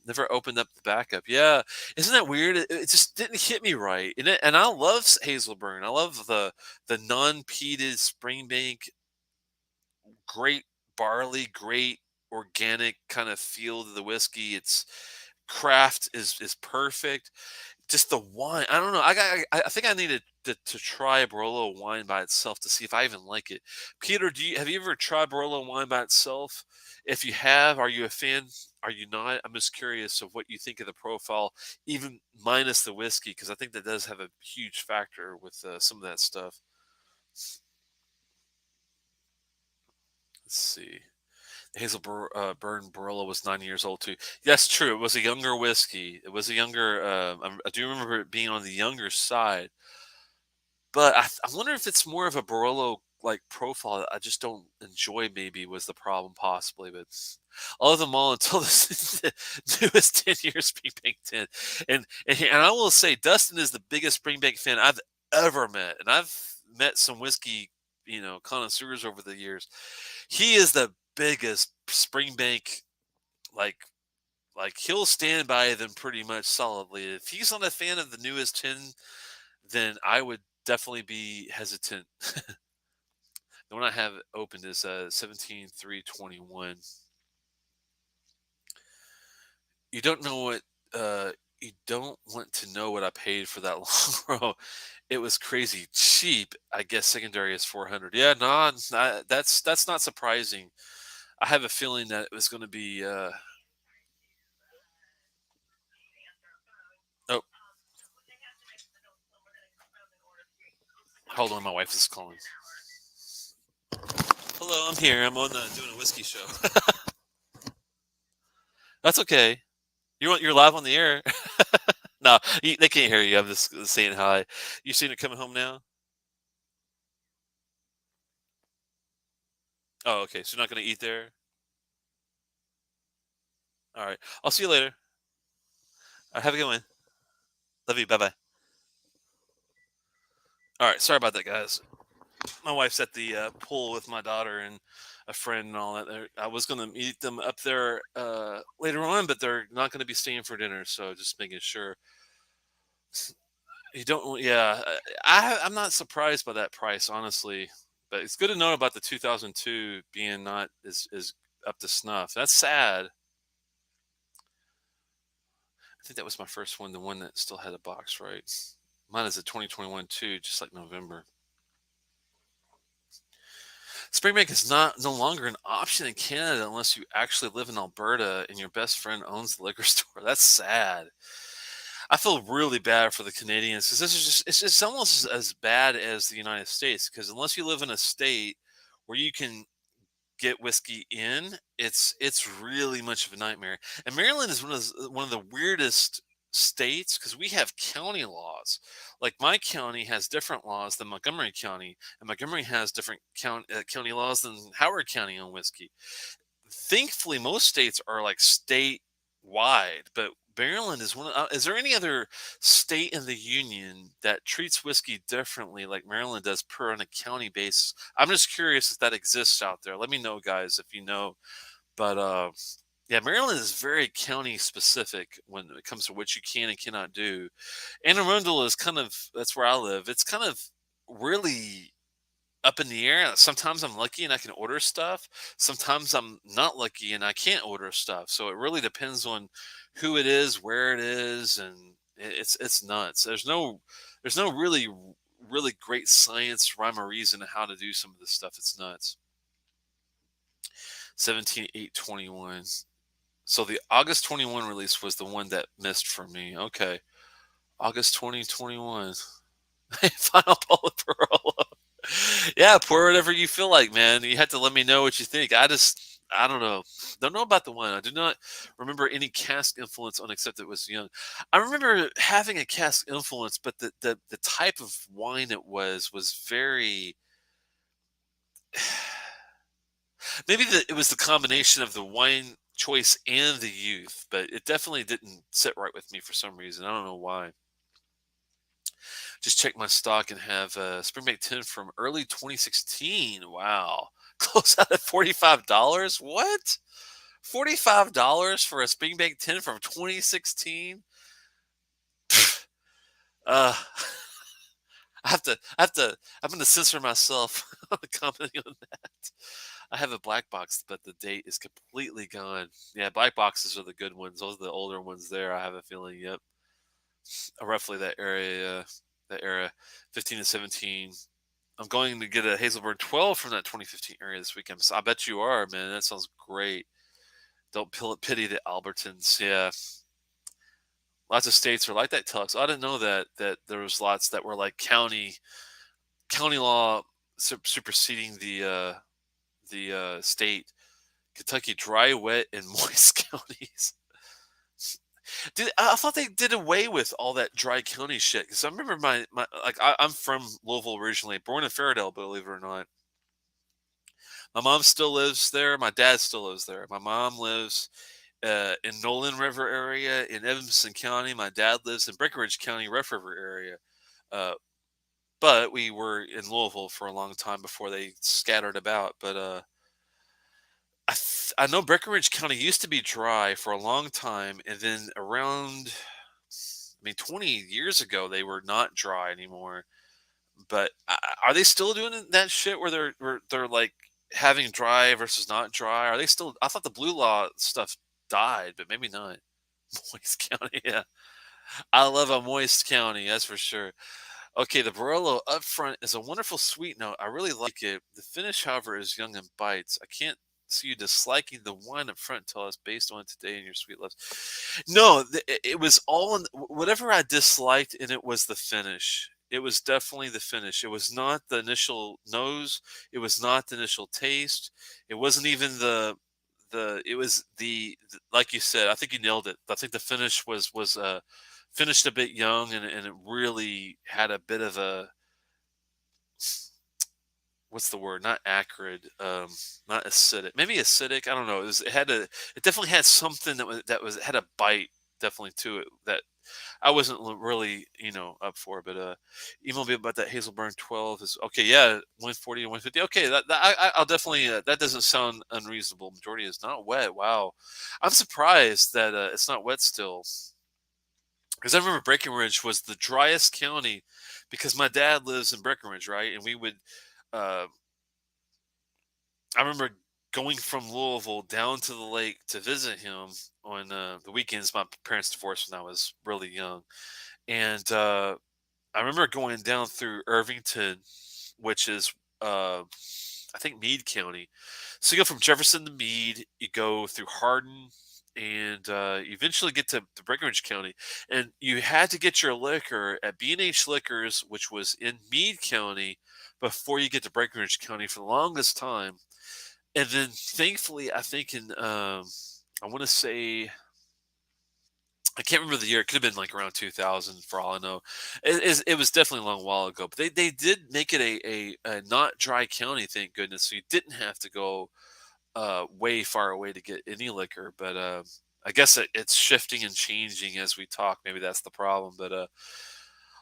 Never opened up the backup. Yeah, isn't that weird? It just didn't hit me right. And I love Hazelburn. I love the non-peated Springbank, great barley, great organic kind of feel to the whiskey. It's craft is perfect. Just the wine. I don't know. I think I need to to try a Barolo wine by itself to see if I even like it. Peter, have you ever tried Barolo wine by itself? If you have, are you a fan? Are you not? I'm just curious of what you think of the profile, even minus the whiskey, because I think that does have a huge factor with some of that stuff. Let's see. Burn Barolo was 9 years old too. That's true. It was a younger whiskey. It was a younger. I do remember it being on the younger side. But I wonder if it's more of a Barolo like profile that I just don't enjoy. Maybe was the problem, possibly. But I love them all until this the newest 10 year Springbank 10. And I will say, Dustin is the biggest Springbank fan I've ever met, and I've met some whiskey, connoisseurs over the years. He is the biggest Springbank like. Like he'll stand by them pretty much solidly. If he's not a fan of the newest 10, then I would definitely be hesitant. The one I have opened is 17-3-21. You don't know what you don't want to know what I paid for that long row. It was crazy cheap. I guess secondary is 400. Yeah, no, that's not surprising. I have a feeling that it was going to be. Oh, hold on, my wife is calling. Hello, I'm here. I'm on doing a whiskey show. That's okay. You're live on the air. No, they can't hear you. I'm just saying hi. You seen it coming home now? Oh, okay. So you're not going to eat there? All right. I'll see you later. All right, have a good one. Love you. Bye bye. All right. Sorry about that, guys. My wife's at the pool with my daughter and a friend and all that. I was going to meet them up there later on, but they're not going to be staying for dinner. So just making sure. You don't. Yeah, I'm not surprised by that price, honestly. But it's good to know about the 2002 being not as up to snuff. That's sad. I think that was my first one, the one that still had a box, right? Mine is a 2021 too, just like November. Springbank is no longer an option in Canada unless you actually live in Alberta and your best friend owns the liquor store. That's sad. I feel really bad for the Canadians because this is it's almost as bad as the United States because unless you live in a state where you can get whiskey in, it's really much of a nightmare. And Maryland is one of the weirdest states because we have county laws. Like my county has different laws than Montgomery County, and Montgomery has different county laws than Howard County on whiskey. Thankfully, most states are like state wide, but Maryland is one. Is there any other state in the union that treats whiskey differently, like Maryland does, per on a county basis? I'm just curious if that exists out there. Let me know, guys, if you know. But yeah, Maryland is very county specific when it comes to what you can and cannot do. Anne Arundel is kind of that's where I live. It's kind of really up in the air. Sometimes I'm lucky and I can order stuff. Sometimes I'm not lucky and I can't order stuff. So it really depends on who it is, where it is, and it's nuts. There's no really great science, rhyme or reason to how to do some of this stuff. It's nuts. 17-8-21. So the August 21 release was the one that missed for me. Okay. August 2021. Final bullet Barolo. Yeah, pour whatever you feel like, man. You have to let me know what you think. I don't know. Don't know about the wine. I do not remember any cask influence on except it was young. I remember having a cask influence, but the type of wine it was very. Maybe it was the combination of the wine choice and the youth, but it definitely didn't sit right with me for some reason. I don't know why. Just check my stock and have Springbank 10 from early 2016. Wow. Close out at $45. What? $45 for a Springbank 10 from 2016? Uh, I'm going to censor myself on commenting on that. I have a black box, but the date is completely gone. Yeah, black boxes are the good ones. Those are the older ones there. I have a feeling. Yep. Roughly that area. that era, 15 to 17. I'm going to get a Hazelburn 12 from that 2015 area this weekend. So I bet you are, man. That sounds great. Don't pity the Albertons. Yeah, lots of states are like that. Telex. I didn't know that there was lots that were like county law superseding the state. Kentucky dry, wet, and moist counties. I thought they did away with all that dry county shit because I remember I'm from Louisville originally, born in Fairdale, believe it or not. My mom still lives there. My dad still lives there. My mom lives in Nolan River area in Evanston County. My dad lives in Breckenridge County, Rough River area. Uh, but we were in Louisville for a long time before they scattered about. But I know Breckenridge County used to be dry for a long time, and then around, I mean, 20 years ago, they were not dry anymore. But are they still doing that shit where they're like having dry versus not dry? Are they still? I thought the blue law stuff died, but maybe not. Moist County, yeah. I love a moist county, that's for sure. Okay, the Barolo up front is a wonderful sweet note. I really like it. The finish, however, is young and bites. I can't see you disliking the wine up front until it's based on today and your sweet loves. No, it was all in whatever I disliked, and it was the finish. It was definitely the finish. It was not the initial nose. It was not the initial taste. It wasn't even it was like you said, I think you nailed it. I think the finish was finished a bit young, and it really had a bit of a, what's the word? Not acrid, not acidic. Maybe acidic. I don't know. It definitely had something that was had a bite definitely to it that I wasn't really up for. But email me about that Hazelburn 12 is okay. Yeah, 140 and 150. Okay, I'll definitely. That doesn't sound unreasonable. Majority is not wet. Wow, I'm surprised that it's not wet still. Because I remember Breckenridge was the driest county because my dad lives in Breckenridge, right? And we would, uh, I remember going from Louisville down to the lake to visit him on the weekends. My parents divorced when I was really young. And I remember going down through Irvington, which is, I think, Meade County. So you go from Jefferson to Meade, you go through Hardin, and you eventually get to Breckenridge County. And you had to get your liquor at B&H Liquors, which was in Meade County, before you get to Breckenridge County for the longest time. And then thankfully, I think I want to say, I can't remember the year. It could have been like around 2000 for all I know. It was definitely a long while ago. But they did make it a not dry county, thank goodness. So you didn't have to go way far away to get any liquor. But I guess it's shifting and changing as we talk. Maybe that's the problem. But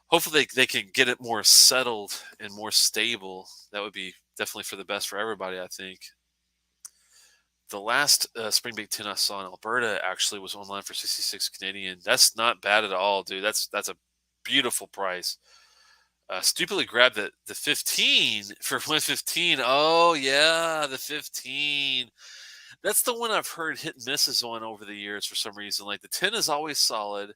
hopefully they can get it more settled and more stable. That would be definitely for the best for everybody, I think. The last spring bake tin I saw in Alberta actually was online for 66 Canadian. That's not bad at all, dude. That's a beautiful price. Stupidly grabbed the 15 for 115. Oh yeah, the 15. That's the one I've heard hit and misses on over the years for some reason. Like the 10 is always solid.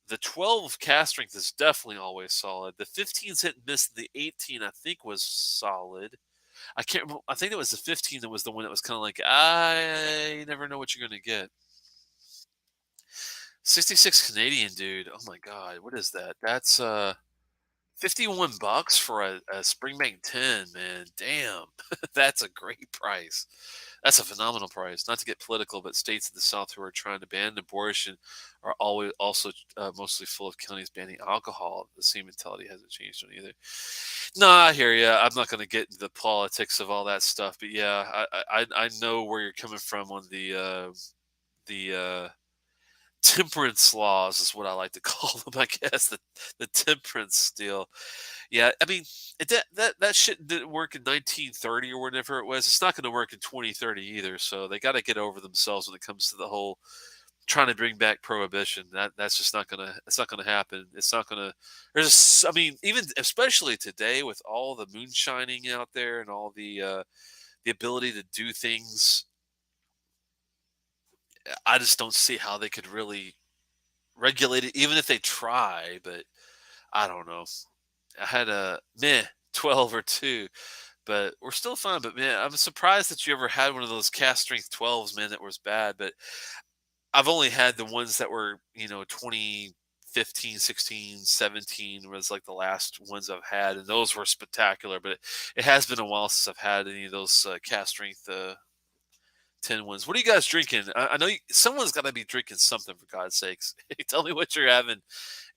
The 12 cast strength is definitely always solid. The 15's hit and miss. The 18 I think was solid. I can't remember. I think it was the 15 that was the one that was kind of like, I never know what you're going to get. 66 Canadian, dude. Oh my God. What is that? That's 51 bucks for a Springbank 10, man. Damn. That's a great price. That's a phenomenal price. Not to get political, but states in the South who are trying to ban abortion are always also mostly full of counties banning alcohol. The same mentality hasn't changed on either. No, I hear you. I'm not going to get into the politics of all that stuff, but yeah, I know where you're coming from on the temperance laws is what I like to call them. I guess the temperance deal. Yeah, I mean that shit didn't work in 1930 or whatever it was. It's not going to work in 2030 either. So they got to get over themselves when it comes to the whole trying to bring back prohibition. That's just not gonna. It's not gonna happen. It's not gonna. I mean, even especially today with all the moonshining out there and all the ability to do things, I just don't see how they could really regulate it, even if they try. But I don't know. I had a meh 12 or 2, but we're still fun. But man, I'm surprised that you ever had one of those cast strength 12s, man, that was bad. But I've only had the ones that were, 2015, 16, 17 was like the last ones I've had, and those were spectacular. But it has been a while since I've had any of those cast strength 10 ones. What are you guys drinking? I know someone's got to be drinking something for God's sakes. Tell me what you're having,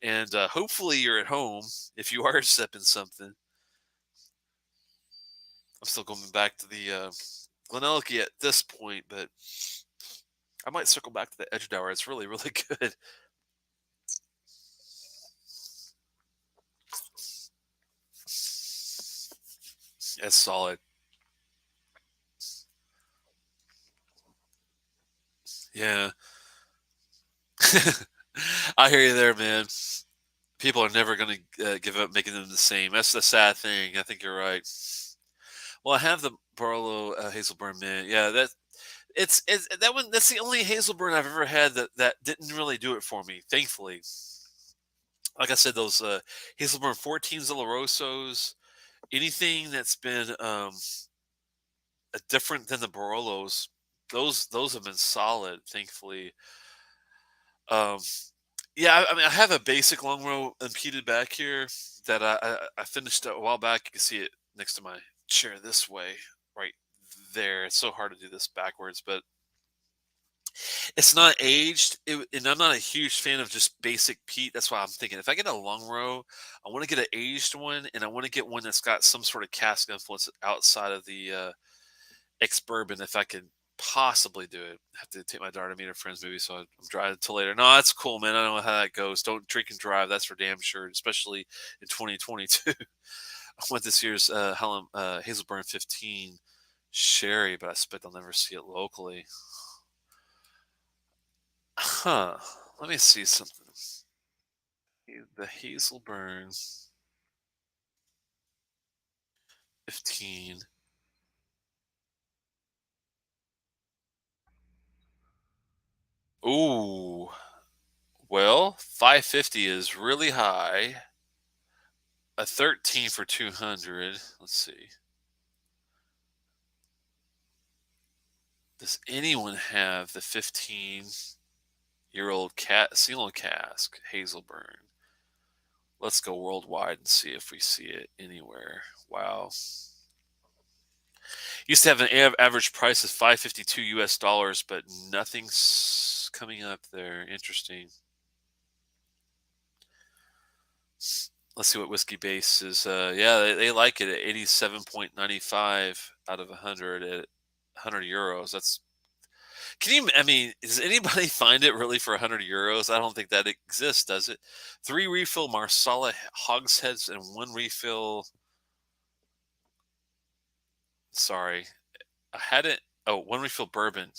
and hopefully you're at home if you are sipping something. I'm still going back to the GlenAllachie at this point, but I might circle back to the Edradour. It's really, really good. It's solid. Yeah. I hear you there, man. People are never going to give up making them the same. That's the sad thing. I think you're right. Well, I have the Barlow Hazelburn mint. Yeah, it's that one. That's the only Hazelburn I've ever had that didn't really do it for me. Thankfully, like I said, those Hazelburn 14s Olorosos, anything that's been different than the Barolos, those have been solid. Thankfully, um, yeah. I mean, I have a basic long row impeded back here that I finished a while back. You can see it next to my chair this way, right there. It's so hard to do this backwards, but it's not aged, and I'm not a huge fan of just basic peat. That's why I'm thinking if I get a long row, I want to get an aged one, and I want to get one that's got some sort of cask influence outside of the ex bourbon. If I could possibly do it, I have to take my daughter to meet her friends maybe, so I'm driving until later. No, that's cool, man. I don't know how that goes. Don't drink and drive. That's for damn sure, especially in 2022. I went this year's Hazelburn 15 sherry, but I expect I'll never see it locally. Huh. Let me see something. The Hazelburn 15. Ooh. Well, 550 is really high. A 13 for 200. Let's see. Does anyone have the 15-year-old cat single cask Hazelburn? Let's go worldwide and see if we see it anywhere. Wow. Used to have an average price of 552 US dollars, but nothing's coming up there. Interesting. Let's see what whiskey base is. Yeah, they like it at 87.95 out of 100 at 100 euros. That's can you? I mean, does anybody find it really for 100 euros? I don't think that exists, does it? 3 refill Marsala hogsheads and 1 refill. Sorry, I had it. Oh, 1 refill bourbon.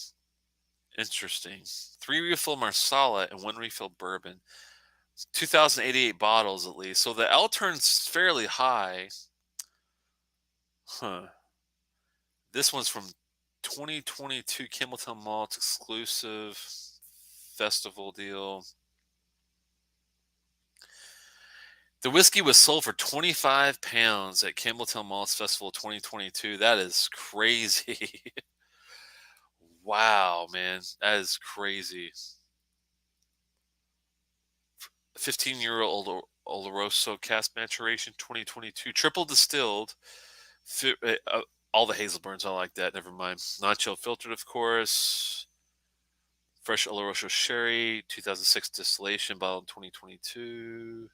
Interesting. 3 refill Marsala and 1 refill bourbon. 2,088 bottles at least. So the L turn's fairly high. Huh. This one's from 2022 Campbelltown Malt exclusive festival deal. The whiskey was sold for 25 pounds at Campbelltown Malt's Festival 2022. That is crazy. Wow, man. That is crazy. 15-year-old Oloroso cask maturation 2022. Triple distilled. All the Hazelburns, I like that. Never mind. Nacho filtered, of course. Fresh Oloroso sherry, 2006 distillation, bottled in 2022.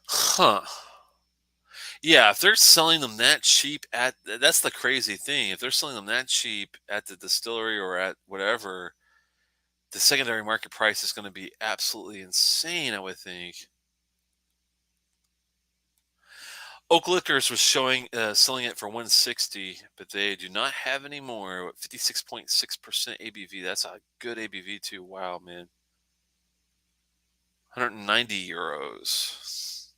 Huh. Yeah, if they're selling them that cheap that's the crazy thing. If they're selling them that cheap at the distillery or at whatever, the secondary market price is going to be absolutely insane, I would think. Oak Liquors was selling it for 160, but they do not have any more. 56.6% ABV. That's a good ABV too. Wow, man. 190 euros.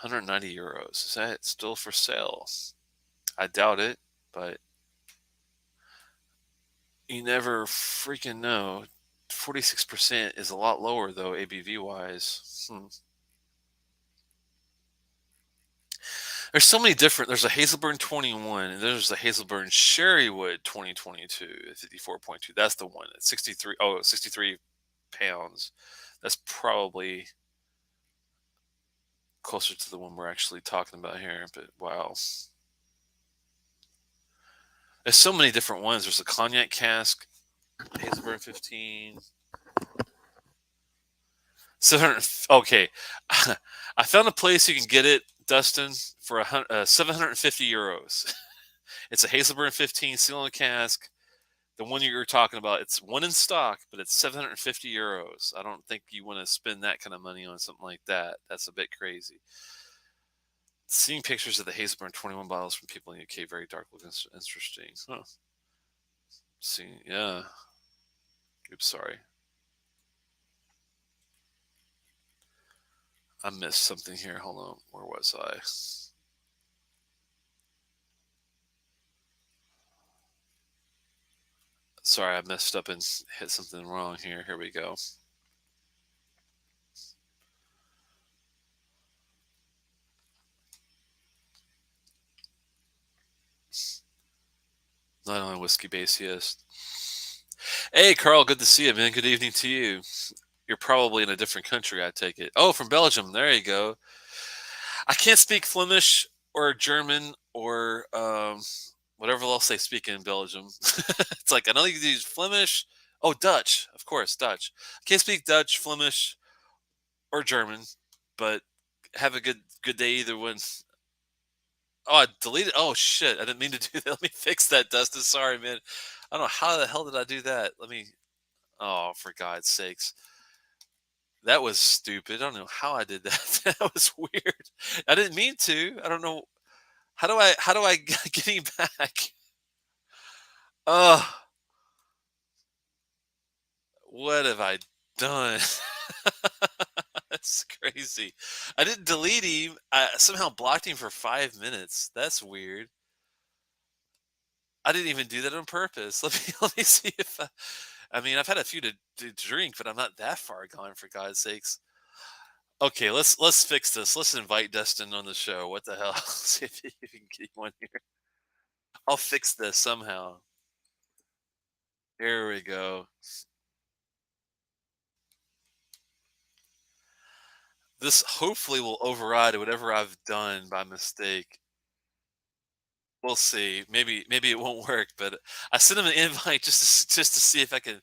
190 euros. Is that still for sale? I doubt it, but you never freaking know. 46% is a lot lower though, ABV wise. There's so many different. There's a Hazelburn 21, and there's a Hazelburn Sherrywood 2022 at 54.2. That's the one at 63. Oh, 63 pounds. That's probably closer to the one we're actually talking about here. But wow, there's so many different ones. There's a cognac cask, Hazelburn 15. 700. Okay, I found a place you can get it, Dustin, for 750 euros. It's a Hazelburn 15 seal and cask. The one you were talking about, it's one in stock, but it's 750 euros. I don't think you want to spend that kind of money on something like that. That's a bit crazy. Seeing pictures of the Hazelburn 21 bottles from people in the UK, very dark looking, interesting. Huh. See, yeah. Oops, sorry. I missed something here. Hold on. Where was I? Sorry, I messed up and hit something wrong here. Here we go. Not only whiskey based. Hey, Carl, good to see you, man. Good evening to you. You're probably in a different country, I take it. Oh, from Belgium. There you go. I can't speak Flemish or German or whatever else they speak in Belgium. It's like I know you can use Flemish. Oh, Dutch, of course, Dutch. I can't speak Dutch, Flemish, or German, but have a good day either one. Oh, I deleted. Oh shit! I didn't mean to do that. Let me fix that, Dustin. Sorry, man. I don't know how the hell did I do that. Let me. Oh, for God's sakes. That was stupid. I don't know how I did that. That was weird. I didn't mean to. I don't know. How do I get him back? Oh, what have I done? That's crazy. I didn't delete him. I somehow blocked him for 5 minutes. That's weird. I didn't even do that on purpose. Let me see if I mean I've had a few to drink, but I'm not that far gone for God's sakes. Okay, let's fix this. Let's invite Dustin on the show. What the hell? See if you can get one here. I'll fix this somehow. Here we go. This hopefully will override whatever I've done by mistake. We'll see. Maybe it won't work, but I sent him an invite just to see if I can.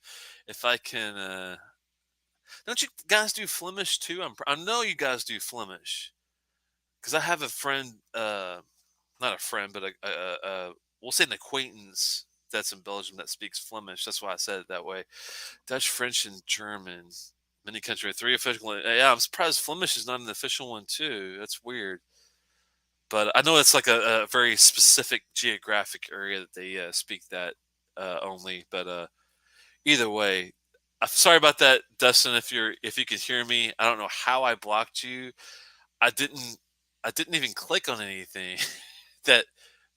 Don't you guys do Flemish too? I know you guys do Flemish because I have a friend, not a friend, but we'll say an acquaintance that's in Belgium that speaks Flemish. That's why I said it that way. Dutch, French, and German. Many countries, 3 official. Yeah, I'm surprised Flemish is not an official one too. That's weird. But I know it's like a very specific geographic area that they speak that only. But either way, I'm sorry about that, Dustin. If you can hear me, I don't know how I blocked you. I didn't even click on anything that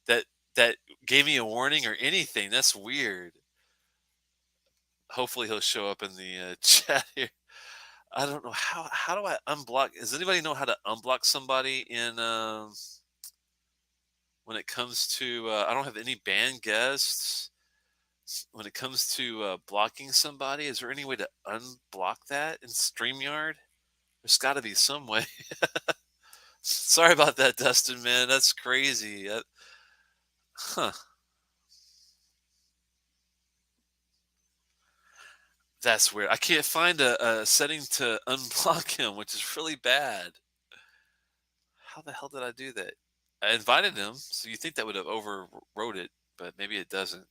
that gave me a warning or anything. That's weird. Hopefully he'll show up in the chat here. I don't know how do I unblock? Does anybody know how to unblock somebody in when it comes to I don't have any banned guests. When it comes to blocking somebody, is there any way to unblock that in StreamYard? There's got to be some way. Sorry about that, Dustin, man. That's crazy. Huh. That's weird. I can't find a setting to unblock him, which is really bad. How the hell did I do that? I invited him, so you think that would have overrode it, but maybe it doesn't.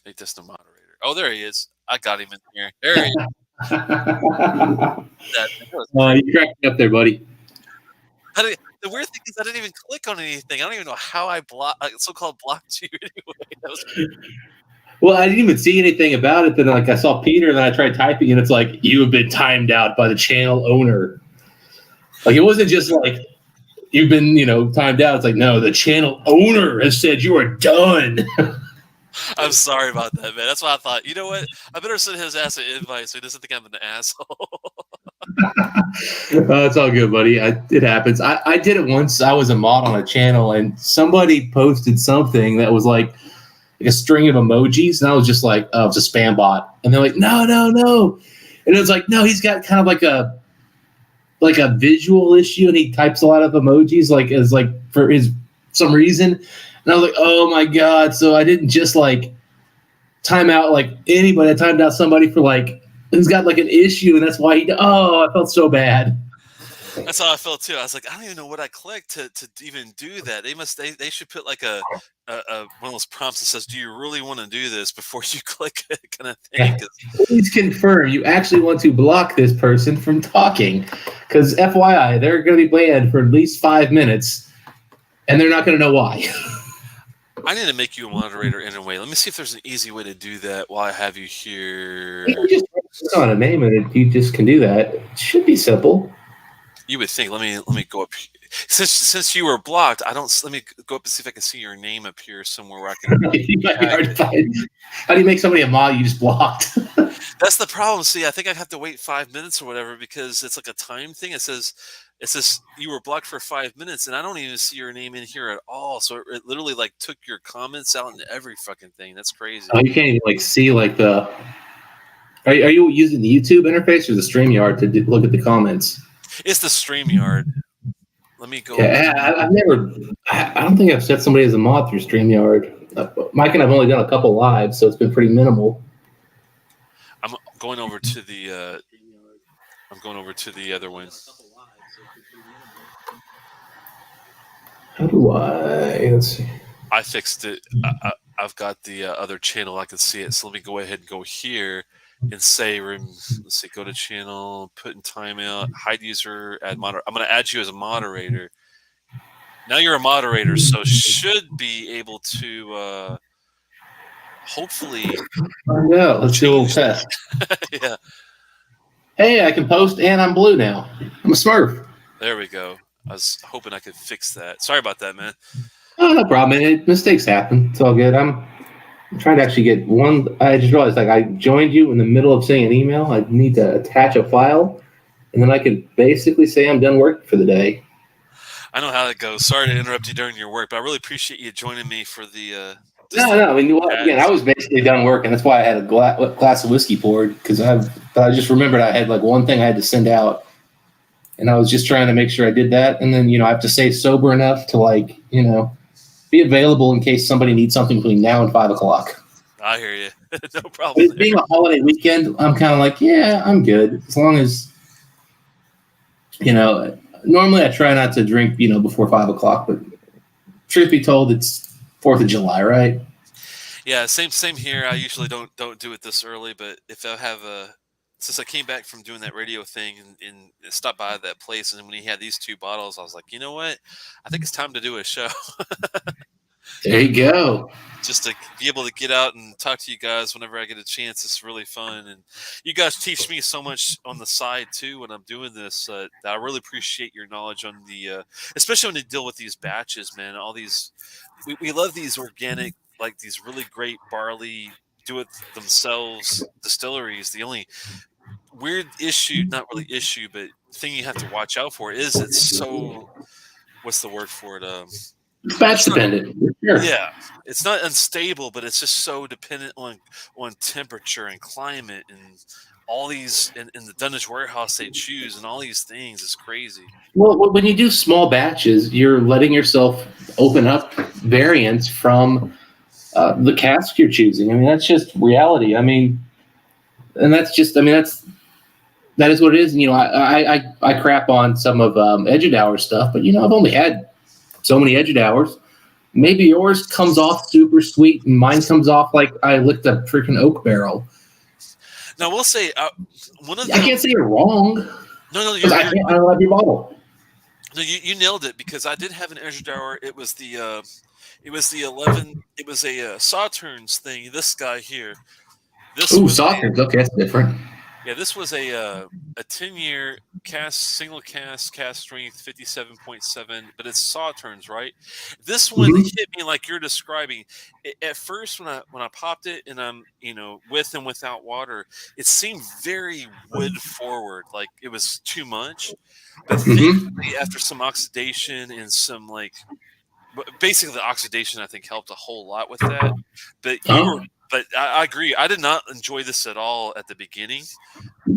Make this the moderator. Oh, there he is. I got him in here. There he is. You cracked me up there, buddy. The weird thing is I didn't even click on anything. I don't even know how I so-called blocked you anyway. Well, I didn't even see anything about it. Then, like, I saw Peter, and then I tried typing, and it's like, you have been timed out by the channel owner. Like, it wasn't just like you've been, timed out. It's like, no, the channel owner has said you are done. I'm sorry about that, man. That's why I thought, you know what? I better send his ass an invite so he doesn't think I'm an asshole. It's all good, buddy. It happens. I did it once. I was a mod on a channel, and somebody posted something that was like a string of emojis, and I was just like, oh, it's a spam bot. And they're like, no, no, no. And it was like, no, he's got kind of like a visual issue, and he types a lot of emojis as for some reason. And I was like, oh my God. So I didn't just time out anybody. I timed out somebody for who's got an issue, and that's why I felt so bad. That's how I felt too. I was like, I don't even know what I clicked to even do that. They should put a one of those prompts that says, do you really want to do this before you click it, kind of thing. Please confirm you actually want to block this person from talking, because FYI, they're going to be banned for at least 5 minutes, and they're not going to know why. I need to make you a moderator anyway. Let me see if there's an easy way to do that while I have you here. You just click on a name, and you just can do that. It should be simple. You would think. Let me go up. Since you were blocked, let me go up and see if I can see your name up here somewhere where I can. How do you make somebody a mod you just blocked? That's the problem. See, I think I'd have to wait 5 minutes or whatever, because it's like a time thing. It says you were blocked for 5 minutes, and I don't even see your name in here at all. So it literally took your comments out and every fucking thing. That's crazy. Oh, you can't even see the. Are you using the YouTube interface or the StreamYard to look at the comments? It's the StreamYard. Let me go. Yeah, I don't think I've set somebody as a mod through StreamYard. Mike and I've only done a couple lives, so it's been pretty minimal. I'm going over to the other one. How do let's see. I fixed it. I've got the other channel. I can see it. So let me go ahead and go here and say, let's see, go to channel, put in timeout, hide user, add moderator. I'm going to add you as a moderator. Now you're a moderator, so should be able to hopefully. Yeah, let's do a little test. Yeah. Hey, I can post, and I'm blue now. I'm a Smurf. There we go. I was hoping I could fix that. Sorry about that, man. Oh, no problem. Mistakes happen. It's all good. I'm trying to actually get one. I just realized I joined you in the middle of saying an email. I need to attach a file, and then I can basically say I'm done working for the day. I know how that goes. Sorry to interrupt you during your work, but I really appreciate you joining me for the. No. I mean, again, I was basically done working. That's why I had a glass of whiskey poured, because I just remembered I had one thing I had to send out, and I was just trying to make sure I did that. And then I have to stay sober enough to be available in case somebody needs something between now and 5 o'clock. I hear you. No problem. It being a holiday weekend, I'm kind of yeah, I'm good as long as Normally, I try not to drink, before 5 o'clock. But truth be told, it's 4th of July, right? Yeah, same here. I usually don't do it this early, but if I have since I came back from doing that radio thing and stopped by that place, and when he had these 2 bottles, I was like, you know what? I think it's time to do a show. There you go. Just to be able to get out and talk to you guys whenever I get a chance, it's really fun. And you guys teach me so much on the side too when I'm doing this. I really appreciate your knowledge on especially when you deal with these batches, man. All these, we love these organic, these really great barley do-it-themselves distilleries. The only weird issue, not really issue, but thing you have to watch out for is it's so, what's the word for it? Batch dependent. Sure. Yeah, it's not unstable, but it's just so dependent on temperature and climate and all these in the dunnage warehouse they choose and all these things. It's crazy. Well, when you do small batches, you're letting yourself open up variants from the cask you're choosing. I mean, that's just reality. I mean, and that is what it is. And, I crap on some of Edradour stuff, but I've only had so many Edradours. Maybe yours comes off super sweet and mine comes off like I licked a freaking oak barrel. Now, we'll say one of I can't say you're wrong. No, I don't like your bottle. No, you nailed it, because I did have an Edradour. It was the 11. It was a Sauternes thing. This guy here. Sauternes. Okay, that's different. Yeah, this was a 10-year single cast strength 57.7, but it's Sauternes, right? This one Mhm. hit me like you're describing. At first, when I popped it and I'm with and without water, it seemed very wood forward, like it was too much. But Mhm. thankfully, after some oxidation and some basically the oxidation, I think helped a whole lot with that. But Oh, I agree. I did not enjoy this at all at the beginning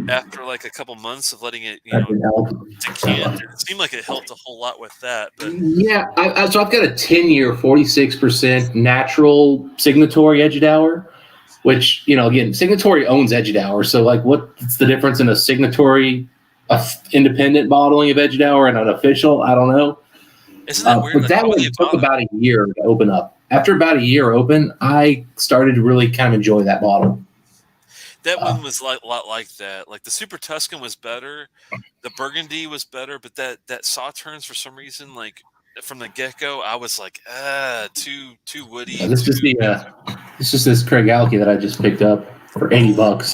after like a couple months of letting it, that can help. decant. It seemed like it helped a whole lot with that. But Yeah, so I've got a 10-year, 46% natural signatory Edradour, which, again, signatory owns Edradour. So, like, what's the difference in a signatory, independent bottling of Edradour and an official? I don't know. isn't that weird? But Like, why that would they one took bother? about a year to open up. After about a year open, I started to really kind of enjoy that bottle. That Uh, one was like a lot like that. Like the Super Tuscan was better, the Burgundy was better, but that Sauternes for some reason, like from the get go, I was like, too woody, this is this GlenAllachie that I just picked up for oh, $80.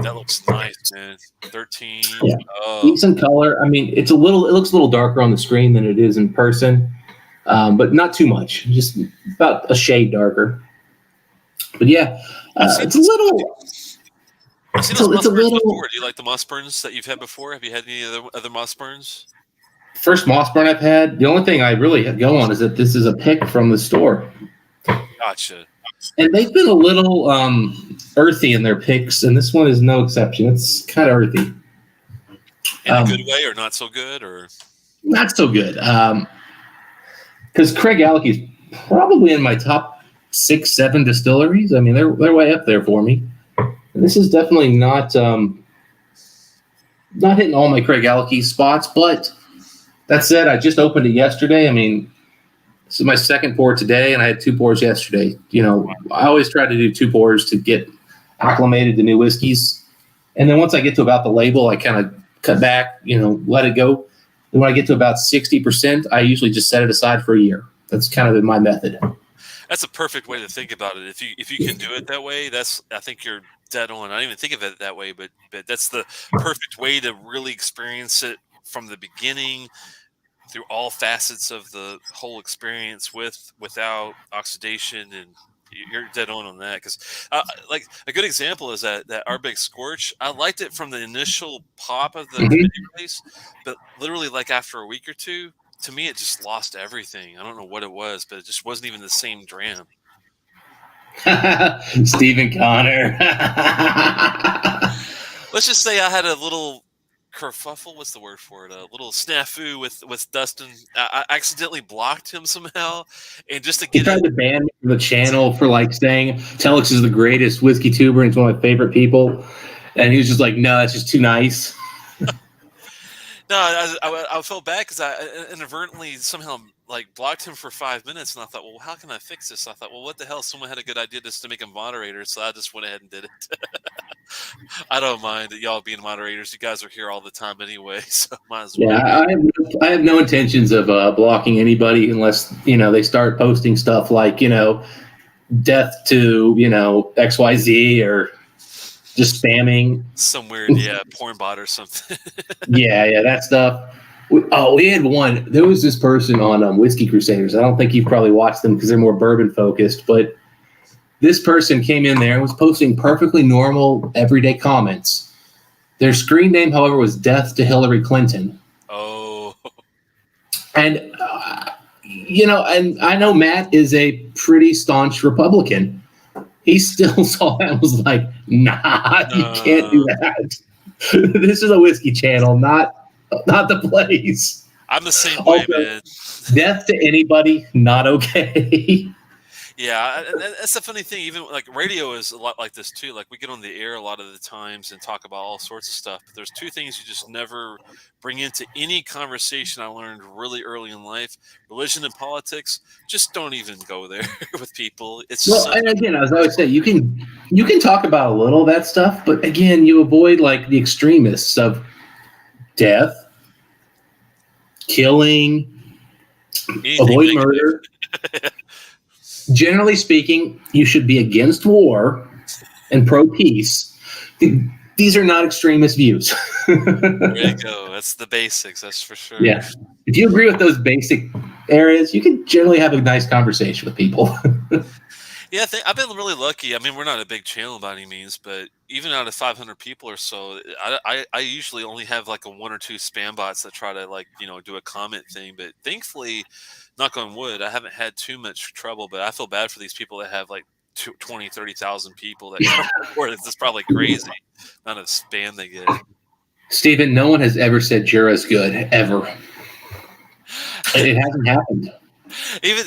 that looks nice, man. 13. Yeah, Oh, decent color. I mean, it looks a little darker on the screen than it is in person, but not too much. Just about a shade darker. But yeah, I've seen it's a little. I've seen those It's a Mossberns little. before. Do you like the Mossberns that you've had before? Have you had any other Mossberns? First moss burn I've had. The only thing I really go on is that this is a pick from the store, Gotcha. and they've been a little earthy in their picks, and this one is no exception. It's kind of earthy. In a good way or not so good or Not so good. Because GlenAllachie is probably in my top 6, 7 distilleries. I mean, they're way up there for me. And this is definitely not hitting all my GlenAllachie spots. But that said, I just opened it yesterday. I mean, this is my second pour today, and I had 2 pours yesterday. I always try to do 2 pours to get acclimated to new whiskeys. And then once I get to about the label, I kind of cut back, let it go. And when I get to about 60%, I usually just set it aside for a year. That's kind of been my method. that's a perfect way to think about it. If you can do it that way, I think you're dead on. I don't even think of it that way, but that's the perfect way to really experience it from the beginning through all facets of the whole experience without oxidation, and you're dead on that because like a good example is that our big scorch. I liked it from the initial pop of the Mm-hmm. committee release, but literally like after a week or two, to me it just lost everything. I don't know what it was, but it just wasn't even the same dram. Stephen Connor. Let's just say I had a little kerfuffle. What's the word for it? A little snafu with Dustin. I accidentally blocked him somehow, and just to He get it, tried to ban me from the channel for saying Telex is the greatest whiskey tuber and he's one of my favorite people. And he was just like, no, that's just too nice. no, I felt bad because I inadvertently somehow blocked him for 5 minutes, and I thought, well, how can I fix this? I thought, well, what the hell? Someone had a good idea just to make him moderator, so I just went ahead and did it. I don't mind y'all being moderators. You guys are here all the time anyway, so might as well. Yeah, I have no intentions of blocking anybody unless, they start posting stuff like, death to, XYZ or just spamming. Some weird, porn bot or something. Yeah, that stuff. We had one. There was this person on Whiskey Crusaders. I don't think you've probably watched them because they're more bourbon focused, but this person came in there and was posting perfectly normal, everyday comments. Their screen name, however, was Death to Hillary Clinton. Oh. And, and I know Matt is a pretty staunch Republican. He still saw that and was like, nah, you can't do that. This is a whiskey channel, not the place. I'm the same way, Also, man. Death to anybody, not okay. Yeah, that's the funny thing. Even radio is a lot like this too. Like we get on the air a lot of the times and talk about all sorts of stuff. But there's 2 things you just never bring into any conversation. I learned really early in life: religion and politics. Just don't even go there with people. It's Well, and again, as I always say, you can talk about a little of that stuff, but again, you avoid the extremists of death, killing, avoid murder. Generally speaking, you should be against war and pro peace. these are not extremist views. There you go. That's the basics. That's for sure. Yeah. If you agree with those basic areas, you can generally have a nice conversation with people. Yeah, I've been really lucky. I mean, we're not a big channel by any means, but even out of 500 people or so, I usually only have like a one or two spam bots that try to do a comment thing. But thankfully, knock on wood, I haven't had too much trouble. But I feel bad for these people that have like 20, 30,000 people that come forward. It's just probably crazy amount of spam they get. Stephen, no one has ever said Jura's good, ever. It hasn't happened. Even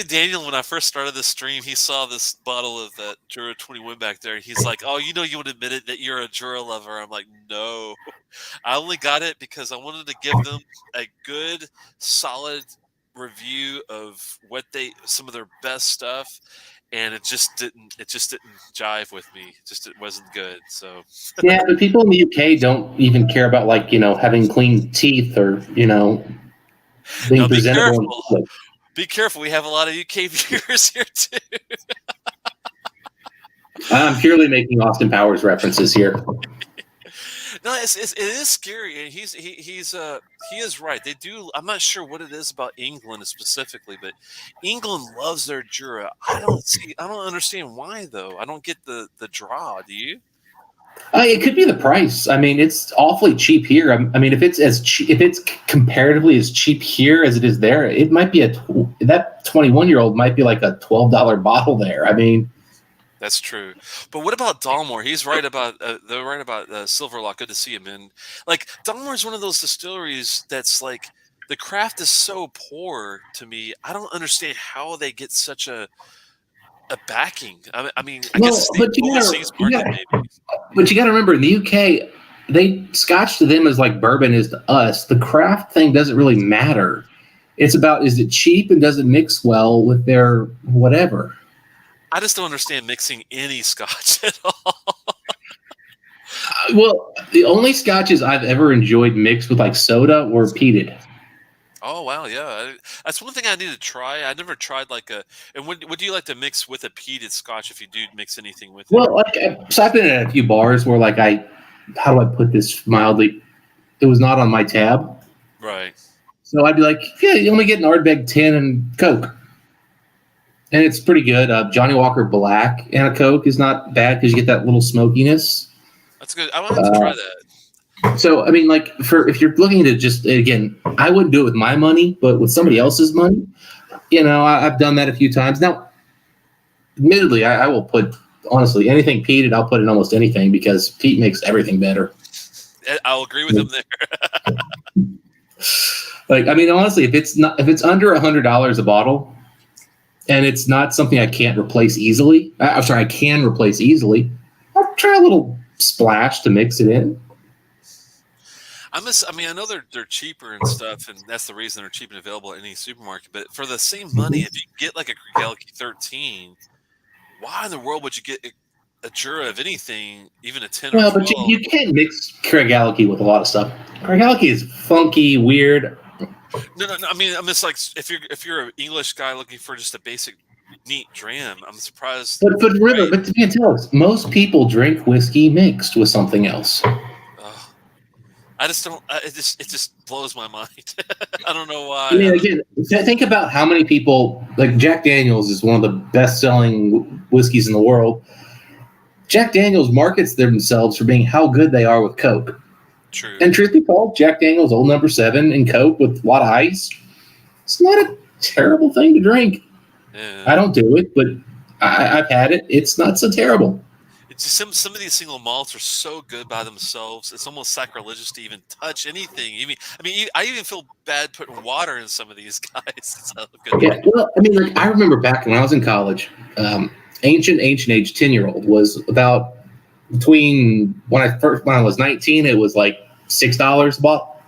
Daniel, when I first started this stream, he saw this bottle of that Jura 21 back there. He's like, "Oh, you would admit it that you're a Jura lover." I'm like, "No, I only got it because I wanted to give them a good, solid review of some of their best stuff, and it just didn't jive with me. It wasn't good." So yeah, but people in the UK don't even care about having clean teeth or being now, presentable. Be careful. We have a lot of UK viewers here too. I'm purely making Austin Powers references here. No, it is scary, and he is right. They do. I'm not sure what it is about England specifically, but England loves their Jura. I don't understand why though. I don't get the draw. Do you? It could be the price. I mean, it's awfully cheap here. I mean, if it's comparatively as cheap here as it is there, it might be that 21-year-old might be like a $12 bottle there. I mean, that's true. But what about Dalmore? He's right about they're right about Silverlock. Good to see him. And like Dalmore is one of those distilleries that's like the craft is so poor to me. I don't understand how they get such a backing. I mean, I guess it's the overseas market, maybe. But you got to remember, in the UK, Scotch to them is like bourbon is to us. The craft thing doesn't really matter. It's about, is it cheap and does it mix well with their whatever? I just don't understand mixing any Scotch at all. Well, the only Scotches I've ever enjoyed mixed with like soda were peated. Oh wow, yeah, that's one thing I need to try. I never tried like a. And would you like to mix with a peated Scotch if you do mix anything with it? Well, so I've been at a few bars where how do I put this mildly? It was not on my tab, right? So I'd be like, yeah, you only get an Ardbeg 10 and Coke, and it's pretty good. Johnny Walker Black and a Coke is not bad because you get that little smokiness. That's good. I want to try that. So, I mean, if you're looking to just, again, I wouldn't do it with my money, but with somebody else's money, I've done that a few times. Now, admittedly, I will put, honestly, anything peated, I'll put in almost anything because peat makes everything better. I'll agree with him there. I mean, honestly, if it's under $100 a bottle and it's not something I can't replace easily, I can replace easily, I'll try a little splash to mix it in. I know they're cheaper and stuff, and that's the reason they're cheap and available at any supermarket. But for the same money, if you get like a GlenAllachie 13, why in the world would you get a Jura of anything, even a 10 or 12? Well, but you can't mix GlenAllachie with a lot of stuff. GlenAllachie is funky, weird. No. I mean, I'm just like if you're an English guy looking for just a basic neat dram, I'm surprised. But to be honest, most people drink whiskey mixed with something else. I just don't. It just blows my mind. I don't know why. I mean, again, think about how many people like Jack Daniel's is one of the best-selling whiskeys in the world. Jack Daniel's markets themselves for being how good they are with Coke. True. And truth be told, Jack Daniel's Old No. 7 and Coke with a lot of ice. It's not a terrible thing to drink. Yeah. I don't do it, but I've had it. It's not so terrible. It's just some of these single malts are so good by themselves. It's almost sacrilegious to even touch anything. I even feel bad putting water in some of these guys. Yeah, well, I mean, I remember back when I was in college, ancient age 10-year-old was about between when I was 19, it was like $6 a bottle.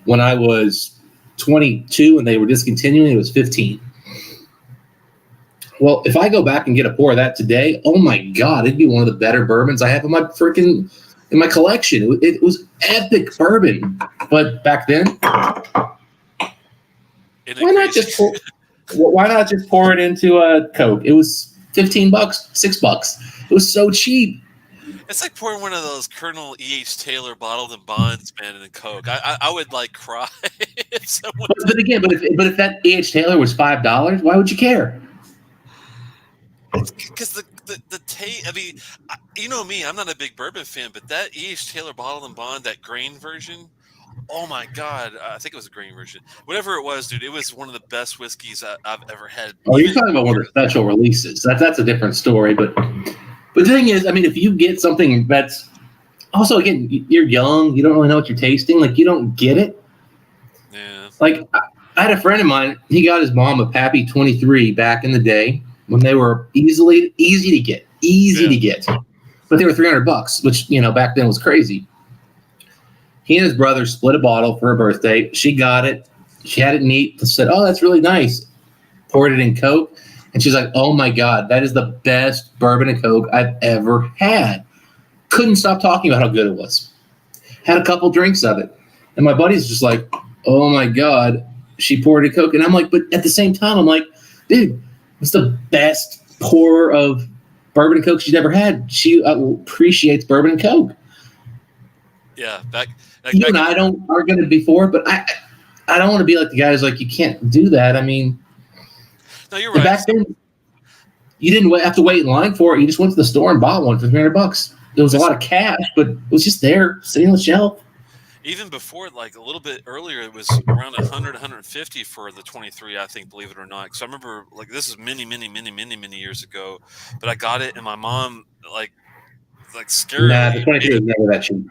When I was 22 and they were discontinuing, it was $15. Well, if I go back and get a pour of that today, oh my God, it'd be one of the better bourbons I have in my collection. It was epic bourbon. But back then, why not just pour it into a Coke? It was $15, $6. It was so cheap. It's like pouring one of those Colonel E.H. Taylor bottled in bonds, man, and Coke. I would like cry if someone But again, but if that E.H. Taylor was $5, why would you care? because the taste. I mean, you know me, I'm not a big bourbon fan, but that E.H. Taylor bottled and bond, that grain version. Oh my God, I think it was a grain version. Whatever it was, dude, it was one of the best whiskeys I've ever had. Oh, you're Even talking about one of the special releases. That's a different story. But the thing is, I mean, if you get something that's also, again, you're young, you don't really know what you're tasting. Like, you don't get it. yeah, Like, I had a friend of mine. He got his mom a Pappy 23 back in the day when they were easy to get, but they were $300, which back then was crazy. He and his brother split a bottle for her birthday. She got it. She had it neat. Said, "Oh, that's really nice." Poured it in Coke, and she's like, "Oh my God, that is the best bourbon and Coke I've ever had." Couldn't stop talking about how good it was. Had a couple drinks of it, and my buddy's just like, "Oh my God." She poured a Coke, and I'm like, but at the same time, I'm like, dude, it's the best pour of bourbon and Coke she's ever had. She appreciates bourbon and Coke. yeah. You and I aren't going to be for it, but I don't want to be like the guys like, you can't do that. I mean, No, you're right. back then, you didn't have to wait in line for it. You just went to the store and bought one for $300. It was a lot of cash, but it was just there sitting on the shelf. Even before, like a little bit earlier, it was around 100, 150 for the 23, I think, believe it or not. Because I remember, like, this is many years ago, but I got it, and my mom, like scarily. Nah, the 23 was never that cheap.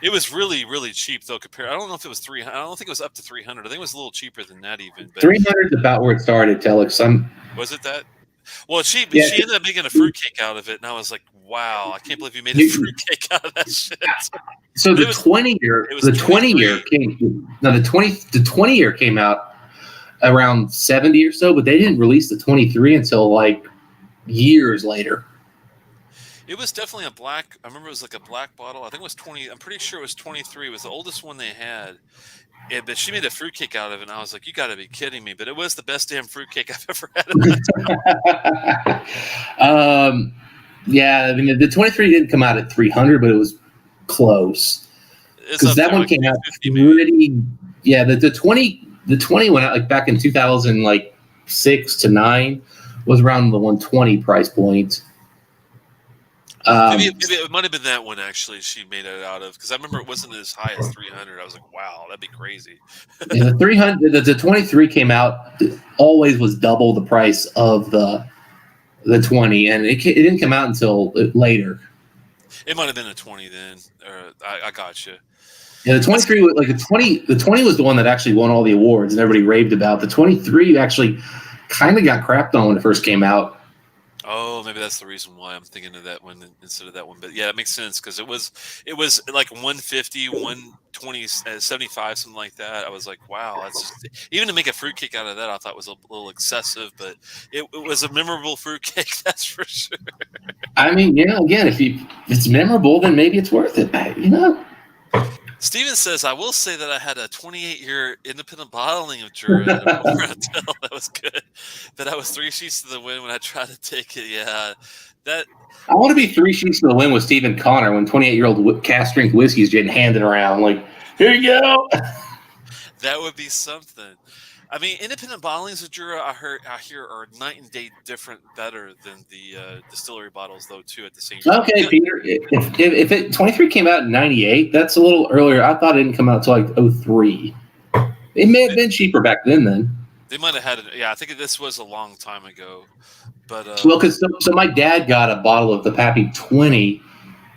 It was really, really cheap though. Compared, I don't know if it was 300. I don't think it was up to 300. I think it was a little cheaper than that even. But 300 is about where it started. Telex. Was it that? Well, she Yeah. ended up making a fruitcake out of it, and I was like, "Wow, I can't believe you made a fruitcake out of that shit." So the 20 year came out around 70 or so, but they didn't release the 23 until like years later. It was definitely a black. I remember it was like a black bottle. I think it was 20. I'm pretty sure it was 23. It was the oldest one they had. Yeah, but she made a fruitcake out of it, and I was like, "You got to be kidding me!" But it was the best damn fruitcake I've ever had. Yeah, I mean the 23 didn't come out at 300, but it was close because that one came out pretty. Yeah, the 20 went out like back in 2006 to 9 was around the 120 price point. Maybe it might have been that one actually she made it out of, because I remember it wasn't as high as 300. I was like, wow, that'd be crazy. Yeah, the 300, the 23 came out, always was double the price of the 20, and it didn't come out until later. It might have been a 20 then. I got you. Yeah, the 23 was like the 20 was the one that actually won all the awards and everybody raved about. The 23 actually kind of got crapped on when it first came out. Oh, maybe that's the reason why I'm thinking of that one instead of that one. But yeah, it makes sense because it was like 150, 120, 75, something like that. I was like, wow, that's just, even to make a fruitcake out of that, I thought was a little excessive, but it was a memorable fruitcake, that's for sure. I mean, again, if it's memorable, then maybe it's worth it. Steven says, I will say that I had a 28-year independent bottling of Jura at a hotel. That was good. But I was 3 sheets to the wind when I tried to take it. Yeah. I want to be 3 sheets to the wind with Stephen Connor when 28-year-old cask strength whiskey is getting handed around. Like, here you go. That would be something. I mean, independent bottlings of Jura, I hear are night and day different, better than the distillery bottles, though, too, at the same time. Okay, Peter. If it 23 came out in 98, that's a little earlier. I thought it didn't come out until like 03. It may have been cheaper back then. They might have had it. Yeah, I think this was a long time ago. But well, because so my dad got a bottle of the Pappy 20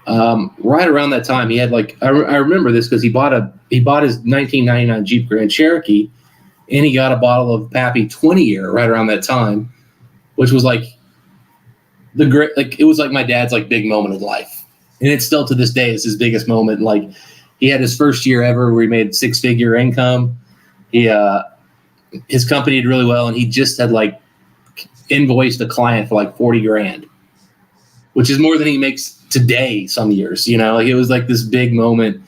right around that time. He had like I remember this because he bought his 1999 Jeep Grand Cherokee, and he got a bottle of Pappy 20 year right around that time, which was like it was like my dad's like big moment in life, and it's still to this day is his biggest moment. Like he had his first year ever where he made 6-figure income. His company did really well, and he just had like invoiced a client for like $40,000, which is more than he makes today some years. Like it was like this big moment,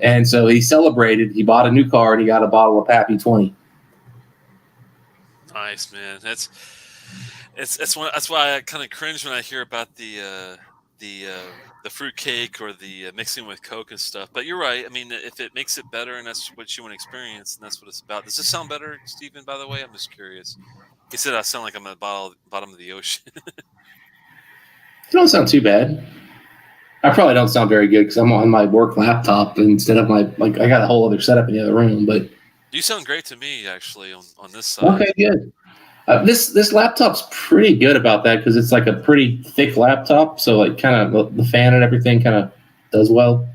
and so he celebrated. He bought a new car and he got a bottle of Pappy 20. Nice, man. That's why I kind of cringe when I hear about the fruit cake or the mixing with Coke and stuff. But you're right. I mean, if it makes it better and that's what you want to experience, and that's what it's about. Does this sound better, Stephen? By the way, I'm just curious. He said I sound like I'm at the bottom of the ocean. It don't sound too bad. I probably don't sound very good because I'm on my work laptop instead of my I got a whole other setup in the other room. But You sound great to me, actually, on this side. okay, good. This laptop's pretty good about that because it's like a pretty thick laptop, so like kind of the fan and everything kind of does well.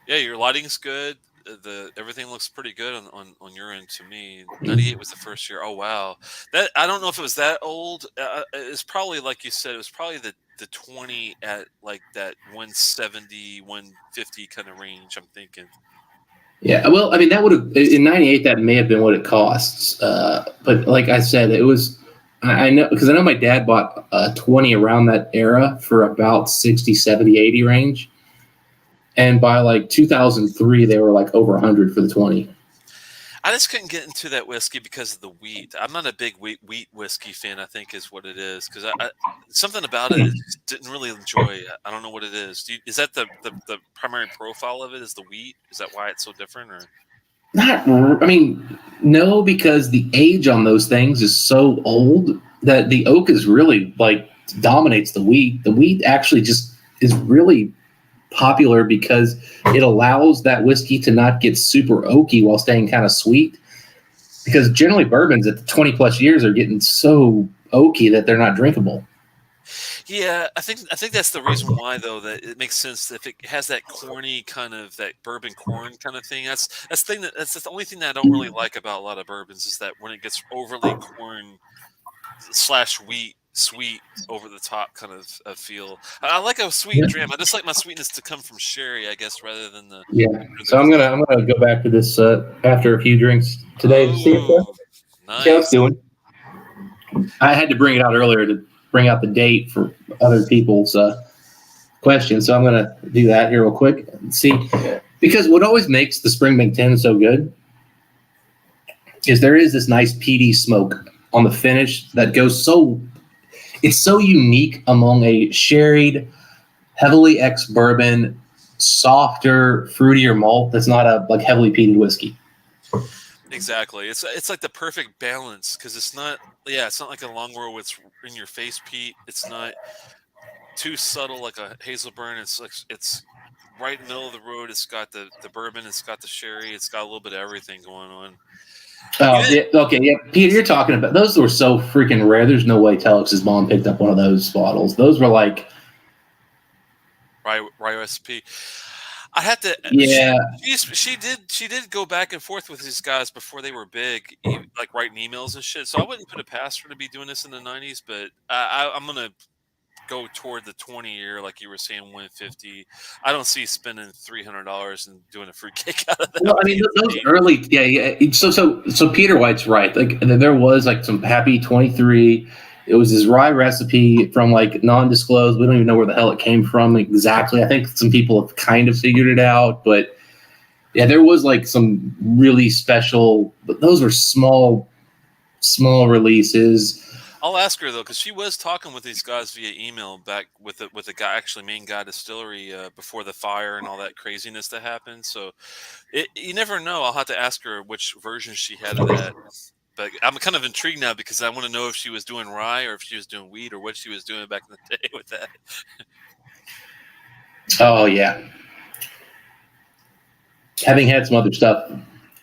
Yeah, your lighting's good. Everything looks pretty good on your end to me. 98 was the first year. Oh wow, that I don't know if it was that old. It's probably like you said. It was probably the 20 at like that 170, 150 kind of range. I'm thinking. Yeah, well, I mean that would have in '98 that may have been what it costs, but like I said, it was. I know because I know my dad bought 20 around that era for about 60, 70, 80 range. And by like 2003, they were like over 100 for the 20. I just couldn't get into that whiskey because of the wheat. I'm not a big wheat whiskey fan. I think is what it is because I something about it I just didn't really enjoy. I don't know what it is. Is that the primary profile of it? Is the wheat? Is that why it's so different? Or Not, I mean, no, because the age on those things is so old that the oak is really like dominates the wheat. The wheat actually just is really popular because it allows that whiskey to not get super oaky while staying kind of sweet. Because generally bourbons at the 20 plus years are getting so oaky that they're not drinkable. yeah, I think that's the reason why though that it makes sense if it has that corny kind of that bourbon corn kind of thing. That's the only thing that I don't really like about a lot of bourbons is that when it gets overly corn / wheat sweet over the top kind of feel. I like a sweet dram. I just like my sweetness to come from sherry, I guess, rather than the. Yeah. So I'm gonna go back to this after a few drinks today to see Nice. how it's doing. I had to bring it out earlier to bring out the date for other people's questions, so I'm gonna do that here real quick and see because what always makes the Springbank 10 so good is there is this nice peaty smoke on the finish that goes so. It's so unique among a sherried, heavily ex-bourbon, softer, fruitier malt that's not a like heavily peated whiskey. Exactly. It's like the perfect balance because it's not like a long roll it's in your face peat. It's not too subtle like a Hazelburn. It's right in the middle of the road. It's got the bourbon. It's got the sherry. It's got a little bit of everything going on. Oh, yeah, okay, yeah, Peter, you're talking about those were so freaking rare. There's no way Telex's mom picked up one of those bottles. Those were like rye recipe. I had to. Yeah, she did go back and forth with these guys before they were big, like writing emails and shit. So I wouldn't put it past her to be doing this in the '90s, but I'm gonna go toward the 20 year, like you were saying, 150. I don't see spending $300 and doing a fruit cake out of that. well, I mean, those early, yeah. So Peter White's right. Like, there was like some Happy 23. It was his rye recipe from like non-disclosed. We don't even know where the hell it came from exactly. I think some people have kind of figured it out, but yeah, there was like some really special. But those were small releases. I'll ask her though, because she was talking with these guys via email back with the guy, actually main guy distillery before the fire and all that craziness that happened. So you never know. I'll have to ask her which version she had of that. But I'm kind of intrigued now because I want to know if she was doing rye or if she was doing wheat or what she was doing back in the day with that. Oh yeah. Having had some other stuff,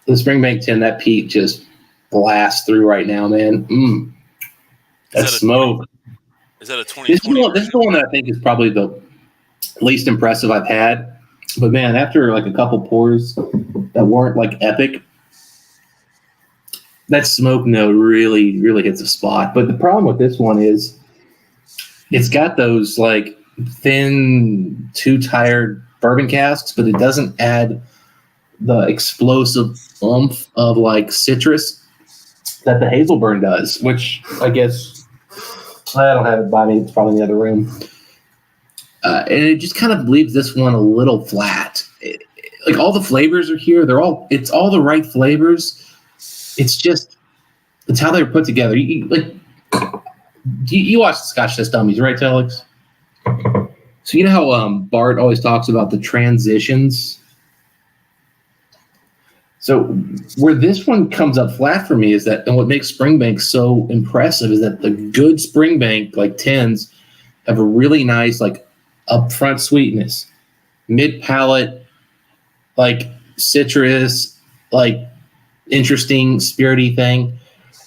the Springbank 10, that peat just blasts through right now, man. That's smoke. Is that a 2020? This is the one that I think is probably the least impressive I've had. But man, after like a couple pours that weren't like epic, that smoke note really, really hits a spot. But the problem with this one is it's got those like thin, two-tired bourbon casks, but it doesn't add the explosive oomph of like citrus that the Hazelburn does, which I guess I don't have it by me. It's probably in the other room. And it just kind of leaves this one a little flat. Like all the flavors are here. It's all the right flavors. It's how they're put together. You watch the Scotch Test Dummies, right, Telex? So you know how Bart always talks about the transitions. So where this one comes up flat for me is that, and what makes Springbank so impressive is that the good Springbank like tens have a really nice like upfront sweetness, mid palate, like citrus, like interesting spirity thing.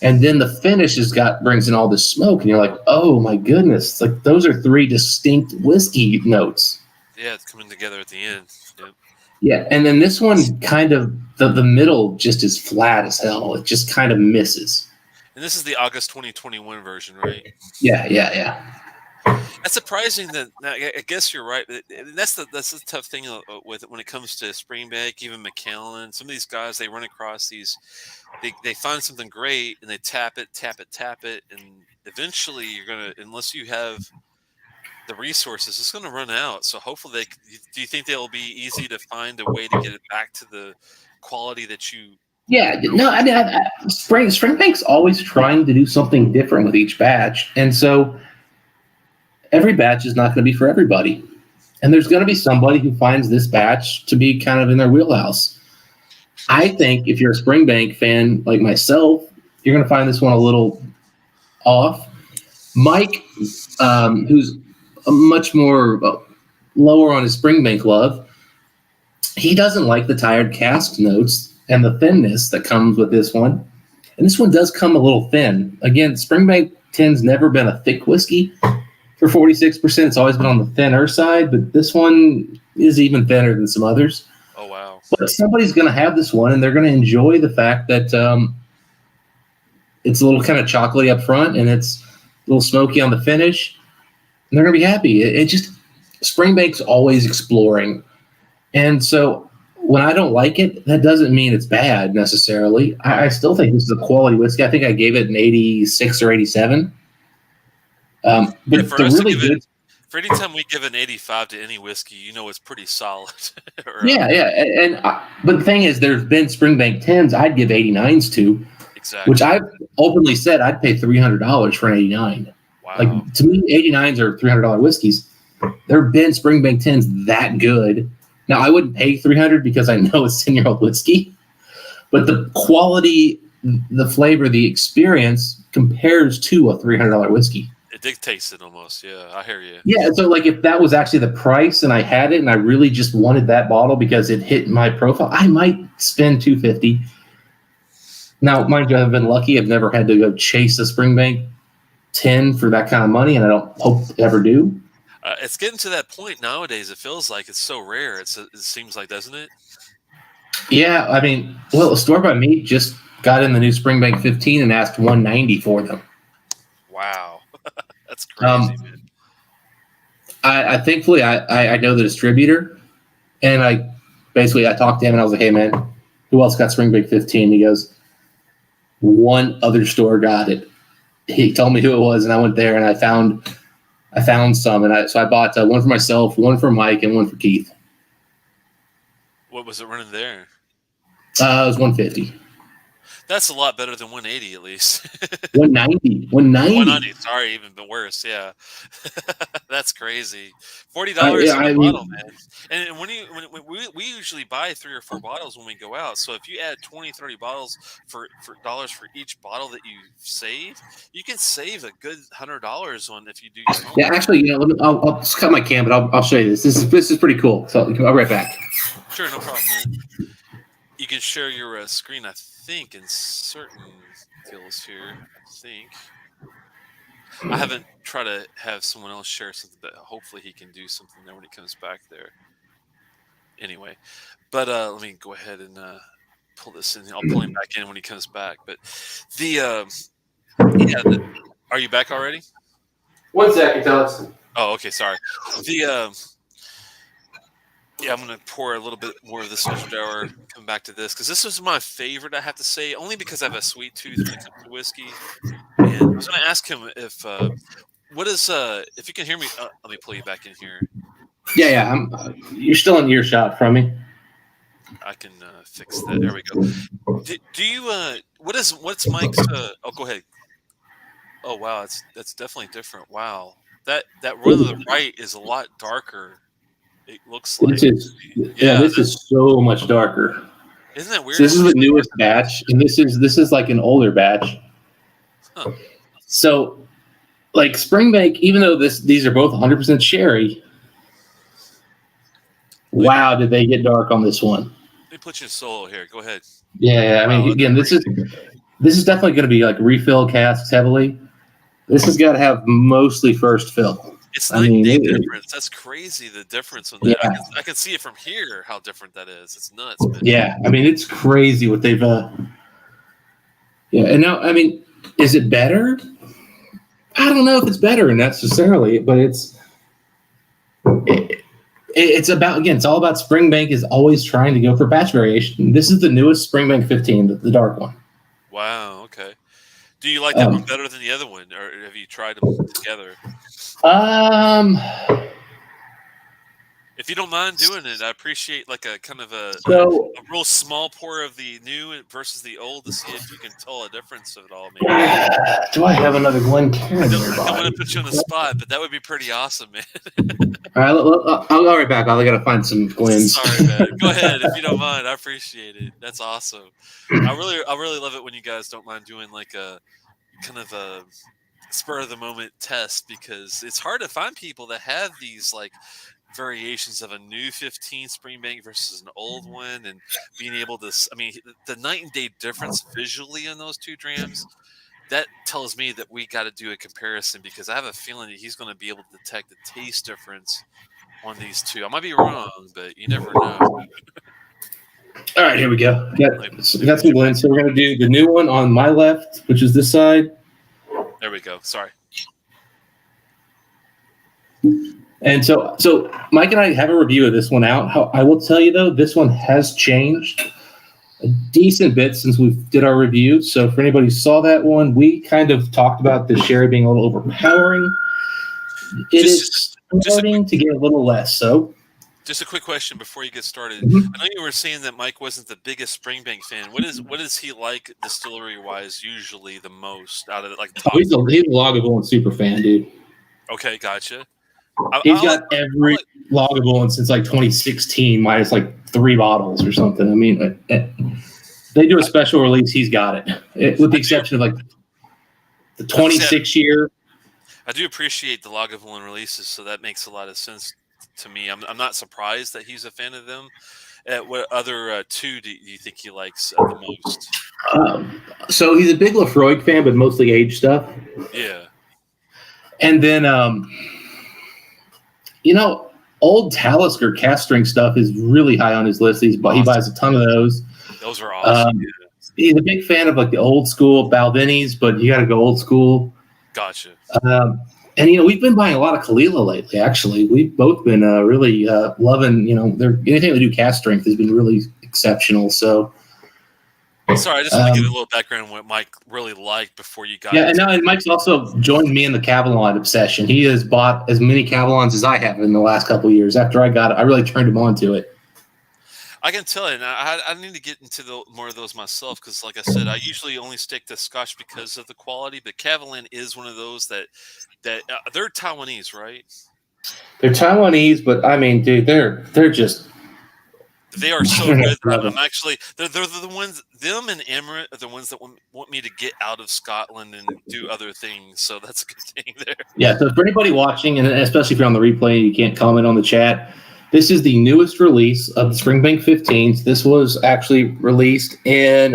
And then the finish has got brings in all this smoke, and you're like, oh my goodness! It's like those are three distinct whiskey notes. Yeah, it's coming together at the end. Yep. Yeah, and then this one kind of the middle just is flat as hell. It just kind of misses. And this is the August 2021 version, right? Yeah, yeah, yeah. That's surprising. That I guess you're right. That's the tough thing with it when it comes to Springbank, even Macallan. Some of these guys they run across these. They find something great and they tap it, tap it, tap it, and eventually you're gonna, unless you have the resources, it's gonna run out. So hopefully, do you think they'll be easy to find a way to get it back to the quality that you? Yeah, no, Springbank's always trying to do something different with each batch, and so every batch is not going to be for everybody. And there's going to be somebody who finds this batch to be kind of in their wheelhouse. I think if you're a Springbank fan like myself, you're going to find this one a little off. Mike, who's much more lower on his Springbank love, he doesn't like the tired cask notes and the thinness that comes with this one. And this one does come a little thin. Again, Springbank 10's never been a thick whiskey. For 46%, it's always been on the thinner side, but this one is even thinner than some others. Oh, wow. But somebody's going to have this one, and they're going to enjoy the fact that it's a little kind of chocolatey up front, and it's a little smoky on the finish, and they're going to be happy. It just, Springbank's always exploring. And so when I don't like it, that doesn't mean it's bad necessarily. I still think this is a quality whiskey. I think I gave it an 86 or 87. But Yeah, for the us to really give good, it, for any time we give an 85 to any whiskey, it's pretty solid. Or, yeah, and but the thing is, there's been Springbank 10s I'd give 89s to, exactly. which I've openly said I'd pay $300 for an 89. Wow. Like to me, 89s are $300 whiskeys. There have been Springbank 10s that good. Now I wouldn't pay $300 because I know it's 10-year-old whiskey, but the quality, the flavor, the experience compares to a $300 whiskey. It dictates it almost. Yeah, I hear you. Yeah, so like if that was actually the price and I had it and I really just wanted that bottle because it hit my profile, I might spend $250. Now, mind you, I've been lucky. I've never had to go chase a Springbank 10 for that kind of money, and I don't hope to ever do. It's getting to that point nowadays. It feels like it's so rare. It seems like, doesn't it? Yeah, I mean, well, a store by me just got in the new Springbank 15 and asked $190 for them. Wow. That's crazy, man. I thankfully I know the distributor, and I talked to him and I was like, hey man, who else got Springbank 15? He goes, one other store got it. He told me who it was, and I went there and I found some, and so I bought one for myself, one for Mike, and one for Keith. What was it running there? It was $150. That's a lot better than 180 at least. $190. Sorry, even been worse. Yeah, that's crazy. $40 a bottle, man. And when we usually buy 3 or 4 bottles when we go out. So if you add 20, 30 bottles for dollars for each bottle that you save, you can save a good $100 on if you do your homework. Yeah, actually, I'll just cut my cam, but I'll show you this. This is pretty cool. So I'll be right back. Sure, no problem, man. You can share your screen, I think, in certain deals here. I think I haven't tried to have someone else share something, but hopefully he can do something there when he comes back there. Anyway, but let me go ahead and pull this in. I'll pull him back in when he comes back. But are you back already? 1 second, Telex. Oh, okay. Sorry. Yeah, I'm going to pour a little bit more of this Edradour, come back to this, because this was my favorite, I have to say, only because I have a sweet tooth when it comes to whiskey. And I was going to ask him if you can hear me, let me pull you back in here. Yeah, you're still in earshot from me. I can fix that. There we go. Do you, what's Mike's, oh, go ahead. Oh, wow, that's definitely different. Wow. That one to the right is a lot darker. It looks like. Yeah, This is so much darker. isn't that So weird? this is the newest batch, and this is like an older batch. Huh. So, like Springbank, even though these are both 100% sherry, wow, did they get dark on this one? Let me put you in solo here. Go ahead. Yeah, I mean, Wow, again, this is definitely going to be like refill casks heavily. This has got to have mostly first fill. it's I night and mean, day difference. That's crazy. The difference with that. Yeah. I can see it from here. How different that is. It's nuts. Man. Yeah, I mean, it's crazy what they've. Yeah, and now, I mean, is it better? I don't know if it's better necessarily, but it's about, again, it's all about Springbank is always trying to go for batch variation. This is the newest Springbank 15, the dark one. Wow. Okay. Do you like that one better than the other one, or have you tried them together? If you don't mind doing it, I appreciate like a kind of a real small pour of the new versus the old to see if you can tell a difference of it all. Maybe. Do I have another GlenCairn? I don't want to put you on the spot, but that would be pretty awesome, man. All right, I'll go right back. I got to find some Glens. Sorry, man. Go ahead if you don't mind. I appreciate it. That's awesome. I really love it when you guys don't mind doing like a kind of a spur of the moment test, because it's hard to find people that have these like variations of a new 15 Springbank versus an old one, and being able to, I mean, the night and day difference visually in those two drams, that tells me that we got to do a comparison, because I have a feeling that he's going to be able to detect the taste difference on these two. I might be wrong, but you never know. All right, here we go. Got some blends. So we're going to do the new one on my left, which is this side. There we go. Sorry. And so Mike and I have a review of this one out. I will tell you, though, this one has changed a decent bit since we did our review. So for anybody who saw that one, we kind of talked about the sherry being a little overpowering. It is starting to get a little less so. Just a quick question before you get started. I know you were saying that Mike wasn't the biggest Springbank fan. What is he like distillery wise usually the most out of it? Like he's a Lagavulin super fan, dude. Okay, gotcha. He's got every Lagavulin since like 2016, minus like 3 bottles or something. I mean, they do a special release. He's got it, with the exception of like the 26 year. I do appreciate the Lagavulin releases, so that makes a lot of sense to me. I'm not surprised that he's a fan of them. What other two do you think he likes the most? So he's a big Lafroig fan, but mostly aged stuff. Yeah. And then, old Talisker cast strength stuff is really high on his list. He buys a ton of those. Those are awesome. He's a big fan of like the old school Balvenis, but you got to go old school. Gotcha. And we've been buying a lot of Kalila lately. Actually, we've both been really loving. Anything they do cast strength has been really exceptional. So, sorry, I just want to give a little background on what Mike really liked before you got. Yeah, and Mike's also joined me in the Cavalon obsession. He has bought as many Cavalons as I have in the last couple of years. After I got it, I really turned him on to it. I can tell you, and I need to get into more of those myself, because, like I said, I usually only stick to Scotch because of the quality. But Cavalon is one of those that they're Taiwanese, right? They're Taiwanese, but I mean, dude, they're just. They are so good. I'm actually they're the ones. Them and Emirate are the ones that want me to get out of Scotland and do other things. So that's a good thing there. Yeah. So for anybody watching, and especially if you're on the replay, you can't comment on the chat. This is the newest release of the Springbank 15s. This was actually released in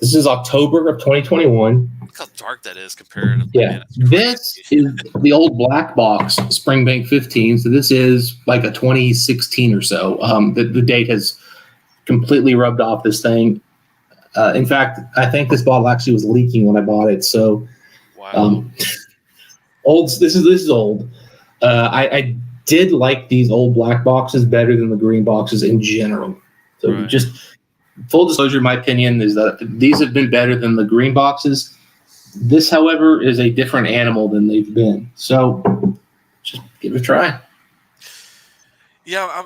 this is October of 2021. Look how dark that is comparatively. Yeah, this is the old black box Springbank 15. So this is like a 2016 or so. The date has completely rubbed off this thing. In fact, I think this bottle actually was leaking when I bought it. So, wow. Old. This is old. I did like these old black boxes better than the green boxes in general. So just full disclosure, my opinion is that these have been better than the green boxes. This, however, is a different animal than they've been. So just give it a try. Yeah,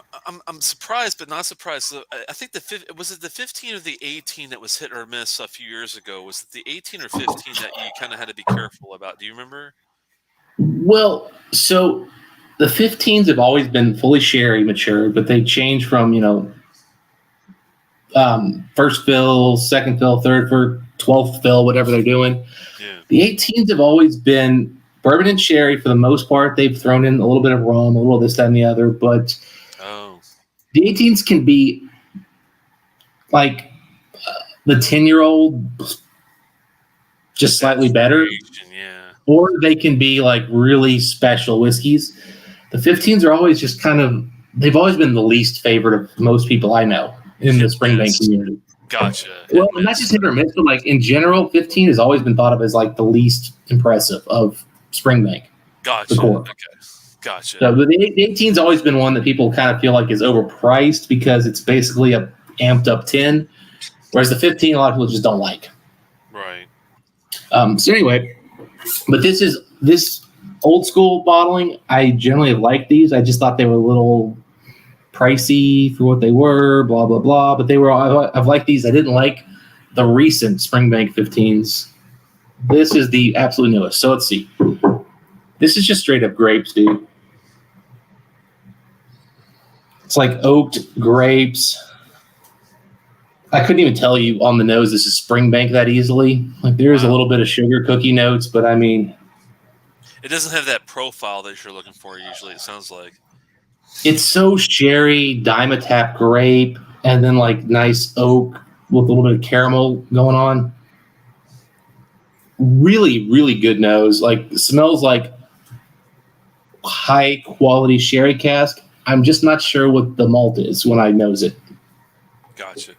I'm surprised, but not surprised. So I think was it the 15 or the 18 that was hit or miss a few years ago? Was it the 18 or 15 that you kind of had to be careful about? Do you remember? Well, so the 15s have always been fully sherry matured, but they change from, first fill, second fill, third fill, 12th fill, whatever they're doing. Yeah. The 18s have always been bourbon and sherry for the most part. They've thrown in a little bit of rum, a little of this, that, and the other, but the 18s can be like the 10-year-old, just slightly better. Yeah. Or they can be like really special whiskeys. The 15s are always just they've always been the least favorite of most people I know in the Springbank community. Gotcha. Well, not just hit or miss, but like in general, 15 has always been thought of as like the least impressive of Springbank. Gotcha. The core. Okay. Gotcha. So the 18's always been one that people kind of feel like is overpriced because it's basically a amped up 10, whereas the 15 a lot of people just don't like. Right. So anyway, but this old school bottling, I generally have liked these. I just thought they were a little pricey for what they were, blah, blah, blah. But I've liked these. I didn't like the recent Springbank 15s. This is the absolute newest. So let's see. This is just straight up grapes, dude. It's like oaked grapes. I couldn't even tell you on the nose this is Springbank that easily. Like there is a little bit of sugar cookie notes, but I mean, it doesn't have that profile that you're looking for usually, it sounds like. It's so sherry, Dimetap grape, and then like nice oak with a little bit of caramel going on. Really, really good nose. Like smells like high quality sherry cask. I'm just not sure what the malt is when I nose it. Gotcha.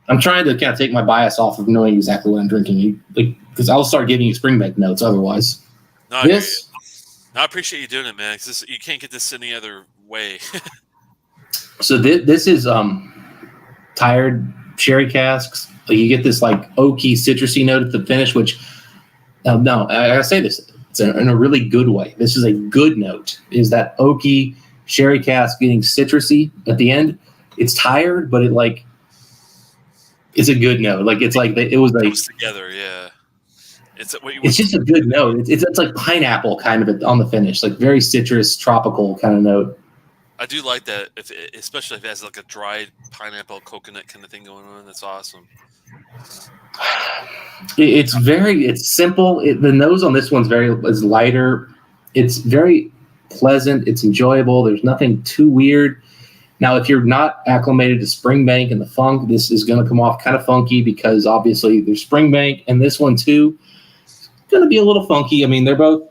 I'm trying to kind of take my bias off of knowing exactly what I'm drinking, because I'll start giving you Springbank notes otherwise. No, I appreciate you doing it, man. Because you can't get this any other way. So this is tired sherry casks. You get this like oaky, citrusy note at the finish, which no, I gotta say this. It's in a really good way. This is a good note. Is that oaky sherry cask getting citrusy at the end? It's tired, but it's a good note. Like it was like comes together, yeah. It's just a good note. It's like pineapple kind of on the finish, like very citrus, tropical kind of note. I do like that, especially if it has like a dried pineapple, coconut kind of thing going on. That's awesome. It's simple. The nose on this one's is lighter. It's very pleasant. It's enjoyable. There's nothing too weird. Now, if you're not acclimated to Springbank and the funk, this is going to come off kind of funky because obviously there's Springbank and this one too. Going to be a little funky. I mean, they're both,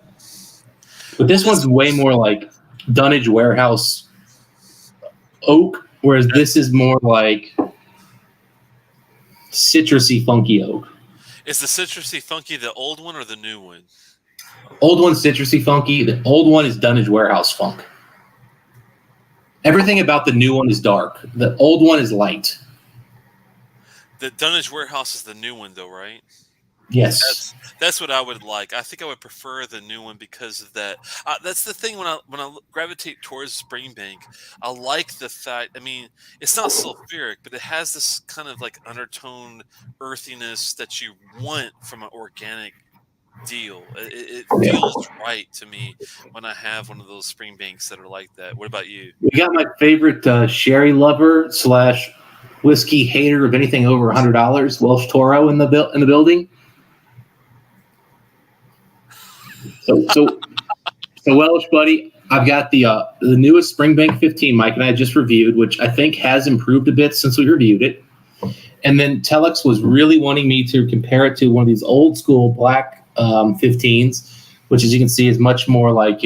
but this one's way more like Dunnage Warehouse oak, whereas this is more like citrusy funky oak. Is the citrusy funky the old one or the new one? Old one's citrusy funky. The old one is Dunnage Warehouse funk. Everything about the new one is dark. The old one is light. The Dunnage Warehouse is the new one, though, right? Yes. That's what I would like. I think I would prefer the new one because of that. That's the thing when I gravitate towards Springbank. I like the fact. I mean, it's not sulfuric, but it has this kind of like undertone earthiness that you want from an organic deal. It feels right to me when I have one of those Springbanks that are like that. What about you? We got my favorite sherry lover / whiskey hater of anything over $100, Welsh Toro in the building. So Welsh buddy, I've got the newest Springbank 15 Mike and I just reviewed, which I think has improved a bit since we reviewed it. And then Telex was really wanting me to compare it to one of these old school black 15s, which as you can see is much more like,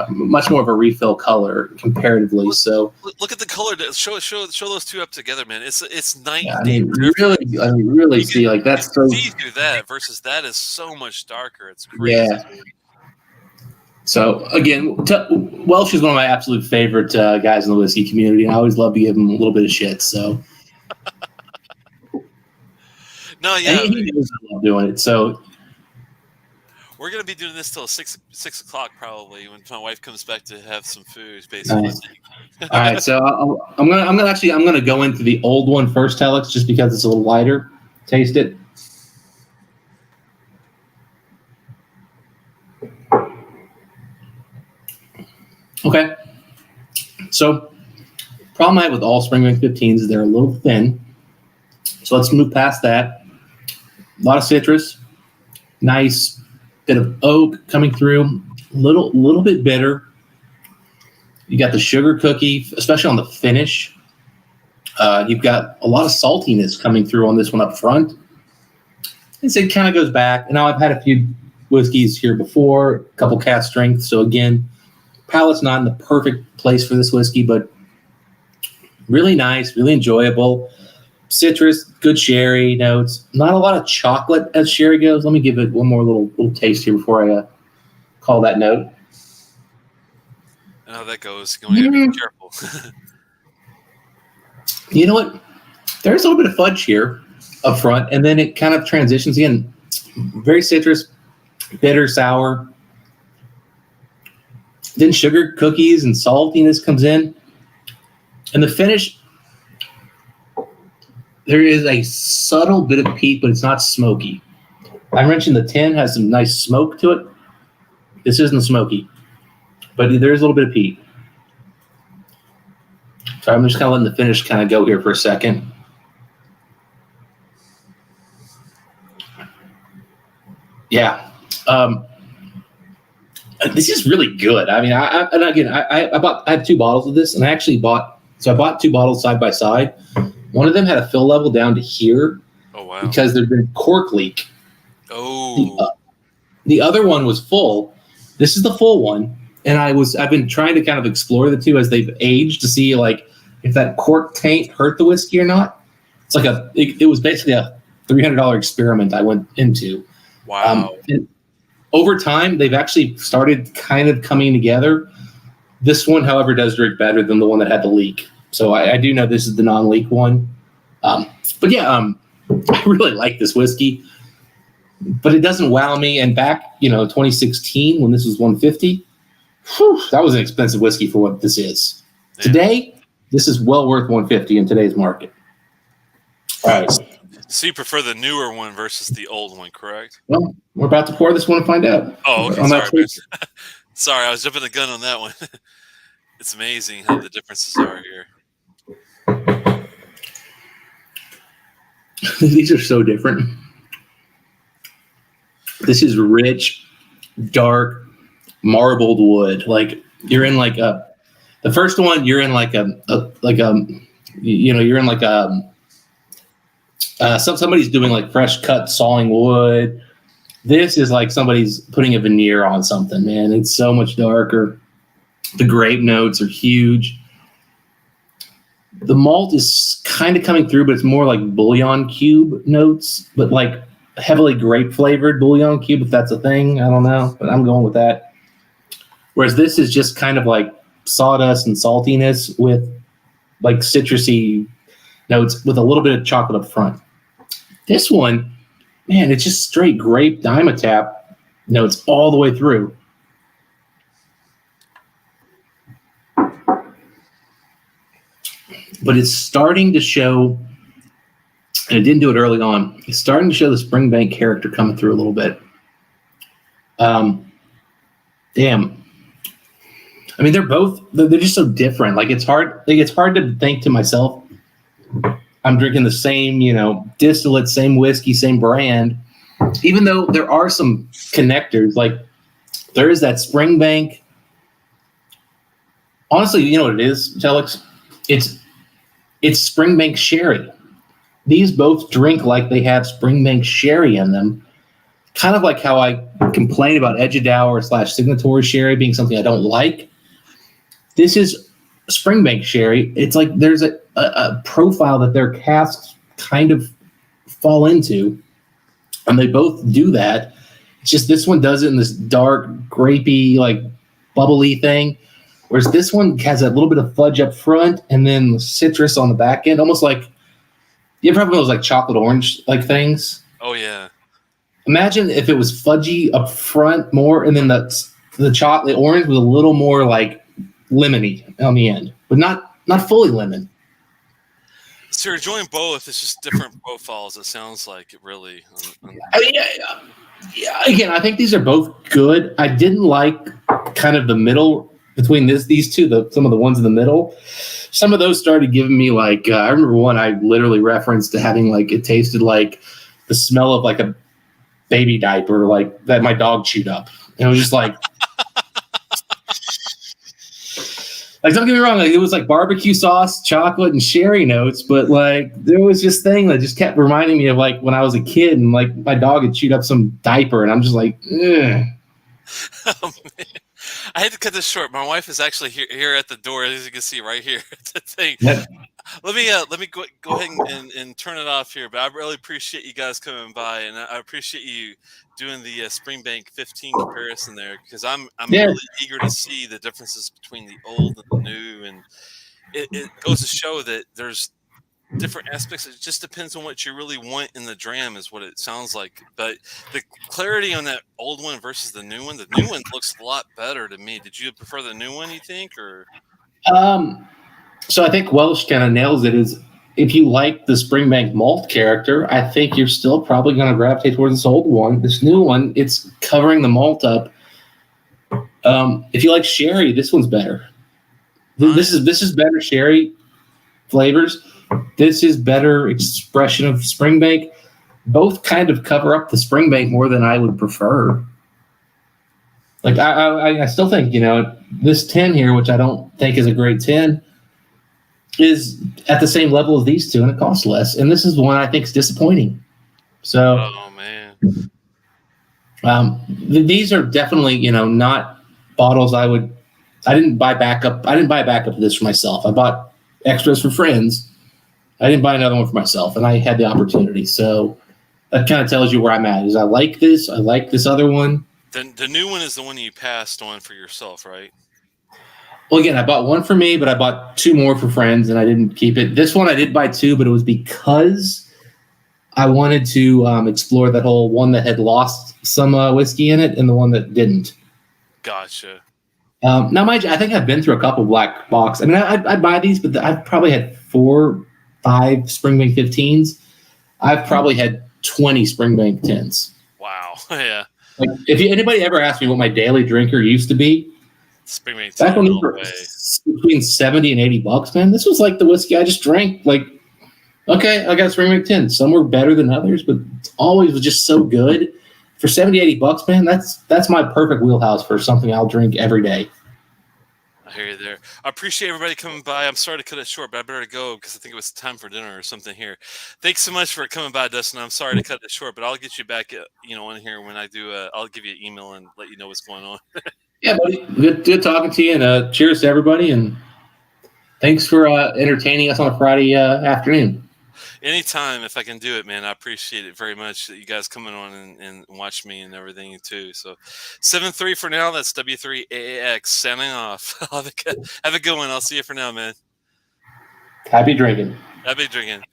much more of a refill color comparatively. So look at the color. Show those two up together, man. It's night. Yeah, really see like that's so. See through that versus that is so much darker. It's crazy. Yeah. So again, Welsh is one of my absolute favorite guys in the whiskey community, and I always love to give him a little bit of shit. So. No, yeah. And he knows I love doing it. So. We're gonna be doing this till 6 o'clock probably when my wife comes back to have some food, basically. Nice. All right, so I'm gonna go into the old one first, Telex, just because it's a little lighter. Taste it. Okay. So, problem I have with all Springbank 15s is they're a little thin. So let's move past that. A lot of citrus, nice bit of oak coming through, little bit bitter. You got the sugar cookie, especially on the finish. You've got a lot of saltiness coming through on this one up front. And it kind of goes back. Now I've had a few whiskeys here before, a couple cask strength. So again, palate's not in the perfect place for this whiskey, but really nice, really enjoyable. Citrus, good sherry notes. Not a lot of chocolate as sherry goes. Let me give it one more little taste here before I call that note. I know how that goes. You want to be careful. You know what? There's a little bit of fudge here up front, and then it kind of transitions again. Very citrus, bitter, sour. Then sugar cookies and saltiness comes in. And the finish, there is a subtle bit of peat, but it's not smoky. I mentioned the tin has some nice smoke to it. This isn't smoky, but there's a little bit of peat. So I'm just kind of letting the finish kind of go here for a second. Yeah. This is really good. I mean, I have 2 bottles of this, and I actually bought 2 bottles side by side. One of them had a fill level down to here. Oh, wow. Because there'd been cork leak. Oh. The other one was full. This is the full one, and I've been trying to kind of explore the two as they've aged to see like if that cork taint hurt the whiskey or not. It's like it was basically a $300 experiment I went into. Wow. And over time, they've actually started kind of coming together. This one, however, does drink better than the one that had the leak. So I do know this is the non-leak one. But yeah, I really like this whiskey. But it doesn't wow me. And back, 2016, when this was $150, that was an expensive whiskey for what this is. Yeah. Today, this is well worth $150 in today's market. All right. So you prefer the newer one versus the old one, correct? Well, we're about to pour this one and find out. Oh, okay. Sorry, sorry, I was jumping the gun on that one. It's amazing how the differences are here. These are so different. This is rich, dark, marbled wood. Like you're in like the first one. You're in somebody's doing like fresh cut sawing wood. This is like somebody's putting a veneer on something, man. It's so much darker. The grape notes are huge. The malt is kind of coming through, but it's more like bouillon cube notes, but like heavily grape flavored bouillon cube, if that's a thing. I don't know, but I'm going with that. Whereas this is just kind of like sawdust and saltiness with like citrusy notes with a little bit of chocolate up front. This one, man, it's just straight grape Dimetapp notes all the way through. But it's starting to show, and it didn't do it early on, it's starting to show the Springbank character coming through a little bit. Damn. I mean, they're just so different. Like it's hard to think to myself, I'm drinking the same, distillate, same whiskey, same brand, even though there are some connectors. Like there is that Springbank. Honestly, you know what it is, Telex? It's Springbank sherry. These both drink like they have Springbank sherry in them. Kind of like how I complain about Edradour / Signatory sherry being something I don't like. This is Springbank sherry. It's like there's a profile that their casks kind of fall into, and they both do that. It's just this one does it in this dark, grapey, like bubbly thing, whereas this one has a little bit of fudge up front and then citrus on the back end, almost like you ever have those like chocolate orange like things? Oh yeah. Imagine if it was fudgy up front more, and then the chocolate orange was a little more like lemony on the end, but not fully lemon. So you're enjoying both. It's just different profiles. It sounds like it really. Yeah. Again, I think these are both good. I didn't like kind of the middle between these two, some of the ones in the middle, some of those started giving me like I remember one I literally referenced to having like it tasted like the smell of like a baby diaper like that my dog chewed up. And it was just like don't get me wrong, like it was like barbecue sauce, chocolate, and sherry notes, but like there was this thing that just kept reminding me of like when I was a kid and like my dog had chewed up some diaper, and I'm just like, ugh. Oh, man. I had to cut this short. My wife is actually here at the door, as you can see right here. The thing. That, Let me go ahead and turn it off here. But I really appreciate you guys coming by, and I appreciate you doing the Springbank 15 comparison there, because I'm yeah, really eager to see the differences between the old and the new, and it goes to show that there's different aspects. It just depends on what you really want in the dram, is what it sounds like. But the clarity on that old one versus the new one looks a lot better to me. Did you prefer the new one, you think, or? So I think Welsh kind of nails it. Is if you like the Springbank malt character, I think you're still probably going to gravitate towards this old one. This new one, it's covering the malt up. If you like sherry, this one's better. This is better sherry flavors. This is better expression of Springbank. Both kind of cover up the Springbank more than I would prefer. Like I still think this 10 here, which I don't think is a great 10, is at the same level as these two, and it costs less. And this is one I think is disappointing. So, Oh man, these are definitely not bottles I didn't buy backup. I didn't buy a backup of this for myself. I bought extras for friends. I didn't buy another one for myself, and I had the opportunity. So that kind of tells you where I'm at. Is I like this. I like this other one. the new one is the one you passed on for yourself, right? Well, again, I bought one for me, but I bought two more for friends, and I didn't keep it. This one I did buy two, but it was because I wanted to explore that whole one that had lost some whiskey in it and the one that didn't. Gotcha. Now, mind you, I think I've been through a couple black box. I mean, I buy these, but I've probably had 4, 5 Springbank 15s. I've probably had 20 Springbank 10s. Wow. Yeah. Like, if anybody ever asked me what my daily drinker used to be, Springbank back 10 when all these the were way. between $70 and $80, man, this was like the whiskey I just drank. Like, okay, I got Springbank 10. Some were better than others, but it always was just so good. For $70, $80, man, that's my perfect wheelhouse for something I'll drink every day. I hear you there. I appreciate everybody coming by. I'm sorry to cut it short, but I better go because I think it was time for dinner or something here. Thanks so much for coming by, Dustin. I'm sorry to cut it short, but I'll get you back, on here when I do. I'll give you an email and let you know what's going on. Yeah, buddy. Good talking to you, and cheers to everybody, and thanks for entertaining us on a Friday afternoon. Anytime, if I can do it, man, I appreciate it very much that you guys coming on and watch me and everything too. So 7-3 for now. That's W3AAX signing off. Have a good one. I'll see you for now, man. Happy drinking. Happy drinking.